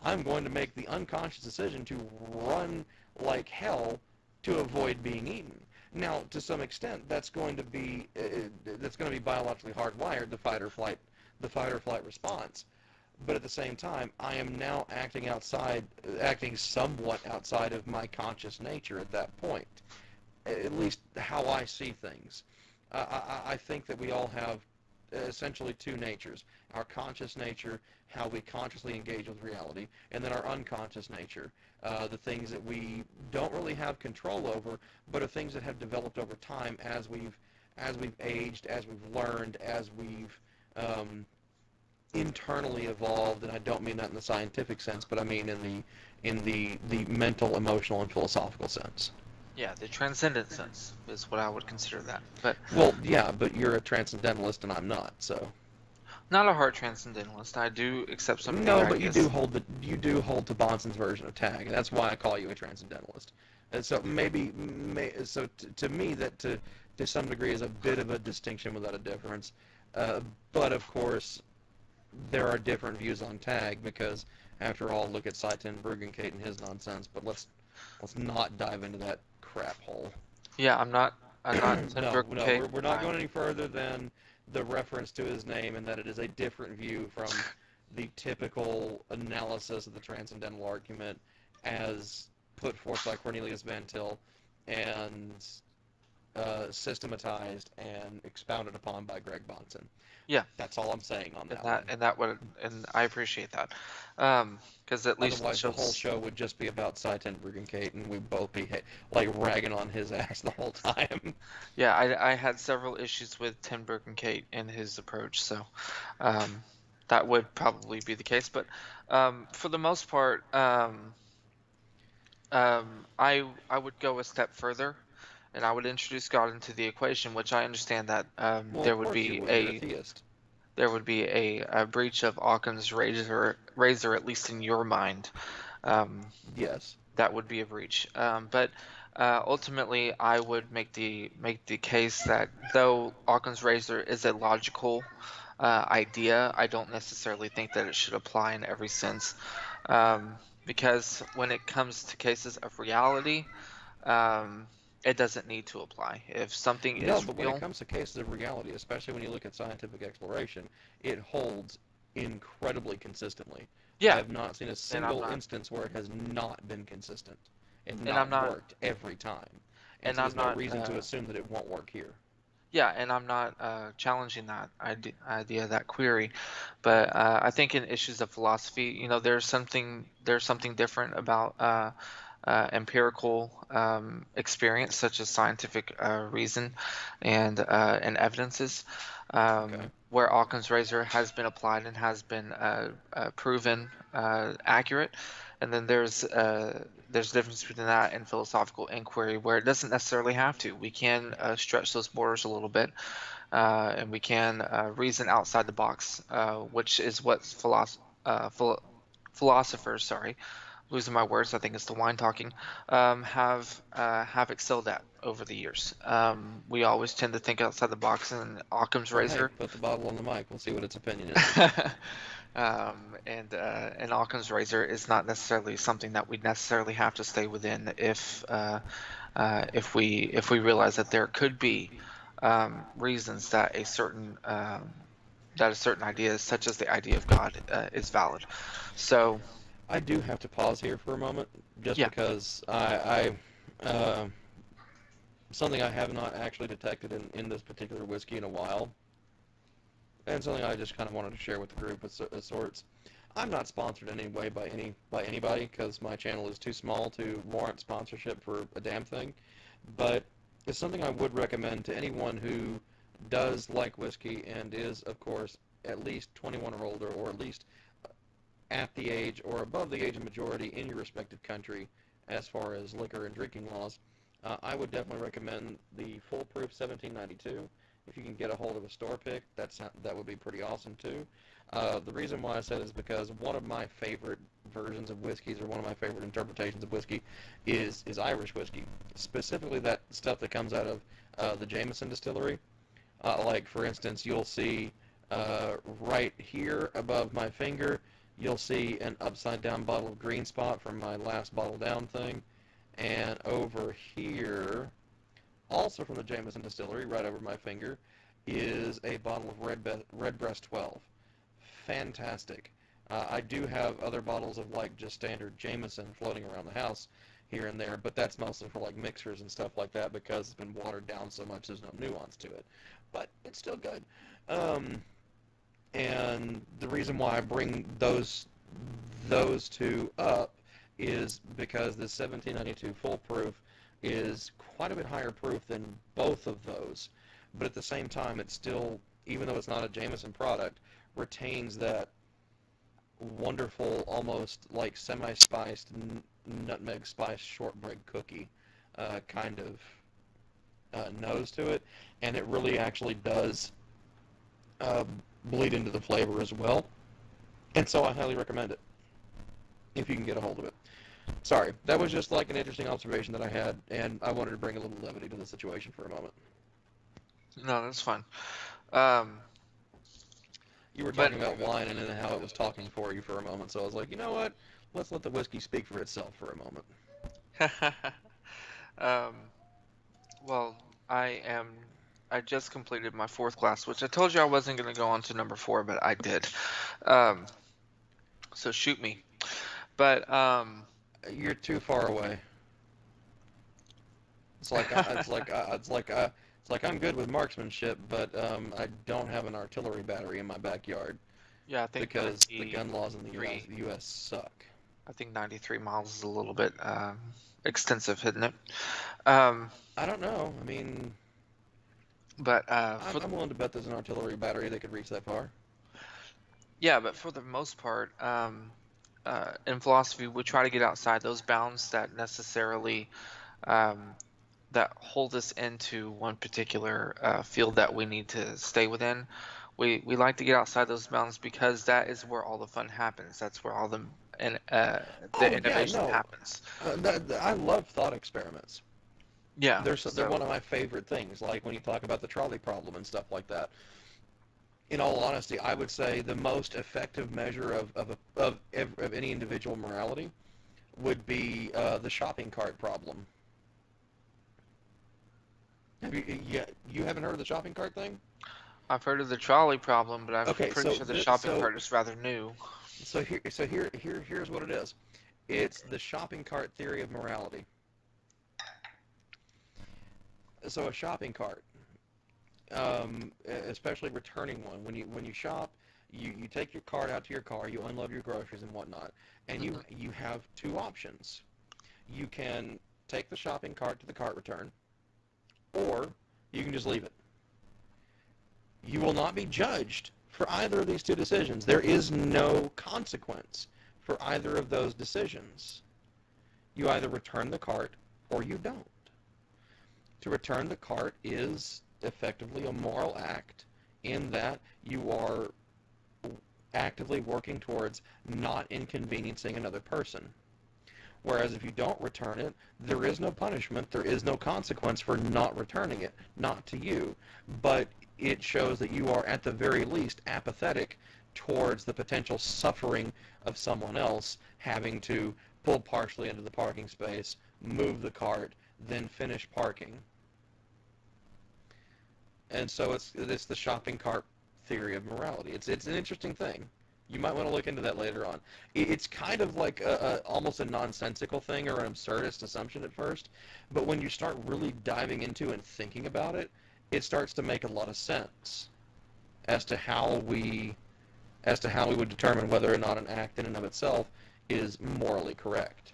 [SPEAKER 1] I'm going to make the unconscious decision to run like hell to avoid being eaten. Now, to some extent, that's going to be biologically hardwired, the fight or flight response. But at the same time, I am now acting somewhat outside of my conscious nature at that point. At least how I see things. I think that we all have essentially two natures. Our conscious nature, how we consciously engage with reality, and then our unconscious nature, the things that we don't really have control over, but are things that have developed over time as we've aged, as we've learned, as we've internally evolved. And I don't mean that in the scientific sense, but I mean in the mental, emotional, and philosophical sense.
[SPEAKER 2] Yeah, the transcendent sense is what I would consider that. But
[SPEAKER 1] well, yeah, but you're a transcendentalist and I'm not, so.
[SPEAKER 2] Not a hard transcendentalist. I do accept some of
[SPEAKER 1] No,
[SPEAKER 2] their
[SPEAKER 1] but
[SPEAKER 2] ideas.
[SPEAKER 1] you do hold to Bonson's version of tag, and that's why I call you a transcendentalist. And so to me that to some degree is a bit of a distinction without a difference. But of course, there are different views on tag because, after all, look at Seitan Bruggencate and his nonsense. But let's not dive into that crap hole.
[SPEAKER 2] Yeah, I'm not
[SPEAKER 1] No, we're not going any further than the reference to his name, and that it is a different view from the typical analysis of the transcendental argument as put forth by Cornelius Van Til and systematized and expounded upon by Greg Bonson.
[SPEAKER 2] Yeah,
[SPEAKER 1] that's all I'm saying on that.
[SPEAKER 2] And I appreciate that, because at least
[SPEAKER 1] otherwise the whole show would just be about Seitan Bruggencate, and we'd both be like ragging on his ass the whole time.
[SPEAKER 2] Yeah, I had several issues with Tim Bruggencate and his approach, so that would probably be the case. But for the most part, I would go a step further, and I would introduce God into the equation, which I understand that there would be a breach of Occam's razor, at least in your mind.
[SPEAKER 1] Yes,
[SPEAKER 2] that would be a breach. But ultimately, I would make the case that though Occam's razor is a logical idea, I don't necessarily think that it should apply in every sense, because when it comes to cases of reality, it doesn't need to apply. If something is
[SPEAKER 1] real, but
[SPEAKER 2] real,
[SPEAKER 1] when it comes to cases of reality, especially when you look at scientific exploration, it holds incredibly consistently.
[SPEAKER 2] Yeah,
[SPEAKER 1] I have not seen a single instance where it has not been consistent and
[SPEAKER 2] I'm not
[SPEAKER 1] worked every time.
[SPEAKER 2] And
[SPEAKER 1] so
[SPEAKER 2] I'm
[SPEAKER 1] there's
[SPEAKER 2] not
[SPEAKER 1] no reason to assume that it won't work here.
[SPEAKER 2] Yeah, and I'm not challenging that idea, that query, but I think in issues of philosophy, there's something different about empirical experience, such as scientific reason and evidences, where Occam's razor has been applied and has been proven accurate, and then there's a difference between that and philosophical inquiry, where it doesn't necessarily have to. We can stretch those borders a little bit, and we can reason outside the box, which is what philosophers, sorry, losing my words, I think it's the wine talking, have excelled at over the years. We always tend to think outside the box, and Occam's razor.
[SPEAKER 1] Hey, put the bottle on the mic. We'll see what its opinion is.
[SPEAKER 2] And Occam's razor is not necessarily something that we necessarily have to stay within if we realize that there could be reasons that a certain idea, such as the idea of God, is valid. So
[SPEAKER 1] I do have to pause here for a moment, just because I something I have not actually detected in this particular whiskey in a while, and something I just kind of wanted to share with the group of sorts. I'm not sponsored in any way by anybody, because my channel is too small to warrant sponsorship for a damn thing, but it's something I would recommend to anyone who does like whiskey and is, of course, at least 21 or older, or at least at the age or above the age of majority in your respective country as far as liquor and drinking laws, I would definitely recommend the Foolproof 1792. If you can get a hold of a store pick, that would be pretty awesome too. The reason why I said it is because one of my favorite versions of whiskeys, or one of my favorite interpretations of whiskey, is Irish whiskey. Specifically that stuff that comes out of the Jameson distillery. Like, for instance, you'll see right here above my finger, you'll see an upside-down bottle of Green Spot from my last bottle down thing. And over here, also from the Jameson distillery, right over my finger, is a bottle of Redbreast 12. Fantastic. I do have other bottles of, like, just standard Jameson floating around the house here and there, but that's mostly for, like, mixers and stuff like that because it's been watered down so much there's no nuance to it. But it's still good. And the reason why I bring those two up is because the 1792 Foolproof is quite a bit higher proof than both of those. But at the same time, it still, even though it's not a Jameson product, retains that wonderful, almost like semi-spiced, nutmeg-spiced shortbread cookie kind of nose to it. And it really actually does bleed into the flavor as well. And so I highly recommend it, if you can get a hold of it. Sorry, that was just like an interesting observation that I had, and I wanted to bring a little levity to the situation for a moment.
[SPEAKER 2] No, that's fine.
[SPEAKER 1] You were talking about wine and then how it was talking for you for a moment, so I was like, you know what? Let's let the whiskey speak for itself for a moment.
[SPEAKER 2] Well, I just completed my 4th class, which I told you I wasn't going to go on to number 4, but I did. So shoot me. But
[SPEAKER 1] you're too far away. It's like I'm good with marksmanship, but I don't have an artillery battery in my backyard.
[SPEAKER 2] Yeah, I think
[SPEAKER 1] because the gun laws in the U.S. suck.
[SPEAKER 2] I think 93 miles is a little bit extensive, isn't it?
[SPEAKER 1] I don't know. I mean,
[SPEAKER 2] but
[SPEAKER 1] I'm willing to bet there's an artillery battery that could reach that far.
[SPEAKER 2] Yeah, but for the most part, in philosophy, we try to get outside those bounds that necessarily that hold us into one particular field that we need to stay within. We like to get outside those bounds because that is where all the fun happens. That's where all the innovation happens.
[SPEAKER 1] I love thought experiments.
[SPEAKER 2] Yeah,
[SPEAKER 1] they're one of my favorite things. Like when you talk about the trolley problem and stuff like that. In all honesty, I would say the most effective measure of any individual morality would be the shopping cart problem. You haven't heard of the shopping cart thing?
[SPEAKER 2] I've heard of the trolley problem, but I'm pretty sure the shopping cart is rather new.
[SPEAKER 1] So here's what it is. It's the shopping cart theory of morality. So a shopping cart, especially returning one, when you shop, you take your cart out to your car, you unload your groceries and whatnot, and you have two options. You can take the shopping cart to the cart return, or you can just leave it. You will not be judged for either of these two decisions. There is no consequence for either of those decisions. You either return the cart or you don't. To return the cart is effectively a moral act in that you are actively working towards not inconveniencing another person. Whereas if you don't return it, there is no punishment, there is no consequence for not returning it, not to you. But it shows that you are at the very least apathetic towards the potential suffering of someone else having to pull partially into the parking space, move the cart, then finish parking. And so it's the shopping cart theory of morality. It's an interesting thing. You might want to look into that later on. It's kind of like almost a nonsensical thing or an absurdist assumption at first, but when you start really diving into and thinking about it, it starts to make a lot of sense as to how we would determine whether or not an act in and of itself is morally correct.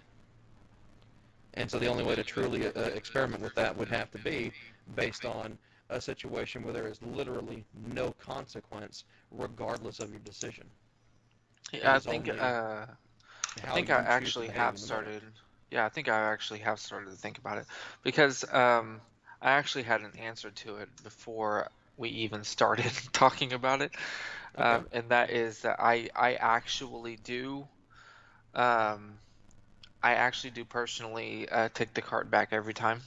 [SPEAKER 1] And so the only way to truly experiment with that would have to be based on a situation where there is literally no consequence regardless of your decision.
[SPEAKER 2] Yeah,
[SPEAKER 1] It
[SPEAKER 2] I
[SPEAKER 1] is
[SPEAKER 2] think
[SPEAKER 1] only
[SPEAKER 2] I
[SPEAKER 1] how
[SPEAKER 2] think I
[SPEAKER 1] you choose to
[SPEAKER 2] actually
[SPEAKER 1] behave
[SPEAKER 2] have
[SPEAKER 1] in the moment.
[SPEAKER 2] started. Yeah, I think I actually have started to think about it because I actually had an answer to it before we even started talking about it,
[SPEAKER 1] Okay.
[SPEAKER 2] and that is that I actually do um, I actually do personally take the cart back every time.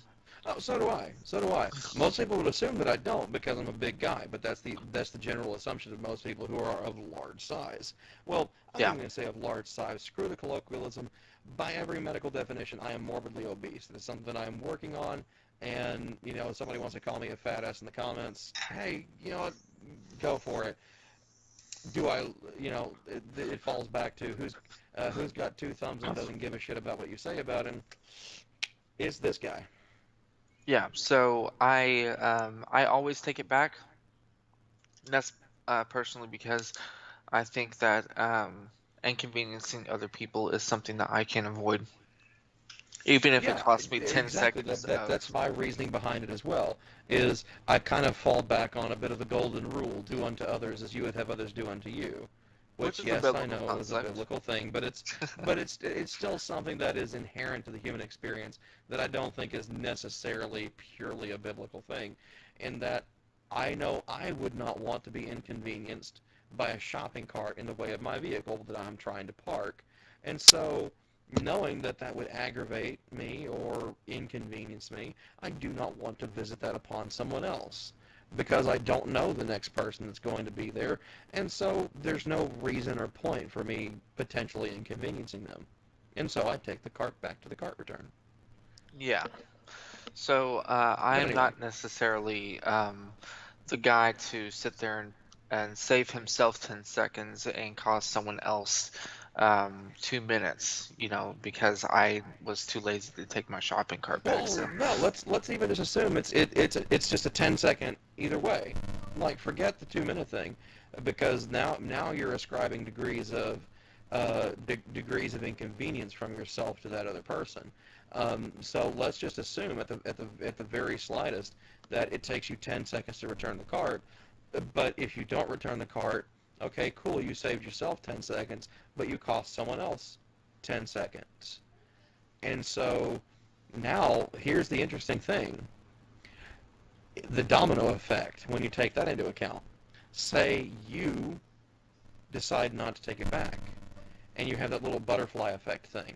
[SPEAKER 1] Oh, so do I. So do I. Most people would assume that I don't because I'm a big guy, but that's the general assumption of most people who are of large size. Well, I'm not
[SPEAKER 2] Yeah.
[SPEAKER 1] even going to say of large size. Screw the colloquialism. By every medical definition, I am morbidly obese. It's something I am working on, and if somebody wants to call me a fat ass in the comments, hey, you know what? Go for it. Do I? It falls back to who's got two thumbs and doesn't give a shit about what you say about him. It's this guy.
[SPEAKER 2] Yeah, so I always take it back. And that's personally because I think that inconveniencing other people is something that I can avoid, even if it
[SPEAKER 1] Yeah,
[SPEAKER 2] costs me 10
[SPEAKER 1] exactly.
[SPEAKER 2] seconds
[SPEAKER 1] That's
[SPEAKER 2] of.
[SPEAKER 1] my reasoning behind it as well. Is I kind of fall back on a bit of the golden rule: do unto others as you would have others do unto you.
[SPEAKER 2] Which
[SPEAKER 1] Which,
[SPEAKER 2] is a
[SPEAKER 1] yes, I
[SPEAKER 2] biblical
[SPEAKER 1] know is a
[SPEAKER 2] concept.
[SPEAKER 1] biblical thing, but it's still something that is inherent to the human experience that I don't think is necessarily purely a biblical thing. In that I know I would not want to be inconvenienced by a shopping cart in the way of my vehicle that I'm trying to park, and so knowing that that would aggravate me or inconvenience me, I do not want to visit that upon someone else because I don't know the next person that's going to be there, and so there's no reason or point for me potentially inconveniencing them. And so I take the cart back to the cart return.
[SPEAKER 2] Yeah. So I
[SPEAKER 1] But
[SPEAKER 2] am
[SPEAKER 1] anyway,
[SPEAKER 2] not necessarily the guy to sit there and save himself 10 seconds and cost someone else 2 minutes, because I was too lazy to take my shopping cart back.
[SPEAKER 1] well,
[SPEAKER 2] So,
[SPEAKER 1] no, let's even just assume it's just a 10-second either way. Like forget the 2-minute thing, because now you're ascribing degrees of inconvenience from yourself to that other person. So let's just assume at the very slightest that it takes you 10 seconds to return the cart. But if you don't return the cart, okay, cool, you saved yourself 10 seconds, but you cost someone else 10 seconds. And so now here's the interesting thing: the domino effect when you take that into account. Say you decide not to take it back, and you have that little butterfly effect thing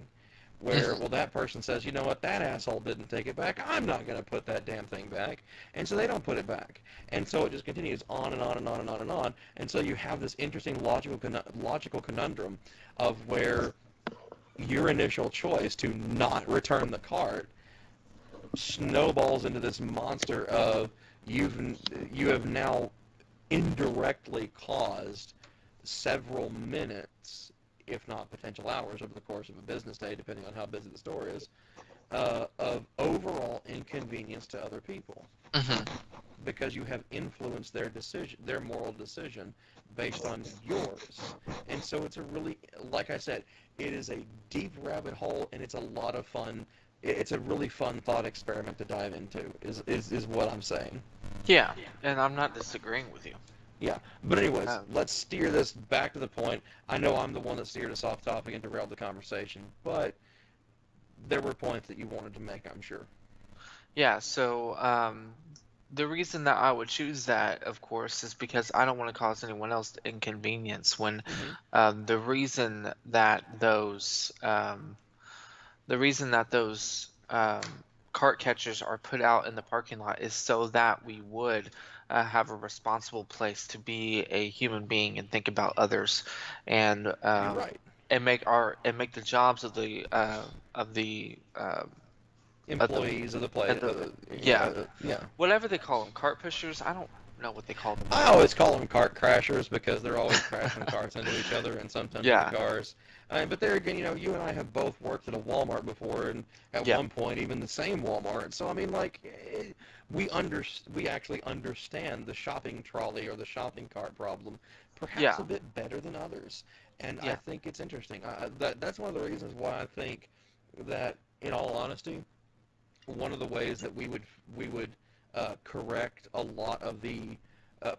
[SPEAKER 1] where, well, that person says, you know what, that asshole didn't take it back, I'm not going to put that damn thing back, and so they don't put it back, and so it just continues on and on and on and on and on, and so you have this interesting logical conundrum of where your initial choice to not return the cart snowballs into this monster of you have now indirectly caused several minutes, if not potential hours, over the course of a business day, depending on how busy the store is, of overall inconvenience to other people
[SPEAKER 2] mhm.
[SPEAKER 1] because you have influenced their decision, their moral decision, based on yours. And so it's a really, like I said, it is a deep rabbit hole, and it's a lot of fun. It's a really fun thought experiment to dive into. Is what I'm saying.
[SPEAKER 2] Yeah, and I'm not disagreeing with you.
[SPEAKER 1] Yeah. But anyways,
[SPEAKER 2] Um,
[SPEAKER 1] let's steer this back to the point. I know I'm the one that steered us off topic and derailed the conversation, but there were points that you wanted to make, I'm sure.
[SPEAKER 2] yeah, so the reason that I would choose that, of course, is because I don't want to cause anyone else inconvenience. When
[SPEAKER 1] Hmm.
[SPEAKER 2] the reason that those cart catchers are put out in the parking lot is so that we would have a responsible place to be a human being and think about others, and
[SPEAKER 1] You're right.
[SPEAKER 2] make the jobs of the of the
[SPEAKER 1] Employees of the play.
[SPEAKER 2] of the yeah,
[SPEAKER 1] Yeah.
[SPEAKER 2] whatever they call them, cart pushers. I don't know what they call them
[SPEAKER 1] I
[SPEAKER 2] anymore.
[SPEAKER 1] always call them cart crashers because they're always crashing carts into each other and sometimes into
[SPEAKER 2] Yeah,
[SPEAKER 1] cars. But there again, you and I have both worked at a Walmart before, and at
[SPEAKER 2] yeah,
[SPEAKER 1] one point even the same Walmart. So I mean, like, we actually understand the shopping trolley or the shopping cart problem perhaps
[SPEAKER 2] yeah,
[SPEAKER 1] a bit better than others. And I
[SPEAKER 2] yeah.
[SPEAKER 1] think it's interesting. That's one of the reasons why I think that, in all honesty, one of the ways that we would correct a lot of the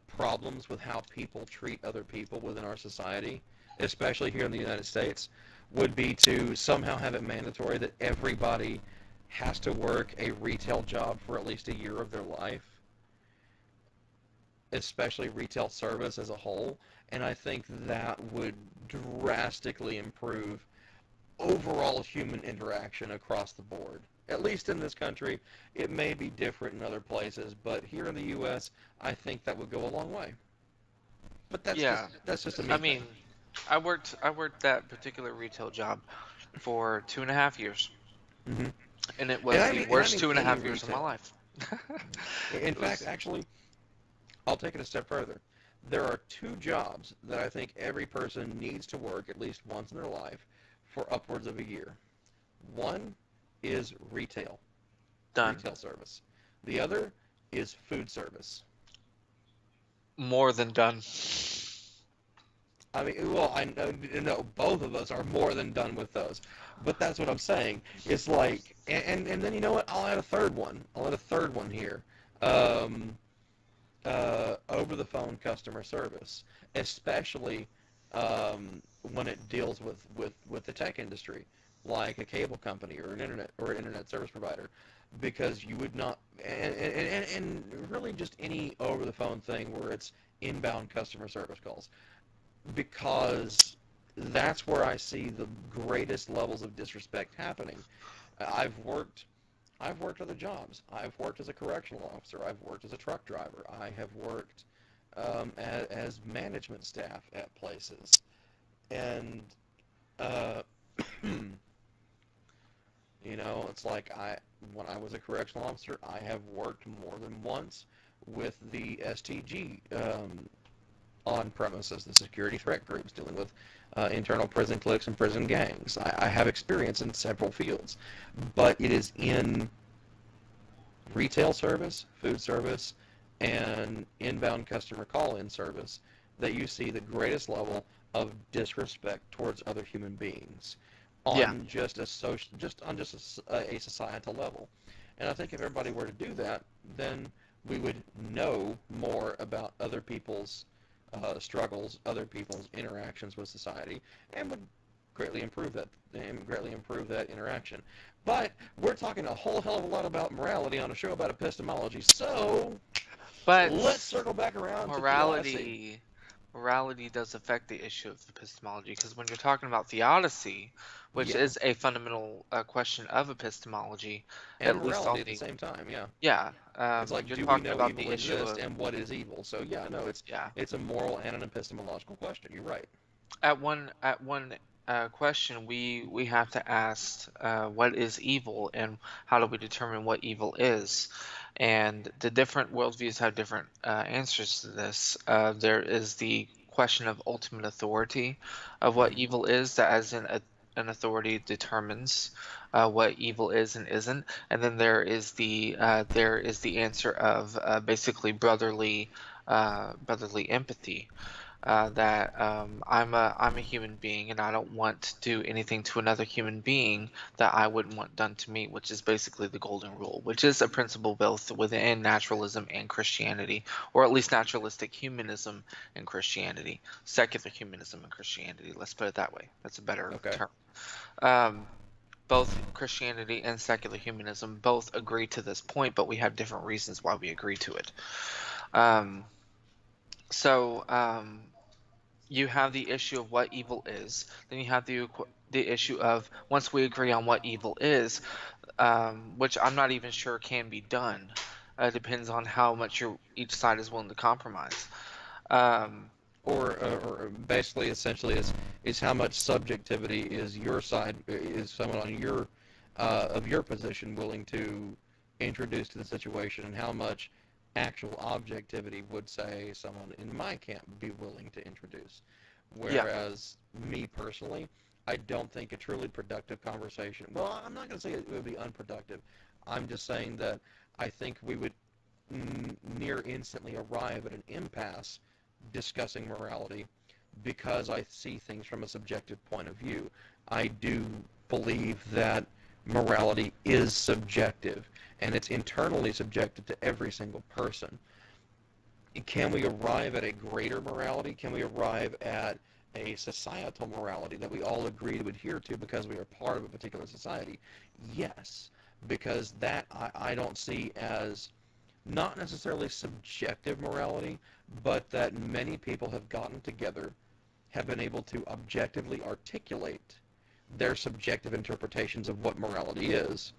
[SPEAKER 1] problems with how people treat other people within our society especially here in the United States, would be to somehow have it mandatory that everybody has to work a retail job for at least a year of their life, especially retail service as a whole. And I think that would drastically improve overall human interaction across the board. At least in this country, it may be different in other places, but here in the U.S., I think that would go a long way. But
[SPEAKER 2] Yeah.
[SPEAKER 1] that's just a me
[SPEAKER 2] I
[SPEAKER 1] thing.
[SPEAKER 2] mean, I worked that particular retail job for 2.5 years,
[SPEAKER 1] Hmm.
[SPEAKER 2] and it was the
[SPEAKER 1] And I
[SPEAKER 2] worst
[SPEAKER 1] mean
[SPEAKER 2] two and a
[SPEAKER 1] any
[SPEAKER 2] half years of my
[SPEAKER 1] retail.
[SPEAKER 2] life.
[SPEAKER 1] In
[SPEAKER 2] It
[SPEAKER 1] fact,
[SPEAKER 2] was,
[SPEAKER 1] actually, I'll take it a step further. There are two jobs that I think every person needs to work at least once in their life for upwards of a year. One is
[SPEAKER 2] done.
[SPEAKER 1] retail service. The other is food service.
[SPEAKER 2] More than done.
[SPEAKER 1] I mean, well, I know, both of us are more than done with those. But that's what I'm saying. It's like, and then you know what? I'll add a third one. I'll add a third one here. Um, over the phone customer service, especially when it deals with the tech industry, like a cable company or an internet service provider, because you would not, and really just any over the phone thing where it's inbound customer service calls, because that's where I see the greatest levels of disrespect happening. I've worked I've worked other jobs. I've worked as a correctional officer. I've worked as a truck driver. I have worked as management staff at places. And, uh, it's like when I was a correctional officer, I have worked more than once with the STG on premises, the security threat groups dealing with internal prison cliques and prison gangs. I have experience in several fields, but it is in retail service, food service, and inbound customer call-in service that you see the greatest level of disrespect towards other human beings
[SPEAKER 2] Yeah.
[SPEAKER 1] on just a a societal level. And I think if everybody were to do that, then we would know more about other people's struggles, other people's interactions with society, and would greatly improve that interaction. But we're talking a whole hell of a lot about morality on a show about epistemology, so
[SPEAKER 2] But
[SPEAKER 1] let's circle back around to theodicy.
[SPEAKER 2] morality does affect the issue of epistemology, because when you're talking about theodicy, which
[SPEAKER 1] Yeah,
[SPEAKER 2] is a fundamental question of epistemology,
[SPEAKER 1] and
[SPEAKER 2] at least
[SPEAKER 1] morality
[SPEAKER 2] on
[SPEAKER 1] at the
[SPEAKER 2] the,
[SPEAKER 1] same time. Yeah,
[SPEAKER 2] yeah,
[SPEAKER 1] it's like,
[SPEAKER 2] you're
[SPEAKER 1] do we
[SPEAKER 2] talking
[SPEAKER 1] know
[SPEAKER 2] about the
[SPEAKER 1] evil
[SPEAKER 2] issue
[SPEAKER 1] exists,
[SPEAKER 2] of,
[SPEAKER 1] and what is evil? So yeah, no,
[SPEAKER 2] yeah,
[SPEAKER 1] it's a moral and an epistemological question. You're right.
[SPEAKER 2] at one question, we have to ask, what is evil, and how do we determine what evil is? And the different worldviews have different answers to this. There is the question of ultimate authority of what
[SPEAKER 1] Hmm.
[SPEAKER 2] evil is, that as in an authority determines what evil is and isn't. And then there is the answer of basically brotherly empathy, that I'm a human being, and I don't want to do anything to another human being that I wouldn't want done to me, which is basically the golden rule, which is a principle both within naturalism and Christianity, or at least naturalistic humanism and Christianity, secular humanism and Christianity. Let's put it that way. That's a better
[SPEAKER 1] Okay.
[SPEAKER 2] term. Um, both Christianity and secular humanism both agree to this point, but we have different reasons why we agree to it. Um, so you have the issue of what evil is. Then you have the issue of, once we agree on what evil is, which I'm not even sure can be done. Depends on how much each side is willing to compromise. Um,
[SPEAKER 1] Or basically, essentially, is how much subjectivity is your side, is someone on your of your position willing to introduce to the situation, and how much actual objectivity would, say, someone in my camp be willing to introduce.
[SPEAKER 2] yeah,
[SPEAKER 1] Whereas me personally, I don't think a truly productive conversation. Well, I'm not going to say it would be unproductive. I'm just saying that I think we would near instantly arrive at an impasse discussing morality, because I see things from a subjective point of view. I do believe that morality is subjective, and it's internally subjective to every single person. Can we arrive at a greater morality? Can we arrive at a societal morality that we all agree to adhere to because we are part of a particular society? Yes, because that I don't see as not necessarily subjective morality, but that many people have gotten together, have been able to objectively articulate their subjective interpretations of what morality is,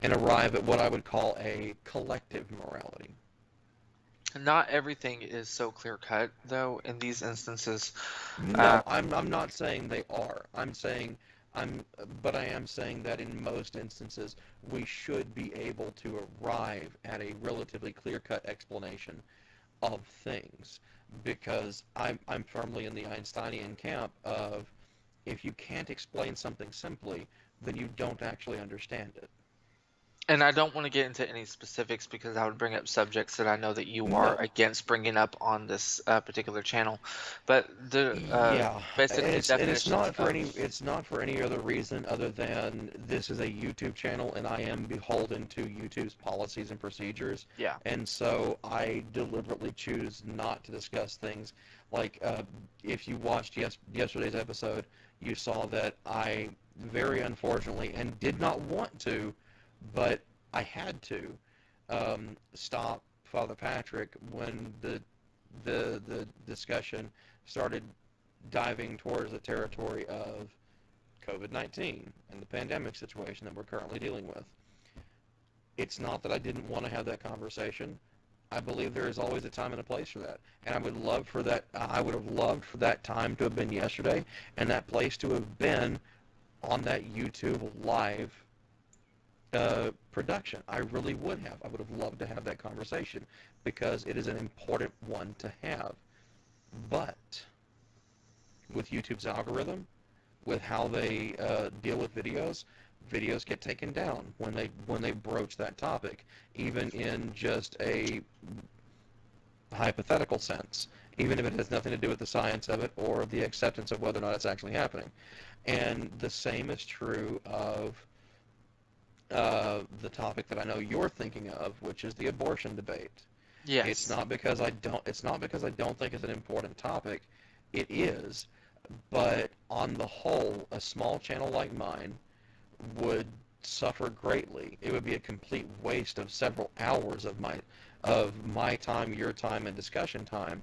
[SPEAKER 1] and arrive at what I would call a collective morality.
[SPEAKER 2] Not everything is so clear-cut, though, in these instances.
[SPEAKER 1] No, I'm not saying they are. But I am saying that in most instances we should be able to arrive at a relatively clear-cut explanation of things, because I'm firmly in the Einsteinian camp of, if you can't explain something simply, then you don't actually understand it.
[SPEAKER 2] And I don't want to get into any specifics because I would bring up subjects that I know that you are
[SPEAKER 1] No.
[SPEAKER 2] against bringing up on this particular channel. But the
[SPEAKER 1] Yeah,
[SPEAKER 2] basically
[SPEAKER 1] and it's
[SPEAKER 2] definitions
[SPEAKER 1] not for
[SPEAKER 2] of
[SPEAKER 1] any other reason other than this is a YouTube channel and I am beholden to YouTube's policies and procedures.
[SPEAKER 2] yeah.
[SPEAKER 1] And so I deliberately choose not to discuss things like, if you watched yesterday's episode, you saw that I very unfortunately, and did not want to, but I had to stop Father Patrick when the discussion started diving towards the territory of COVID-19 and the pandemic situation that we're currently dealing with. It's not that I didn't want to have that conversation. I believe there is always a time and a place for that, and I would have loved for that time to have been yesterday, and that place to have been on that YouTube live production. I really would have. I would have loved to have that conversation because it is an important one to have. But with YouTube's algorithm, with how they deal with videos get taken down when they broach that topic, even in just a hypothetical sense, even if it has nothing to do with the science of it or the acceptance of whether or not it's actually happening. And the same is true of the topic that I know you're thinking of, which is the abortion debate.
[SPEAKER 2] Yes.
[SPEAKER 1] It's not because I don't think it's an important topic. It is, but on the whole, a small channel like mine would suffer greatly. It would be a complete waste of several hours of my time, your time, and discussion time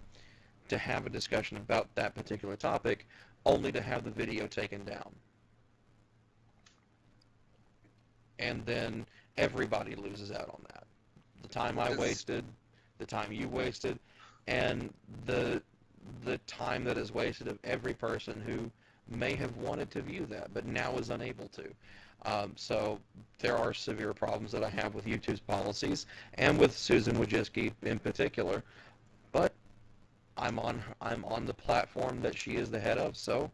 [SPEAKER 1] to have a discussion about that particular topic, only to have the video taken down. And then everybody loses out on that. The time I wasted, the time you wasted, and the time that is wasted of every person who may have wanted to view that, but now is unable to. So there are severe problems that I have with YouTube's policies, and with Susan Wojcicki in particular. But I'm on the platform that she is the head of, so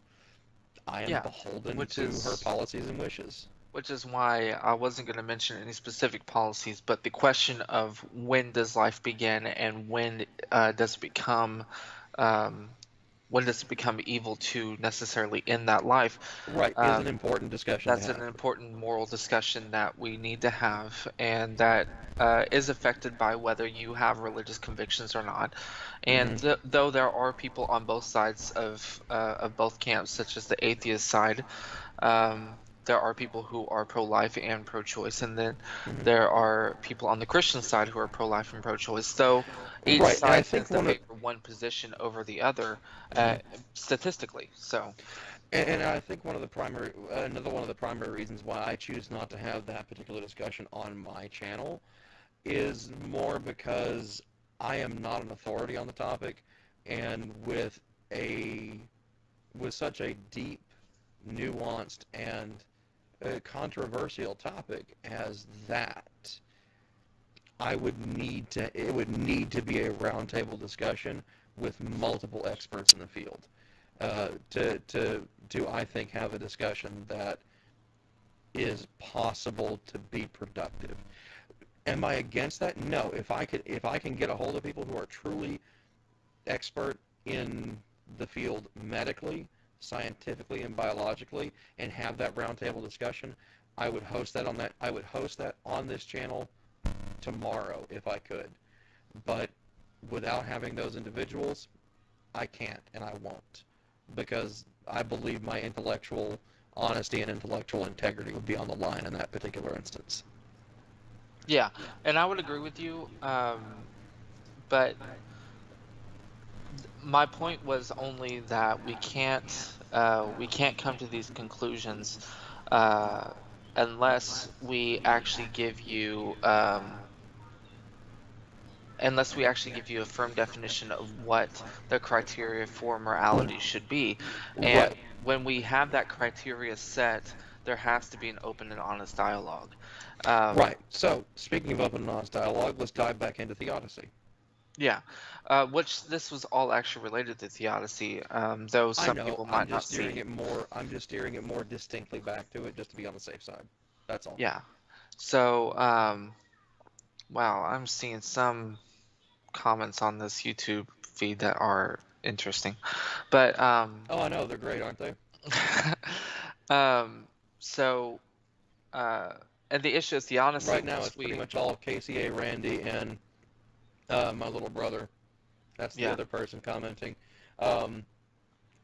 [SPEAKER 1] I am beholden to her policies and wishes.
[SPEAKER 2] Which is why I wasn't going to mention any specific policies, but the question of when does life begin and when does it become evil to necessarily end that life?
[SPEAKER 1] Right, is an important discussion.
[SPEAKER 2] That's an important moral discussion that we need to have, and that is affected by whether you have religious convictions or not. And though there are people on both sides of both camps, such as the atheist side, there are people who are pro-life and pro-choice, and then there are people on the Christian side who are pro-life and pro-choice. So each side tends to favor one position over the other, statistically. So,
[SPEAKER 1] and I think another one of the primary reasons why I choose not to have that particular discussion on my channel is more because I am not an authority on the topic, and with such a deep, nuanced, and controversial topic as that, it would need to be a roundtable discussion with multiple experts in the field to I think have a discussion that is possible to be productive. Am I against that? No. If I can get a hold of people who are truly expert in the field medically, scientifically, and biologically, and have that roundtable discussion, I would host that on this channel tomorrow if I could. But without having those individuals, I can't and I won't. because I believe my intellectual honesty and intellectual integrity would be on the line in that particular instance.
[SPEAKER 2] Yeah, and I would agree with you, but my point was only that we can't come to these conclusions uh, unless we actually give you a firm definition of what the criteria for morality should be. And
[SPEAKER 1] Right.
[SPEAKER 2] when we have that criteria set, there has to be an open and honest dialogue. Um,
[SPEAKER 1] Right. So, speaking of open and honest dialogue, let's dive back into theodicy.
[SPEAKER 2] yeah, which this was all actually related to theodicy, though
[SPEAKER 1] I
[SPEAKER 2] some
[SPEAKER 1] know.
[SPEAKER 2] people might not see.
[SPEAKER 1] I'm just steering it more distinctly back to it, just to be on the safe side. That's all.
[SPEAKER 2] Yeah. So, wow, I'm seeing some comments on this YouTube feed that are interesting. But
[SPEAKER 1] Oh, I know. They're great, aren't they?
[SPEAKER 2] um, so and the issue is theodicy,
[SPEAKER 1] Right now,
[SPEAKER 2] which
[SPEAKER 1] it's pretty much all KCA, Randy, and my little brother. That's the
[SPEAKER 2] yeah,
[SPEAKER 1] other person commenting. Um,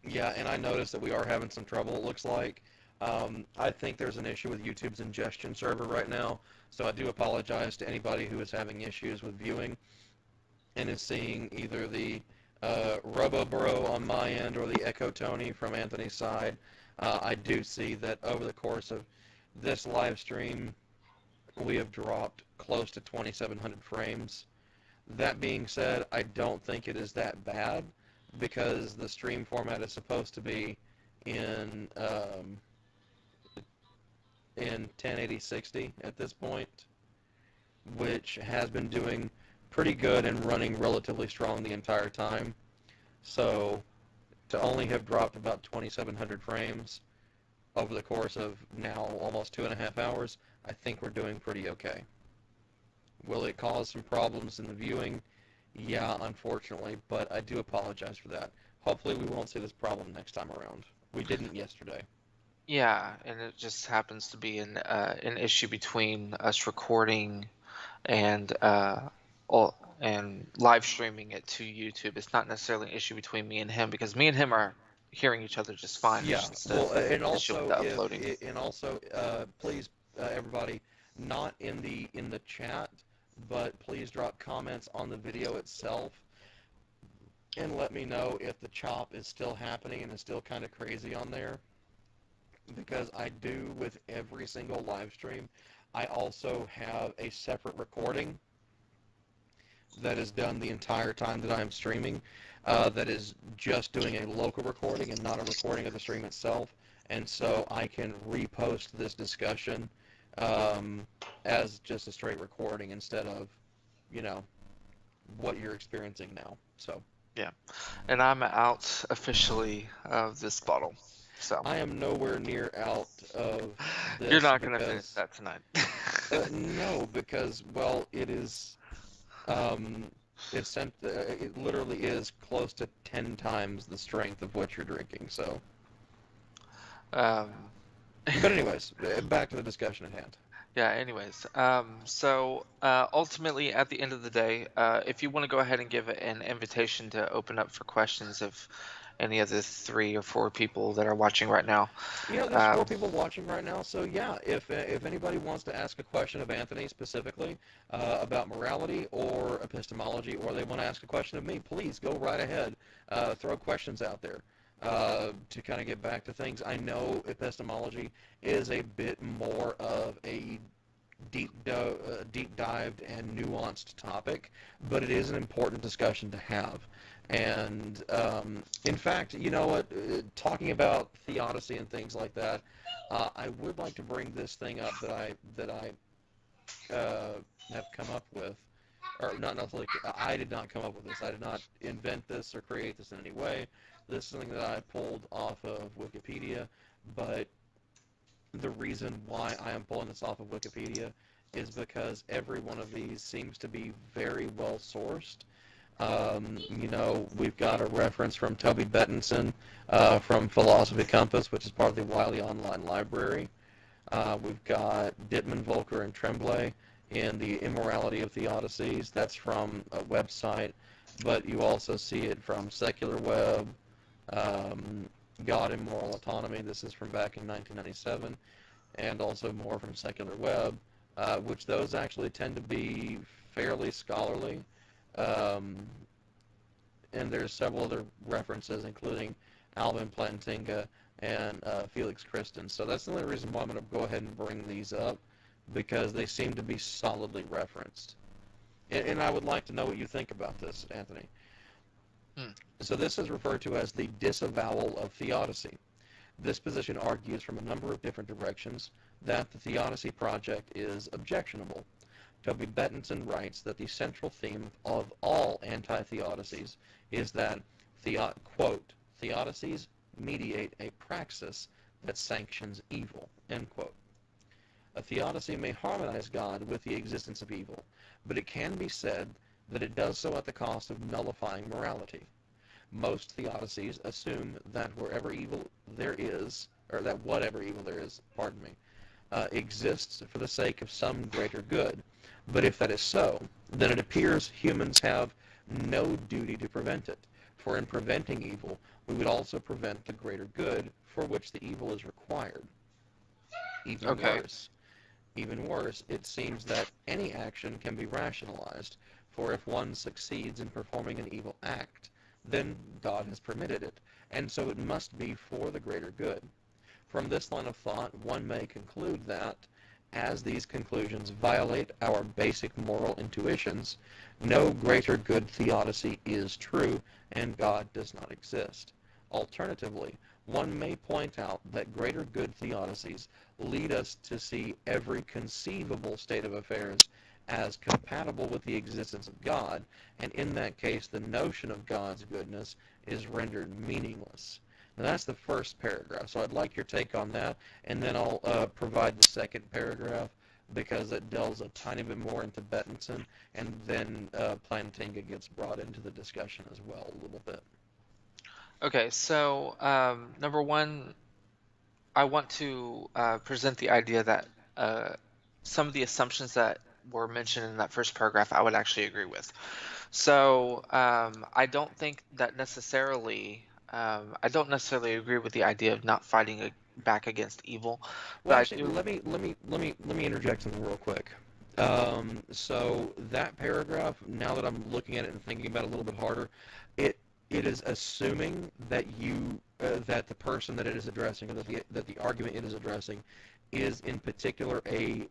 [SPEAKER 1] yeah, and I noticed that we are having some trouble, it looks like. I think there's an issue with YouTube's ingestion server right now, so I do apologize to anybody who is having issues with viewing and is seeing either the RoboBro on my end or the Echo Tony from Anthony's side. I do see that over the course of this live stream, we have dropped close to 2,700 frames. That being said, I don't think it is that bad because the stream format is supposed to be in 1080-60 at this point, which has been doing pretty good and running relatively strong the entire time. So to only have dropped about 2,700 frames over the course of now almost 2.5 hours, I think we're doing pretty okay. Will it cause some problems in the viewing? Yeah, unfortunately, but I do apologize for that. Hopefully we won't see this problem next time around. We didn't yesterday.
[SPEAKER 2] yeah, and it just happens to be an issue between us recording and and live streaming it to YouTube. It's not necessarily an issue between me and him because me and him are hearing each other just fine.
[SPEAKER 1] Yeah,
[SPEAKER 2] It's just
[SPEAKER 1] well,
[SPEAKER 2] an issue with the uploading.
[SPEAKER 1] please, everybody, not in the chat, but please drop comments on the video itself and let me know if the chop is still happening and is still kind of crazy on there, because I do with every single live stream. I also have a separate recording that is done the entire time that I'm streaming, that is just doing a local recording and not a recording of the stream itself, and so I can repost this discussion as just a straight recording instead of, what you're experiencing now. So
[SPEAKER 2] Yeah, and I'm out officially of this bottle. So
[SPEAKER 1] I am nowhere near out of this.
[SPEAKER 2] you're not gonna finish that tonight.
[SPEAKER 1] No, because, well, it is. It literally is close to 10 times the strength of what you're drinking. So,
[SPEAKER 2] Um,
[SPEAKER 1] but anyways, back to the discussion at hand.
[SPEAKER 2] yeah. Anyways, so ultimately, at the end of the day, if you want to go ahead and give an invitation to open up for questions of any of the 3 or 4 people that are watching right now.
[SPEAKER 1] Yeah, there's 4 people watching right now, so yeah, if anybody wants to ask a question of Anthony specifically about morality or epistemology, or they want to ask a question of me, please go right ahead. Throw questions out there to kind of get back to things. I know epistemology is a bit more of a deep-dived and nuanced topic, but it is an important discussion to have. And in fact, you know what? Talking about theodicy and things like that, I would like to bring this thing up that I have come up with, or not necessarily. I did not come up with this. I did not invent this or create this in any way. This is something that I pulled off of Wikipedia, but the reason why I am pulling this off of Wikipedia is because every one of these seems to be very well sourced. We've got a reference from Toby Bettinson from Philosophy Compass, which is part of the Wiley Online Library. We've got Dittman, Volcker, and Tremblay in The Immorality of Theodicies. That's from a website, but you also see it from Secular Web, God and Moral Autonomy. This is from back in 1997, and also more from Secular Web, which those actually tend to be fairly scholarly. Um, and there's several other references, including Alvin Plantinga and Felix Christen. So that's the only reason why I'm going to go ahead and bring these up, because they seem to be solidly referenced. And I would like to know what you think about this, Anthony. So this is referred to as the disavowal of theodicy. This position argues from a number of different directions that the theodicy project is objectionable. W. Bettinson writes that the central theme of all anti-theodicies is that, quote, theodicies mediate a praxis that sanctions evil, end quote. A theodicy may harmonize God with the existence of evil, but it can be said that it does so at the cost of nullifying morality. Most theodicies assume that wherever evil there is, or that whatever evil there is, exists for the sake of some greater good. But if that is so, then it appears humans have no duty to prevent it. For in preventing evil, we would also prevent the greater good for which the evil is required. Even worse, it seems that any action can be rationalized, for if one succeeds in performing an evil act, then God has permitted it, and so it must be for the greater good. From this line of thought, one may conclude that, as these conclusions violate our basic moral intuitions, no greater good theodicy is true, and God does not exist. Alternatively, one may point out that greater good theodicies lead us to see every conceivable state of affairs as compatible with the existence of God, and in that case the notion of God's goodness is rendered meaningless. Now that's the first paragraph, so I'd like your take on that, and then I'll provide the second paragraph, because it delves a tiny bit more into Bettinson, and then Plantinga gets brought into the discussion as well a little bit.
[SPEAKER 2] Okay, so number one, I want to present the idea that some of the assumptions that were mentioned in that first paragraph I would actually agree with. So I don't think that necessarily, I don't necessarily agree with the idea of not fighting back against evil.
[SPEAKER 1] Well, actually, let me interject something real quick. So that paragraph, now that I'm looking at it and thinking about it a little bit harder, it is assuming that that the person that it is addressing, or that the argument it is addressing, is in particular a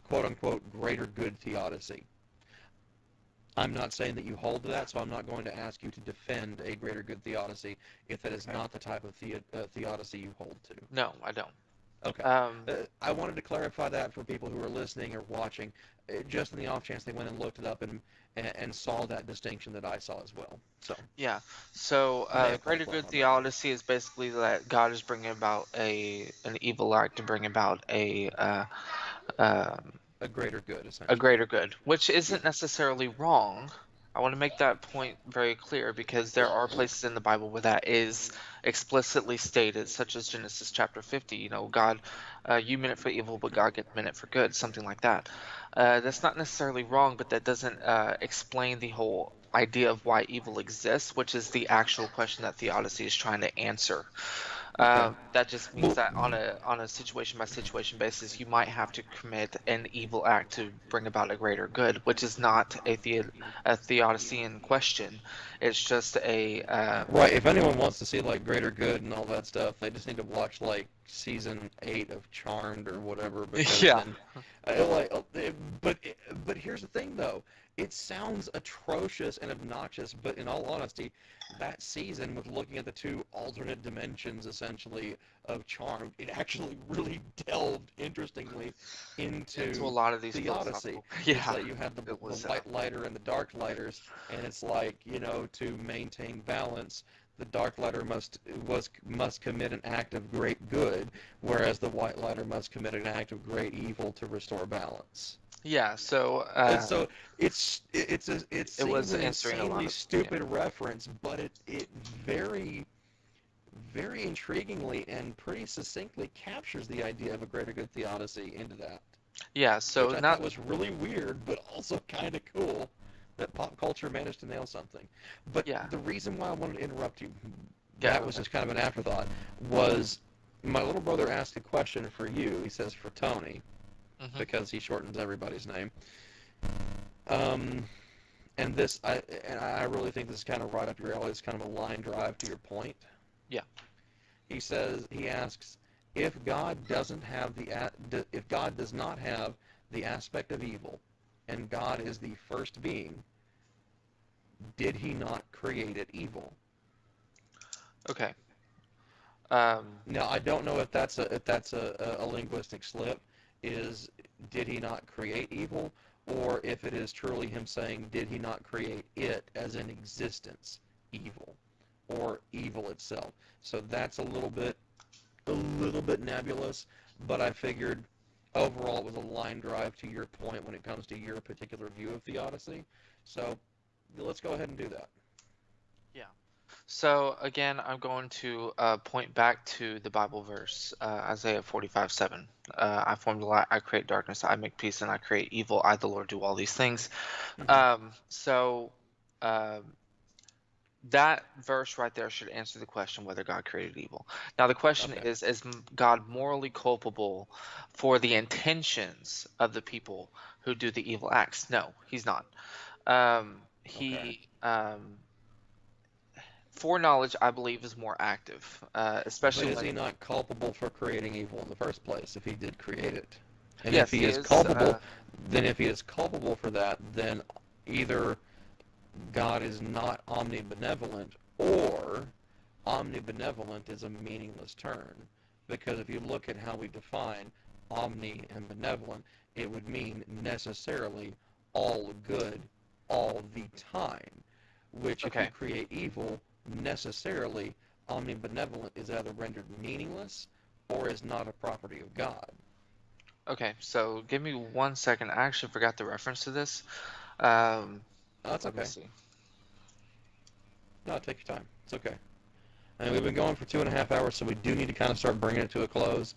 [SPEAKER 1] quote-unquote greater good theodicy. I'm not saying that you hold to that, so I'm not going to ask you to defend a greater good theodicy if that is not the type of theodicy you hold to.
[SPEAKER 2] No, I don't.
[SPEAKER 1] Okay. I wanted to clarify that for people who are listening or watching, just in the off chance they went and looked it up and saw that distinction that I saw as well. So
[SPEAKER 2] yeah. So greater good theodicy is basically that God is bringing about an evil act to bring about a
[SPEAKER 1] greater good, essentially.
[SPEAKER 2] A greater good, which isn't necessarily wrong. I want to make that point very clear, because there are places in the Bible where that is explicitly stated, such as Genesis chapter 50. You know, God, you meant it for evil, but God meant it for good, something like that. That's not necessarily wrong, but that doesn't explain the whole idea of why evil exists, which is the actual question that theodicy is trying to answer. That just means that on a situation by situation basis, you might have to commit an evil act to bring about a greater good, which is not a theodicy in question. It's just a
[SPEAKER 1] right. If anyone wants to see like greater good and all that stuff, they just need to watch like season 8 of Charmed or whatever.
[SPEAKER 2] Yeah.
[SPEAKER 1] But here's the thing though. It sounds atrocious and obnoxious, but in all honesty, that season, with looking at the two alternate dimensions, essentially, of Charmed, it actually really delved, interestingly, into
[SPEAKER 2] a lot of these
[SPEAKER 1] theodicy.
[SPEAKER 2] Yeah.
[SPEAKER 1] Like you have the white lighter and the dark lighters, and it's like, you know, to maintain balance, the dark lighter must commit an act of great good, whereas the white lighter must commit an act of great evil to restore balance.
[SPEAKER 2] Yeah, so
[SPEAKER 1] it was an insanely stupid reference, but it very, very intriguingly and pretty succinctly captures the idea of a greater good theodicy into that.
[SPEAKER 2] Yeah, so
[SPEAKER 1] that was really weird, but also kind of cool that pop culture managed to nail something. But
[SPEAKER 2] yeah.
[SPEAKER 1] The reason why I wanted to interrupt you that was just kind of an afterthought, was my little brother asked a question for you. He says for Tony, because he shortens everybody's name. And I really think this is kind of right up your alley. It's kind of a line drive to your point.
[SPEAKER 2] Yeah.
[SPEAKER 1] He asks, if God does not have the aspect of evil, and God is the first being, did he not create it evil?
[SPEAKER 2] Okay.
[SPEAKER 1] Now I don't know if that's a linguistic slip. Did he not create evil, or if it is truly him saying, did he not create it as in existence, evil, or evil itself? So that's a little bit nebulous, but I figured overall it was a line drive to your point when it comes to your particular view of theodicy. So let's go ahead and do that.
[SPEAKER 2] Yeah. So again, I'm going to point back to the Bible verse, Isaiah 45:7. I form the light, I create darkness, I make peace, and I create evil. I, the Lord, do all these things. That verse right there should answer the question whether God created evil. Now the question is God morally culpable for the intentions of the people who do the evil acts? No, he's not. Foreknowledge, I believe, is more active, especially.
[SPEAKER 1] But is he not culpable for creating evil in the first place if he did create it? And
[SPEAKER 2] yes,
[SPEAKER 1] if he is culpable, then if he is culpable for that, then either God is not omnibenevolent, or omnibenevolent is a meaningless term. Because if you look at how we define omni and benevolent, it would mean necessarily all good all the time. Which, if you create evil, necessarily omnibenevolent is either rendered meaningless or is not a property of God.
[SPEAKER 2] Okay, so give me 1 second. I actually forgot the reference to this.
[SPEAKER 1] That's okay. No, take your time. It's okay. And we've been going for 2.5 hours, so we do need to kind of start bringing it to a close.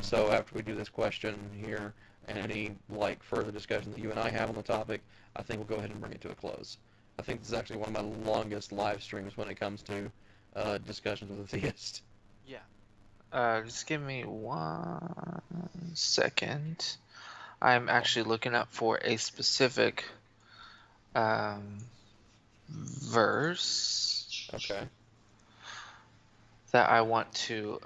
[SPEAKER 1] So after we do this question here and any further discussion that you and I have on the topic, I think we'll go ahead and bring it to a close. I think this is actually one of my longest live streams when it comes to discussions with a theist.
[SPEAKER 2] Yeah. Just give me 1 second. I'm actually looking up for a specific verse.
[SPEAKER 1] Okay.
[SPEAKER 2] That I want to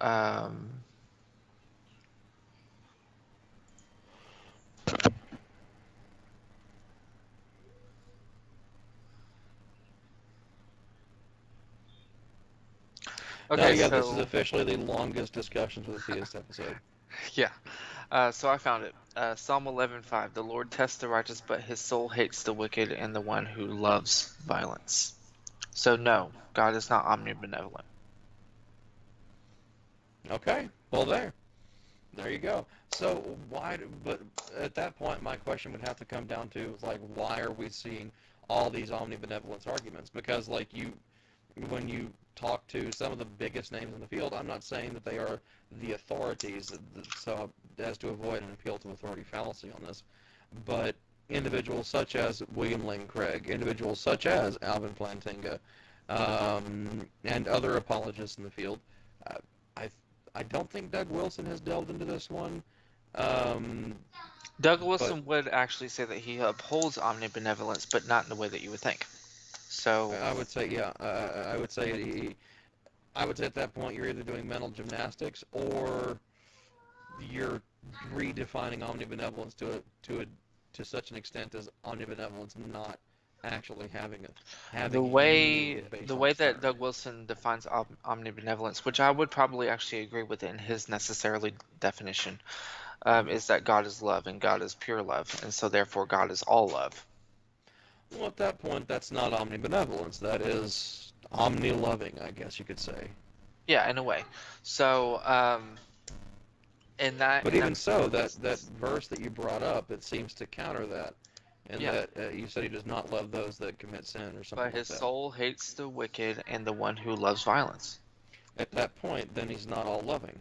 [SPEAKER 1] Okay, so this is officially the longest discussions with a theist episode.
[SPEAKER 2] Yeah. So I found it. Psalm 11:5. The Lord tests the righteous, but his soul hates the wicked and the one who loves violence. So no, God is not omnibenevolent.
[SPEAKER 1] Okay. Well, there you go. So but at that point, my question would have to come down to why are we seeing all these omnibenevolence arguments? Because when you talk to some of the biggest names in the field, I'm not saying that they are the authorities, so as to avoid an appeal to authority fallacy on this, but individuals such as William Lane Craig, individuals such as Alvin Plantinga, and other apologists in the field. I don't think Doug Wilson has delved into this one.
[SPEAKER 2] Doug Wilson would actually say that he upholds omnibenevolence, but not in the way that you would think. So
[SPEAKER 1] I would say, yeah, I would say at that point you're either doing mental gymnastics or you're redefining omnibenevolence to such an extent as omnibenevolence not actually having
[SPEAKER 2] the way that Doug Wilson defines omnibenevolence, which I would probably actually agree with in his necessarily definition, is that God is love and God is pure love, and so therefore God is all love.
[SPEAKER 1] Well, at that point, that's not omnibenevolence. That is omni-loving, I guess you could say.
[SPEAKER 2] Yeah, in a way. So,
[SPEAKER 1] But even so, that verse that you brought up, it seems to counter that. And that you said he does not love those that commit sin or something like that.
[SPEAKER 2] But his soul hates the wicked and the one who loves violence.
[SPEAKER 1] At that point, then he's not all loving.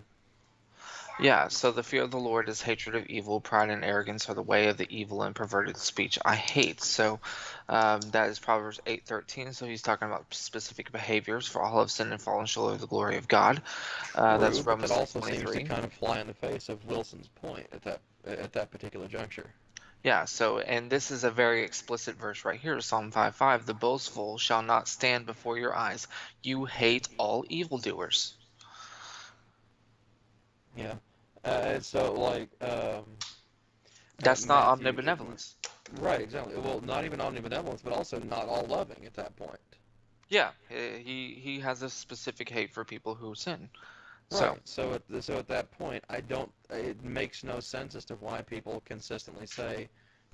[SPEAKER 2] Yeah, so the fear of the Lord is hatred of evil, pride and arrogance are the way of the evil and perverted speech I hate. So that is Proverbs 8:13. So he's talking about specific behaviors, for all have sinned and fallen short of the glory of God.
[SPEAKER 1] True,
[SPEAKER 2] That's
[SPEAKER 1] but that
[SPEAKER 2] Romans
[SPEAKER 1] also seems to
[SPEAKER 2] 6:23.
[SPEAKER 1] kind of fly in the face of Wilson's point at that particular juncture.
[SPEAKER 2] Yeah, so, and this is a very explicit verse right here, Psalm 5:5. The boastful shall not stand before your eyes. You hate all evildoers.
[SPEAKER 1] Yeah. So like
[SPEAKER 2] That's not
[SPEAKER 1] Matthew,
[SPEAKER 2] omnibenevolence.
[SPEAKER 1] right? Exactly. Well, not even omnibenevolence, but also not all loving at that point.
[SPEAKER 2] Yeah, he has a specific hate for people who sin. So,
[SPEAKER 1] Right. So at that point, I don't. It makes no sense as to why people consistently say,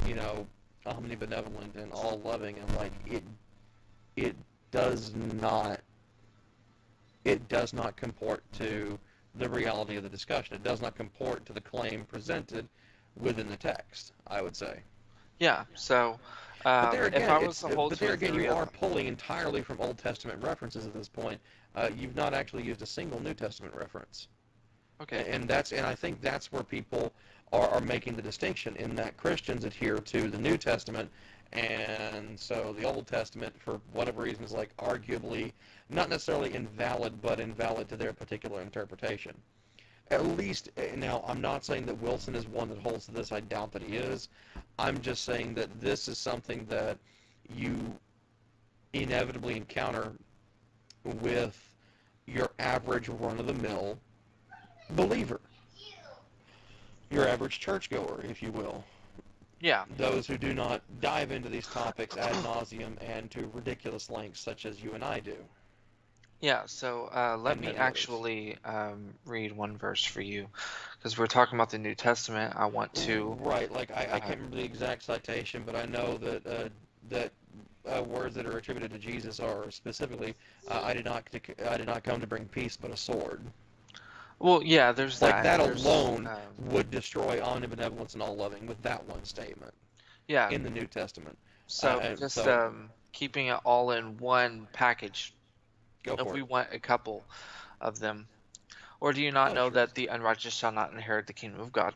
[SPEAKER 1] you know, omnibenevolent and all loving, and like it does not comport to the reality of the discussion. It does not comport to the claim presented within the text, I would say.
[SPEAKER 2] yeah, so
[SPEAKER 1] But there
[SPEAKER 2] if
[SPEAKER 1] again,
[SPEAKER 2] I was to hold to a theory
[SPEAKER 1] you
[SPEAKER 2] of,
[SPEAKER 1] are pulling entirely from Old Testament references at this point. You've not actually used a single New Testament reference.
[SPEAKER 2] okay,
[SPEAKER 1] And I think that's where people are making the distinction, in that Christians adhere to the New Testament, and so the Old Testament, for whatever reason, is like arguably not necessarily invalid, but invalid to their particular interpretation. At least, now, I'm not saying that Wilson is one that holds to this. I doubt that he is. I'm just saying that this is something that you inevitably encounter with your average run-of-the-mill believer, your average churchgoer, if you will.
[SPEAKER 2] yeah,
[SPEAKER 1] Those who do not dive into these topics ad nauseum and to ridiculous lengths such as you and I do.
[SPEAKER 2] yeah. So let
[SPEAKER 1] And
[SPEAKER 2] me
[SPEAKER 1] many others.
[SPEAKER 2] actually read one verse for you, because we're talking about the New Testament. I want to,
[SPEAKER 1] Right, like I can't remember the exact citation, but I know that words that are attributed to Jesus are specifically, I did not come to bring peace but a sword.
[SPEAKER 2] well, yeah, there's
[SPEAKER 1] Like
[SPEAKER 2] that,
[SPEAKER 1] that
[SPEAKER 2] and there's,
[SPEAKER 1] alone would destroy omnibenevolence and all loving with that one statement
[SPEAKER 2] yeah.
[SPEAKER 1] in the New Testament.
[SPEAKER 2] So
[SPEAKER 1] And
[SPEAKER 2] just
[SPEAKER 1] so
[SPEAKER 2] keeping it all in one package,
[SPEAKER 1] go
[SPEAKER 2] if
[SPEAKER 1] for
[SPEAKER 2] we
[SPEAKER 1] it.
[SPEAKER 2] want a couple of them. Or do you not
[SPEAKER 1] Oh,
[SPEAKER 2] know
[SPEAKER 1] sure.
[SPEAKER 2] that the unrighteous shall not inherit the kingdom of God?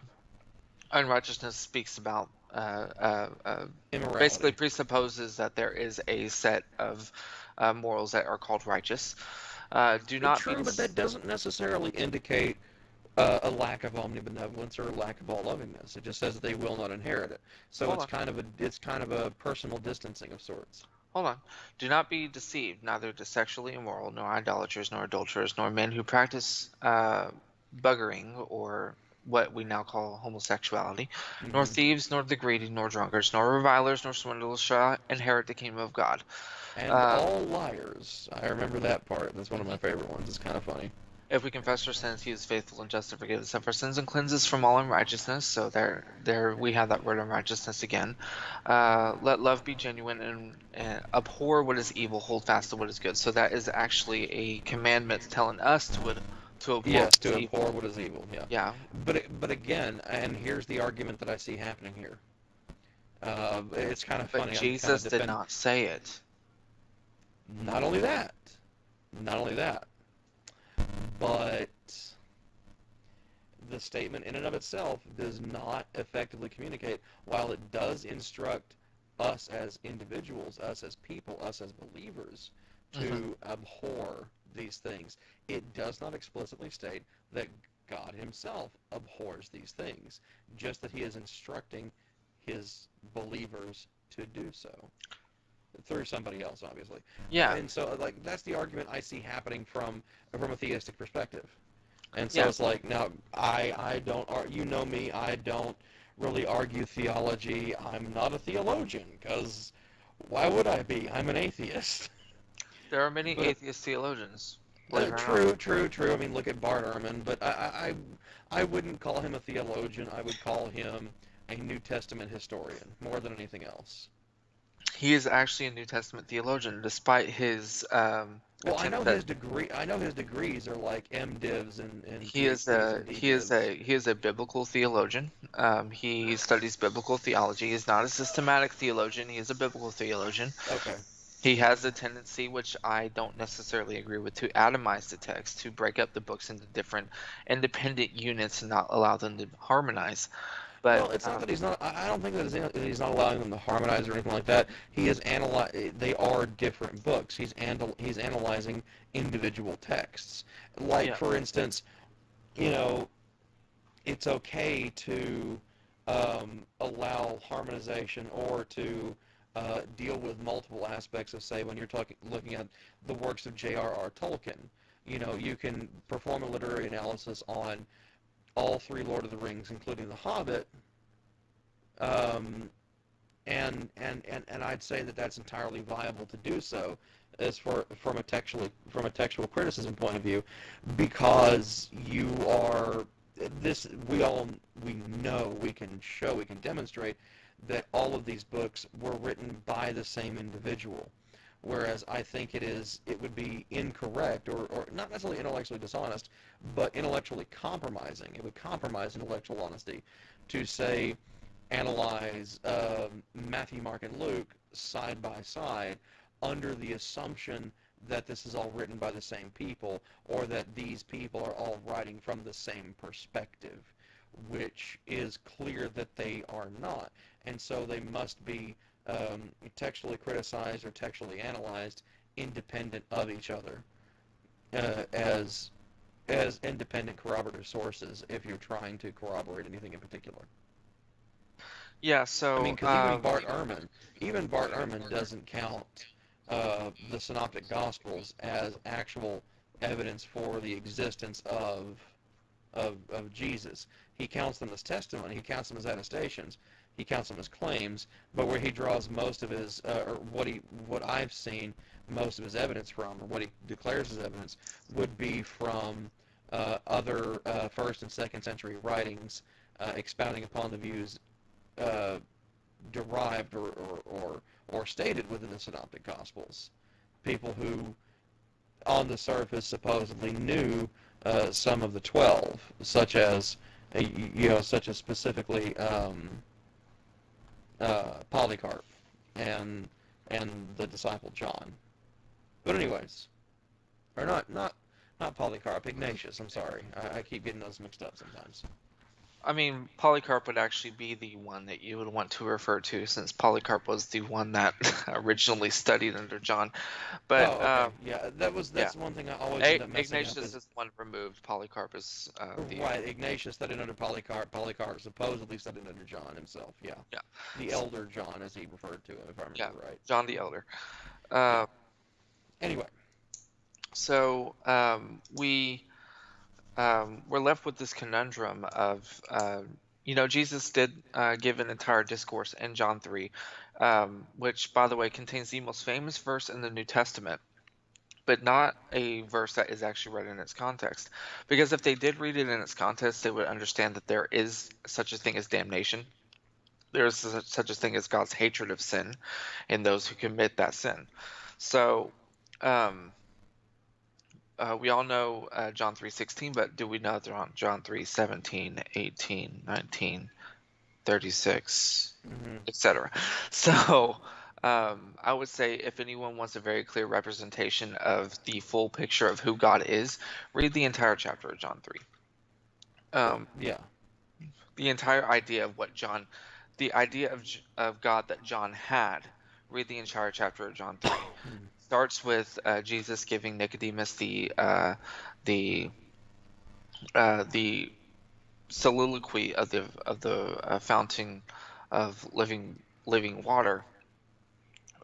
[SPEAKER 2] Unrighteousness speaks about basically
[SPEAKER 1] Immorality.
[SPEAKER 2] presupposes that there is a set of morals that are called righteous. Do not be
[SPEAKER 1] True, but that doesn't necessarily indicate a lack of omnibenevolence or a lack of all lovingness. It just says that they will not inherit it. So
[SPEAKER 2] hold on,
[SPEAKER 1] it's kind of a personal distancing of sorts.
[SPEAKER 2] hold on. Do not be deceived, neither the sexually immoral, nor idolaters, nor adulterers, nor men who practice buggering, or what we now call homosexuality, nor
[SPEAKER 1] Hmm.
[SPEAKER 2] thieves, nor the greedy, nor drunkards, nor revilers, nor swindlers shall inherit the kingdom of God.
[SPEAKER 1] And
[SPEAKER 2] Uh,
[SPEAKER 1] all liars. I remember that part. That's one of my
[SPEAKER 2] mhm.
[SPEAKER 1] favorite ones. It's kind of funny.
[SPEAKER 2] If we confess our sins, he is faithful and just to forgive us of our sins and cleanse us from all unrighteousness. So there we have that word unrighteousness again. Let love be genuine and abhor what is evil, hold fast to what is good. So that is actually a commandment telling us to abhor
[SPEAKER 1] Yes,
[SPEAKER 2] what is
[SPEAKER 1] to abhor
[SPEAKER 2] evil.
[SPEAKER 1] what is evil. Yeah.
[SPEAKER 2] Yeah,
[SPEAKER 1] But again, and here's the argument that I see happening here. It's kind of
[SPEAKER 2] but
[SPEAKER 1] funny. I'm kind of
[SPEAKER 2] Jesus did
[SPEAKER 1] defending.
[SPEAKER 2] not say it.
[SPEAKER 1] Not only that, not only that, but the statement in and of itself does not effectively communicate. While it does instruct us as individuals, us as people, us as believers,
[SPEAKER 2] Hmm.
[SPEAKER 1] to abhor these things, it does not explicitly state that God himself abhors these things, just that he is instructing his believers to do so through somebody else, obviously.
[SPEAKER 2] Yeah,
[SPEAKER 1] And so, like, that's the argument I see happening from a theistic perspective. And so
[SPEAKER 2] yeah.
[SPEAKER 1] it's like, now, I don't, you know me, I don't really argue theology. I'm not a theologian, because why would I be? I'm an atheist.
[SPEAKER 2] There are many
[SPEAKER 1] But
[SPEAKER 2] atheist theologians, believe it or not.
[SPEAKER 1] true. I mean, look at Bart Ehrman, but I wouldn't call him a theologian. I would call him a New Testament historian more than anything else.
[SPEAKER 2] He is actually a New Testament theologian, despite his
[SPEAKER 1] Well, I know
[SPEAKER 2] attempt at
[SPEAKER 1] his degree. I know his degrees are like MDivs and
[SPEAKER 2] he is
[SPEAKER 1] PhDs and
[SPEAKER 2] a he is
[SPEAKER 1] DDivs.
[SPEAKER 2] a he is a biblical theologian. He studies biblical theology. He's not a systematic theologian. He is a biblical theologian.
[SPEAKER 1] Okay.
[SPEAKER 2] He has a tendency, which I don't necessarily agree with, to atomize the text, to break up the books into different independent units and not allow them to harmonize. But
[SPEAKER 1] Well, it's not that he's not. I don't think that he's not allowing them to harmonize or anything like that. He is They are different books. He's analyzing individual texts. Like
[SPEAKER 2] yeah,
[SPEAKER 1] for instance, you know, it's okay to allow harmonization or to deal with multiple aspects of, say, when you're looking at the works of J.R.R. Tolkien. You know, you can perform a literary analysis on all three Lord of the Rings, including The Hobbit, um, and I'd say that that's entirely viable to do so, as from a textual criticism point of view, because you are this we know, we can show, we can demonstrate that all of these books were written by the same individual. Whereas I think it would be incorrect, or not necessarily intellectually dishonest, but intellectually compromising. It would compromise intellectual honesty to say, analyze Matthew, Mark, and Luke side by side under the assumption that this is all written by the same people, or that these people are all writing from the same perspective, which is clear that they are not. And so they must be textually criticized or textually analyzed independent of each other, as independent corroborative sources if you're trying to corroborate anything in particular.
[SPEAKER 2] yeah.
[SPEAKER 1] I
[SPEAKER 2] So
[SPEAKER 1] mean, because even Bart Ehrman doesn't count the Synoptic Gospels as actual evidence for the existence of Jesus. He counts them as testimony. He counts them as attestations. He counts them as claims. But where he draws most of his, or what I've seen most of his evidence from, or what he declares as evidence, would be from other first and second century writings expounding upon the views derived or stated within the Synoptic Gospels. People who, on the surface, supposedly knew some of the 12, such as specifically Polycarp and the disciple John. But anyways, or not Polycarp, Ignatius. I'm sorry, I keep getting those mixed up sometimes.
[SPEAKER 2] I mean, Polycarp would actually be the one that you would want to refer to, since Polycarp was the one that originally studied under John. But
[SPEAKER 1] Oh, okay. Yeah, that's one thing I always end up messing up
[SPEAKER 2] Ignatius is one removed. Polycarp is the
[SPEAKER 1] right. Ignatius studied under Polycarp. Polycarp supposedly studied under John himself. Yeah,
[SPEAKER 2] yeah
[SPEAKER 1] the elder John, as he referred to him, if I remember right.
[SPEAKER 2] John the Elder.
[SPEAKER 1] Yeah. Anyway,
[SPEAKER 2] so we're left with this conundrum of Jesus did give an entire discourse in John 3, which, by the way, contains the most famous verse in the New Testament, but not a verse that is actually read in its context. Because if they did read it in its context, they would understand that there is such a thing as damnation. There is such a thing as God's hatred of sin and those who commit that sin. So we all know John 3:16, but do we know John 3:17, 18, 19, 36, etc.? So I would say, if anyone wants a very clear representation of the full picture of who God is, read the entire chapter of John 3.
[SPEAKER 1] yeah.
[SPEAKER 2] The entire idea of the idea of God that John had, read the entire chapter of John 3. Starts with Jesus giving Nicodemus the soliloquy of the fountain of living water,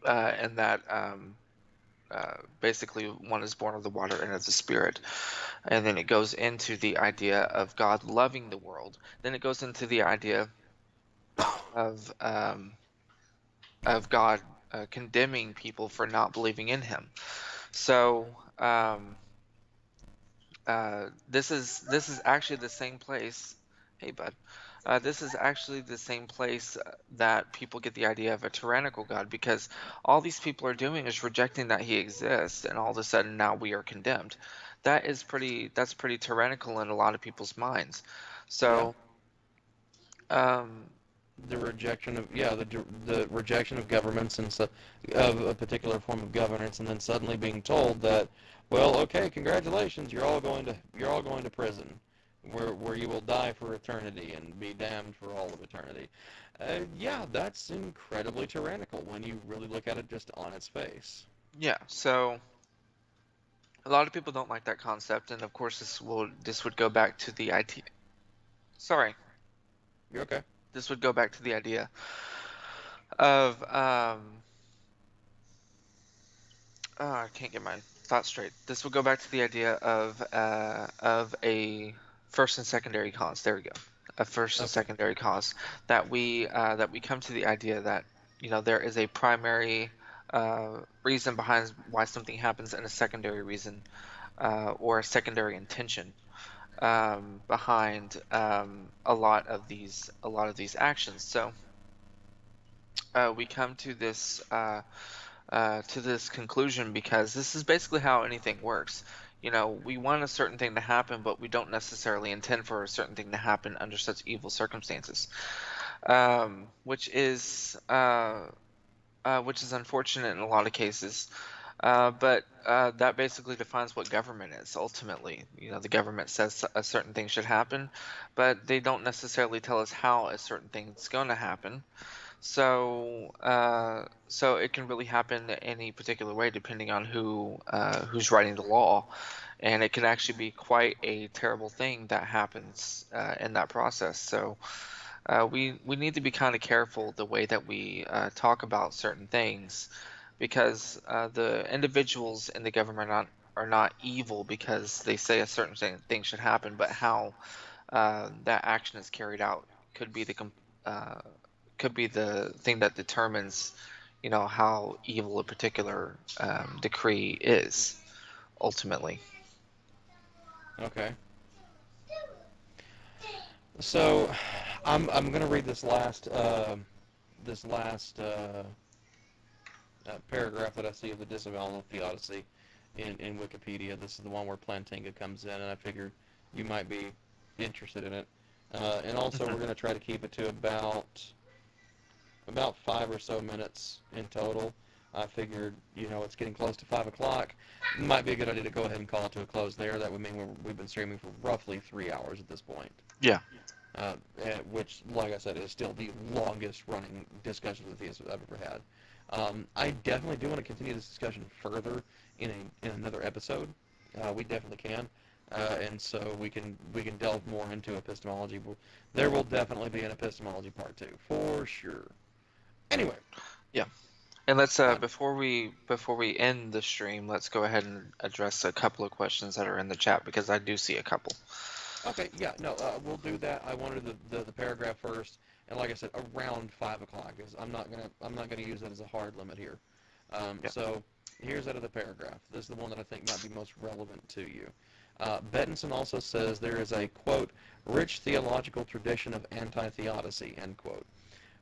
[SPEAKER 2] and that basically one is born of the water and of the Spirit. And then it goes into the idea of God loving the world. Then it goes into the idea of God condemning people for not believing in Him. So this is actually the same place. Hey, bud. This is actually the same place that people get the idea of a tyrannical God, because all these people are doing is rejecting that He exists, and all of a sudden now we are condemned. That's pretty tyrannical in a lot of people's minds. So
[SPEAKER 1] the rejection of the rejection of governments and so, of a particular form of governance, and then suddenly being told that, well, okay, congratulations, you're all going to prison, where you will die for eternity and be damned for all of eternity. Yeah, that's incredibly tyrannical when you really look at it just on its face.
[SPEAKER 2] Yeah, so a lot of people don't like that concept, and of course this would go back to the idea. Sorry,
[SPEAKER 1] You're okay.
[SPEAKER 2] this would go back to the idea of I can't get my thoughts straight. This would go back to the idea of a first and secondary cause. There we go. A first and
[SPEAKER 1] Okay.
[SPEAKER 2] secondary cause, that we come to the idea that, you know, there is a primary reason behind why something happens, and a secondary reason or a secondary intention behind a lot of these actions. So we come to this conclusion because this is basically how anything works. You know, we want a certain thing to happen, but we don't necessarily intend for a certain thing to happen under such evil circumstances, which is unfortunate in a lot of cases. But that basically defines what government is ultimately. You know, the government says a certain thing should happen, but they don't necessarily tell us how a certain thing is going to happen. So it can really happen any particular way depending on who's writing the law, and it can actually be quite a terrible thing that happens in that process. So we need to be kind of careful the way that we talk about certain things, because the individuals in the government are not evil because they say a certain thing should happen, but how that action is carried out could be the thing that determines, you know, how evil a particular decree is ultimately.
[SPEAKER 1] Okay. So, I'm going to read this last paragraph that I see of the disavowal of theodicy in Wikipedia. This is the one where Plantinga comes in, and I figured you might be interested in it. And also, we're going to try to keep it to about 5 or so minutes in total. I figured, you know, it's getting close to 5 o'clock. It might be a good idea to go ahead and call it to a close there. That would mean we've been streaming for roughly 3 hours at this point.
[SPEAKER 2] Yeah.
[SPEAKER 1] Which, like I said, is still the longest running discussion of theists I've ever had. I definitely do want to continue this discussion further in another episode. We definitely can. And so we can delve more into epistemology. There will definitely be an epistemology part 2, for sure. Anyway.
[SPEAKER 2] Yeah. And let's before we end the stream, let's go ahead and address a couple of questions that are in the chat, because I do see a couple.
[SPEAKER 1] Okay, yeah, no, we'll do that. I wanted the paragraph first, and like I said, around 5 o'clock, because I'm not gonna use that as a hard limit here. So here's out of the paragraph. This is the one that I think might be most relevant to you. Bettinson also says there is a, quote, rich theological tradition of anti-theodicy, end quote.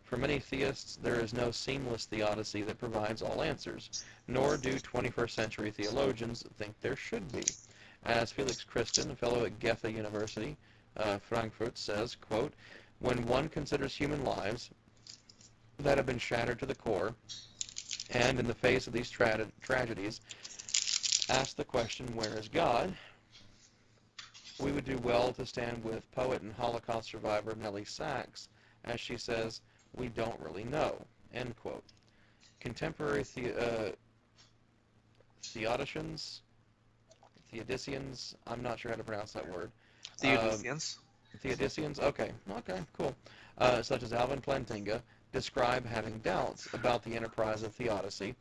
[SPEAKER 1] For many theists, there is no seamless theodicy that provides all answers, nor do 21st century theologians think there should be. As Felix Christen, a fellow at Goethe University, Frankfurt, says, quote, when one considers human lives that have been shattered to the core, and in the face of these tragedies, ask the question, where is God? We would do well to stand with poet and Holocaust survivor Nellie Sachs, as she says, we don't really know, end quote. Contemporary theodicians, I'm not sure how to pronounce that word.
[SPEAKER 2] Theodicians?
[SPEAKER 1] Theodicians, okay, cool. Such as Alvin Plantinga, describe having doubts about the enterprise of theodicy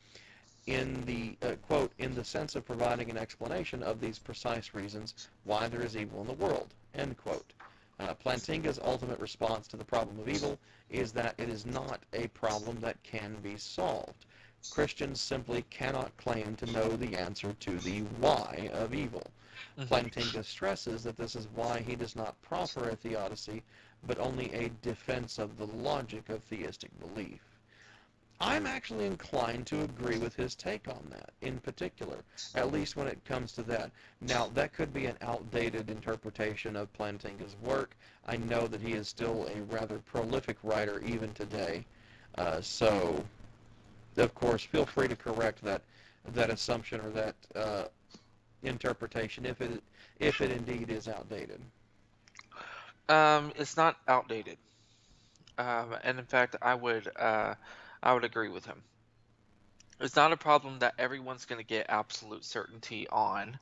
[SPEAKER 1] in the, quote, in the sense of providing an explanation of these precise reasons why there is evil in the world, end quote. Plantinga's ultimate response to the problem of evil is that it is not a problem that can be solved. Christians simply cannot claim to know the answer to the why of evil. Plantinga stresses that this is why he does not proffer a theodicy, but only a defense of the logic of theistic belief. I'm actually inclined to agree with his take on that in particular, at least when it comes to that. Now, that could be an outdated interpretation of Plantinga's work. I know that he is still a rather prolific writer even today. So, of course, feel free to correct that assumption or that interpretation if it indeed is outdated.
[SPEAKER 2] It's not outdated. And in fact, I would agree with him. It's not a problem that everyone's going to get absolute certainty on,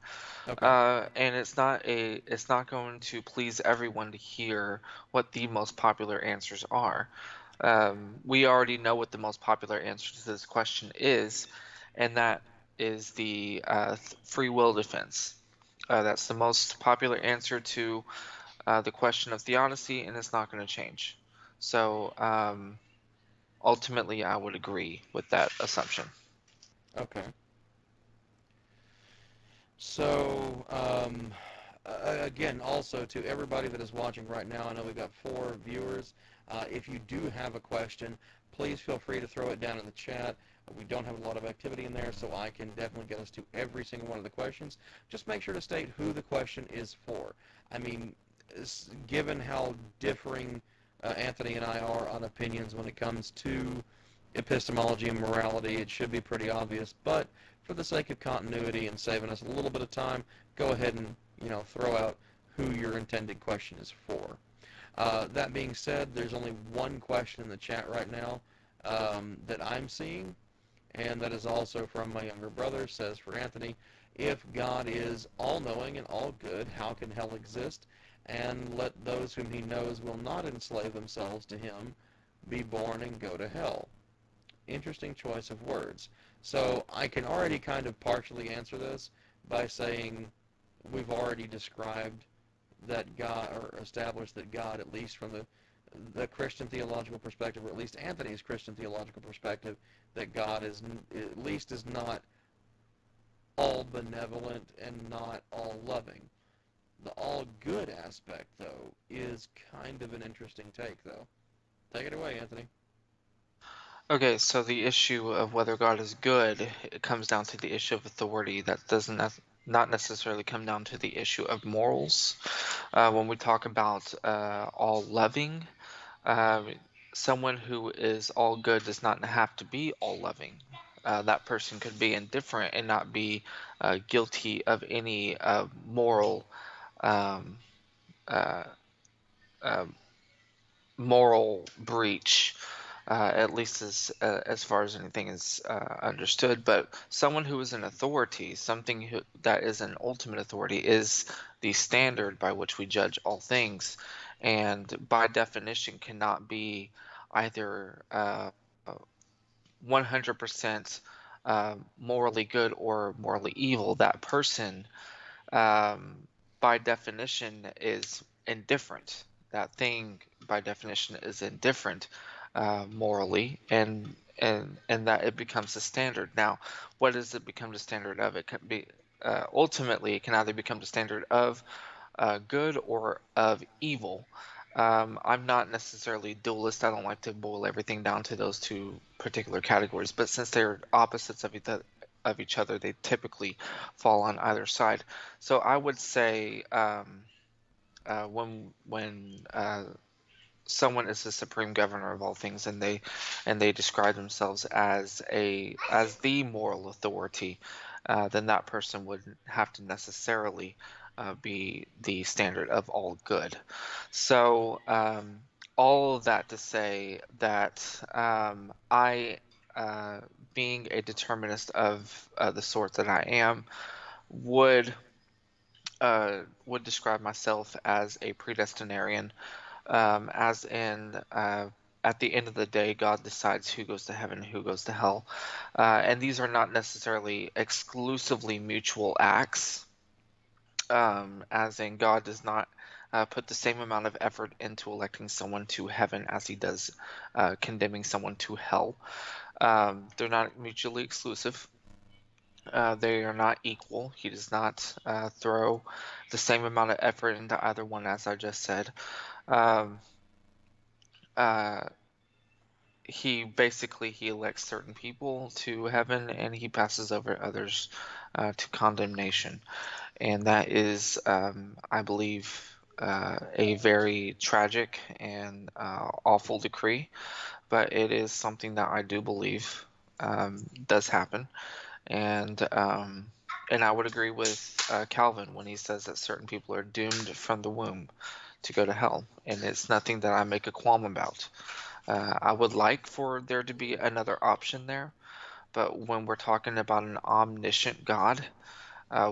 [SPEAKER 1] Okay.
[SPEAKER 2] and it's not going to please everyone to hear what the most popular answers are. We already know what the most popular answer to this question is, and that is the free will defense. That's the most popular answer to the question of theodicy, and it's not going to change. So ultimately, I would agree with that assumption.
[SPEAKER 1] Okay. So, again, also to everybody that is watching right now, I know we've got 4 viewers. If you do have a question, please feel free to throw it down in the chat. We don't have a lot of activity in there, so I can definitely get us to every single one of the questions. Just make sure to state who the question is for. I mean, given how differing Anthony and I are on opinions when it comes to epistemology and morality, it should be pretty obvious, but for the sake of continuity and saving us a little bit of time, go ahead and throw out who your intended question is for. That being said, there's only one question in the chat right now that I'm seeing, and that is also from my younger brother. Says, for Anthony, if God is all-knowing and all-good, how can hell exist? And let those whom he knows will not enslave themselves to him be born and go to hell. Interesting choice of words. So I can already kind of partially answer this by saying we've already described that God, or established that God, at least from the Christian theological perspective, or at least Anthony's Christian theological perspective, that God is at least is not all benevolent and not all loving. The all good aspect, though, is kind of an interesting take, though. Take it away, Anthony.
[SPEAKER 2] Okay, so the issue of whether God is good, it comes down to the issue of authority. That doesn't not necessarily come down to the issue of morals. When we talk about all loving, someone who is all good does not have to be all loving. That person could be indifferent and not be guilty of any moral um, uh, uh, moral breach. At least as far as anything is understood. But someone who is an authority, something that is an ultimate authority, is the standard by which we judge all things, and by definition cannot be either 100% morally good or morally evil. That person, by definition, is indifferent. That thing, by definition, is indifferent morally, and that it becomes the standard. Now, what does it become the standard of? It can be ultimately it can either become the standard of good or of evil. I'm not necessarily dualist. I don't like to boil everything down to those two particular categories, but since they're opposites of each other, they typically fall on either side. So I would say when someone is the supreme governor of all things, and they describe themselves as the moral authority, then that person would have to necessarily be the standard of all good. So all of that to say that I, being a determinist of the sort that I am, would describe myself as a predestinarian, as in at the end of the day, God decides who goes to heaven and who goes to hell. And these are not necessarily exclusively mutual acts, as in God does not put the same amount of effort into electing someone to heaven as he does condemning someone to hell. They're not mutually exclusive. They are not equal. He does not throw the same amount of effort into either one, as I just said. Um, uh, he basically he elects certain people to heaven and he passes over others to condemnation, and that is, I believe, a very tragic and awful decree, but it is something that I do believe does happen, and I would agree with Calvin when he says that certain people are doomed from the womb to go to hell, and it's nothing that I make a qualm about. I would like for there to be another option there, but when we're talking about an omniscient God,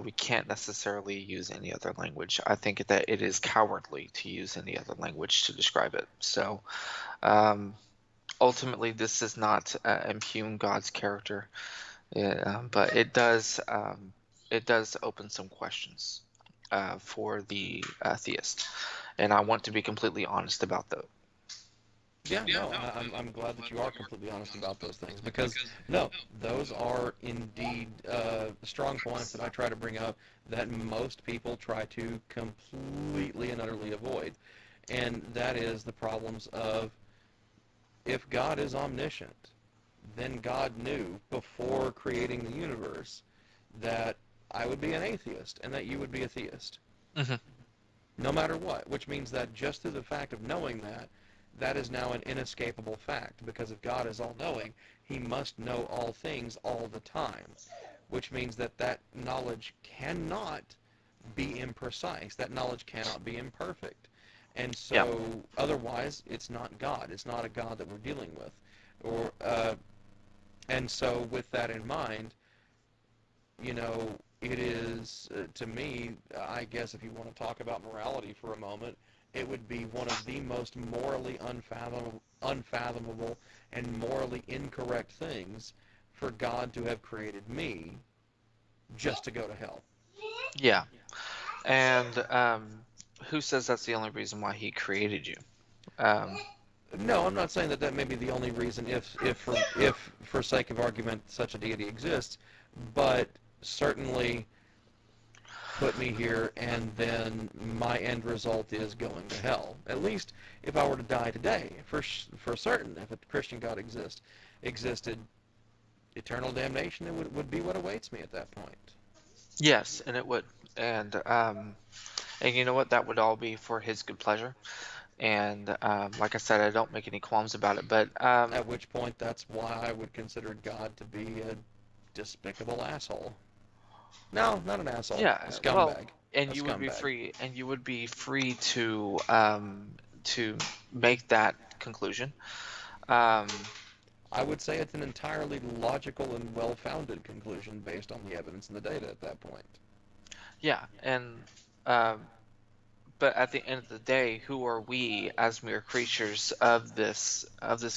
[SPEAKER 2] we can't necessarily use any other language. I think that it is cowardly to use any other language to describe it. So um, ultimately, this does not impugn God's character, but it does open some questions for the theist, and I want to be completely honest about that.
[SPEAKER 1] Yeah, no, I'm glad that you are completely honest about those things, because no, those are indeed strong points that I try to bring up that most people try to completely and utterly avoid, and that is the problems of, if God is omniscient, then God knew before creating the universe that I would be an atheist and that you would be a theist,
[SPEAKER 2] Hmm.
[SPEAKER 1] no matter what, which means that just through the fact of knowing that, that is now an inescapable fact, because if God is all-knowing, he must know all things all the time, which means that that knowledge cannot be imprecise. That knowledge cannot be imperfect. And
[SPEAKER 2] Yeah.
[SPEAKER 1] so, otherwise, it's not God. It's not a God that we're dealing with. And so, with that in mind, it is, to me, I guess if you want to talk about morality for a moment, it would be one of the most morally unfathomable and morally incorrect things for God to have created me just to go to hell.
[SPEAKER 2] Yeah. And who says that's the only reason why he created you? Um,
[SPEAKER 1] No, I'm not saying that that may be the only reason, if for sake of argument such a deity exists, but certainly put me here, and then my end result is going to hell. At least if I were to die today, for certain, if a Christian God existed, eternal damnation would be what awaits me at that point.
[SPEAKER 2] yes, and it would. And you know what? That would all be for his good pleasure. And like I said, I don't make any qualms about it. But
[SPEAKER 1] At which point, that's why I would consider God to be a despicable asshole. No, not an asshole. A
[SPEAKER 2] yeah, well,
[SPEAKER 1] scumbag. A
[SPEAKER 2] and you would be
[SPEAKER 1] scumbag.
[SPEAKER 2] free, to make that conclusion. Um,
[SPEAKER 1] I would say it's an entirely logical and well-founded conclusion based on the evidence and the data at that point.
[SPEAKER 2] yeah, and um, but at the end of the day, who are we as mere creatures of this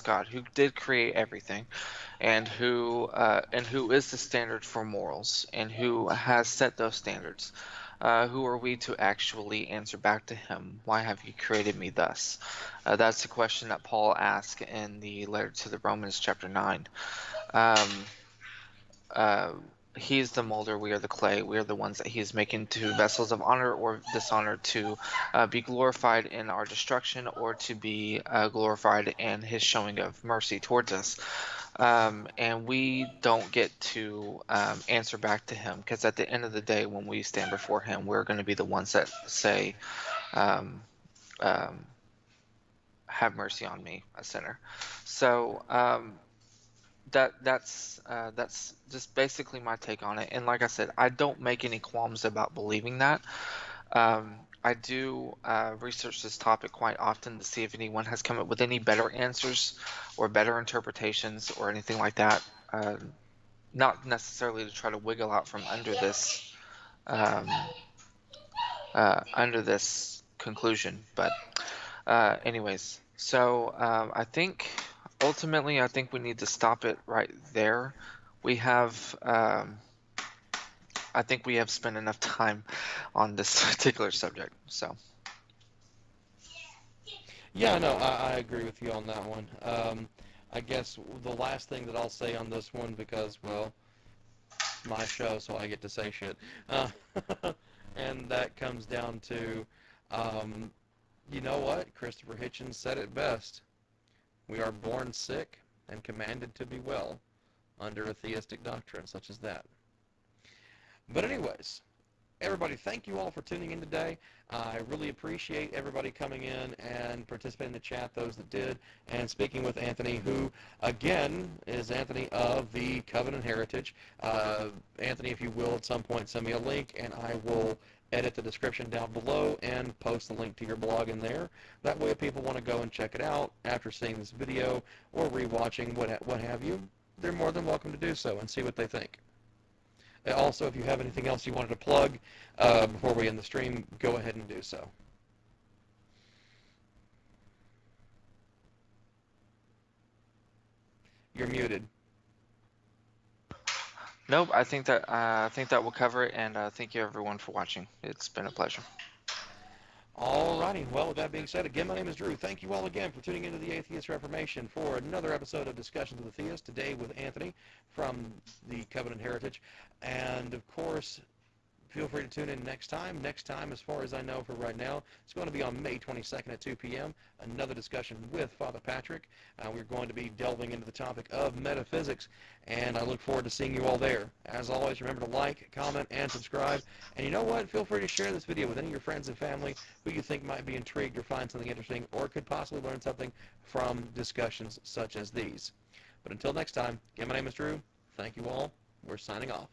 [SPEAKER 2] God who did create everything, and who is the standard for morals, and who has set those standards? Who are we to actually answer back to him? Why have you created me thus? That's the question that Paul asked in the letter to the Romans, chapter 9. Um, uh, he is the molder, we are the clay. We are the ones that he is making to vessels of honor or dishonor, to be glorified in our destruction, or to be glorified in his showing of mercy towards us. And we don't get to answer back to him, because at the end of the day, when we stand before him, we're going to be the ones that say, um, um, have mercy on me, a sinner. So that's just basically my take on it. And like I said, I don't make any qualms about believing that. I do research this topic quite often to see if anyone has come up with any better answers or better interpretations or anything like that. Not necessarily to try to wiggle out from um, under this conclusion, but anyways. So I think ultimately, I think we need to stop it right there. We have I think we have spent enough time on this particular subject. So
[SPEAKER 1] Yeah, no, I agree with you on that one. I guess the last thing that I'll say on this one, because, well, it's my show, so I get to say shit. Uh, and that comes down to, um, you know what? Christopher Hitchens said it best. We are born sick and commanded to be well under a theistic doctrine such as that. But anyways, everybody, thank you all for tuning in today. I really appreciate everybody coming in and participating in the chat, those that did, and speaking with Anthony, who, again, is Anthony of the Covenant Heritage. Anthony, if you will, at some point send me a link, and I will edit the description down below and post the link to your blog in there. That way if people want to go and check it out after seeing this video or rewatching what have you, they're more than welcome to do so and see what they think. Also, if you have anything else you wanted to plug before we end the stream, go ahead and do so. You're muted.
[SPEAKER 2] Nope, I think that will cover it, and thank you everyone for watching. It's been a pleasure.
[SPEAKER 1] Alrighty, well, with that being said, again, my name is Drew. Thank you all again for tuning into the Atheist Reformation for another episode of Discussions with the Theist, today with Anthony from the Covenant Heritage. And, of course, feel free to tune in next time. Next time, as far as I know for right now, it's going to be on May 22nd at 2 p.m., another discussion with Father Patrick. We're going to be delving into the topic of metaphysics, and I look forward to seeing you all there. As always, remember to like, comment, and subscribe. And you know what? Feel free to share this video with any of your friends and family who you think might be intrigued or find something interesting or could possibly learn something from discussions such as these. But until next time, again, my name is Drew. Thank you all. We're signing off.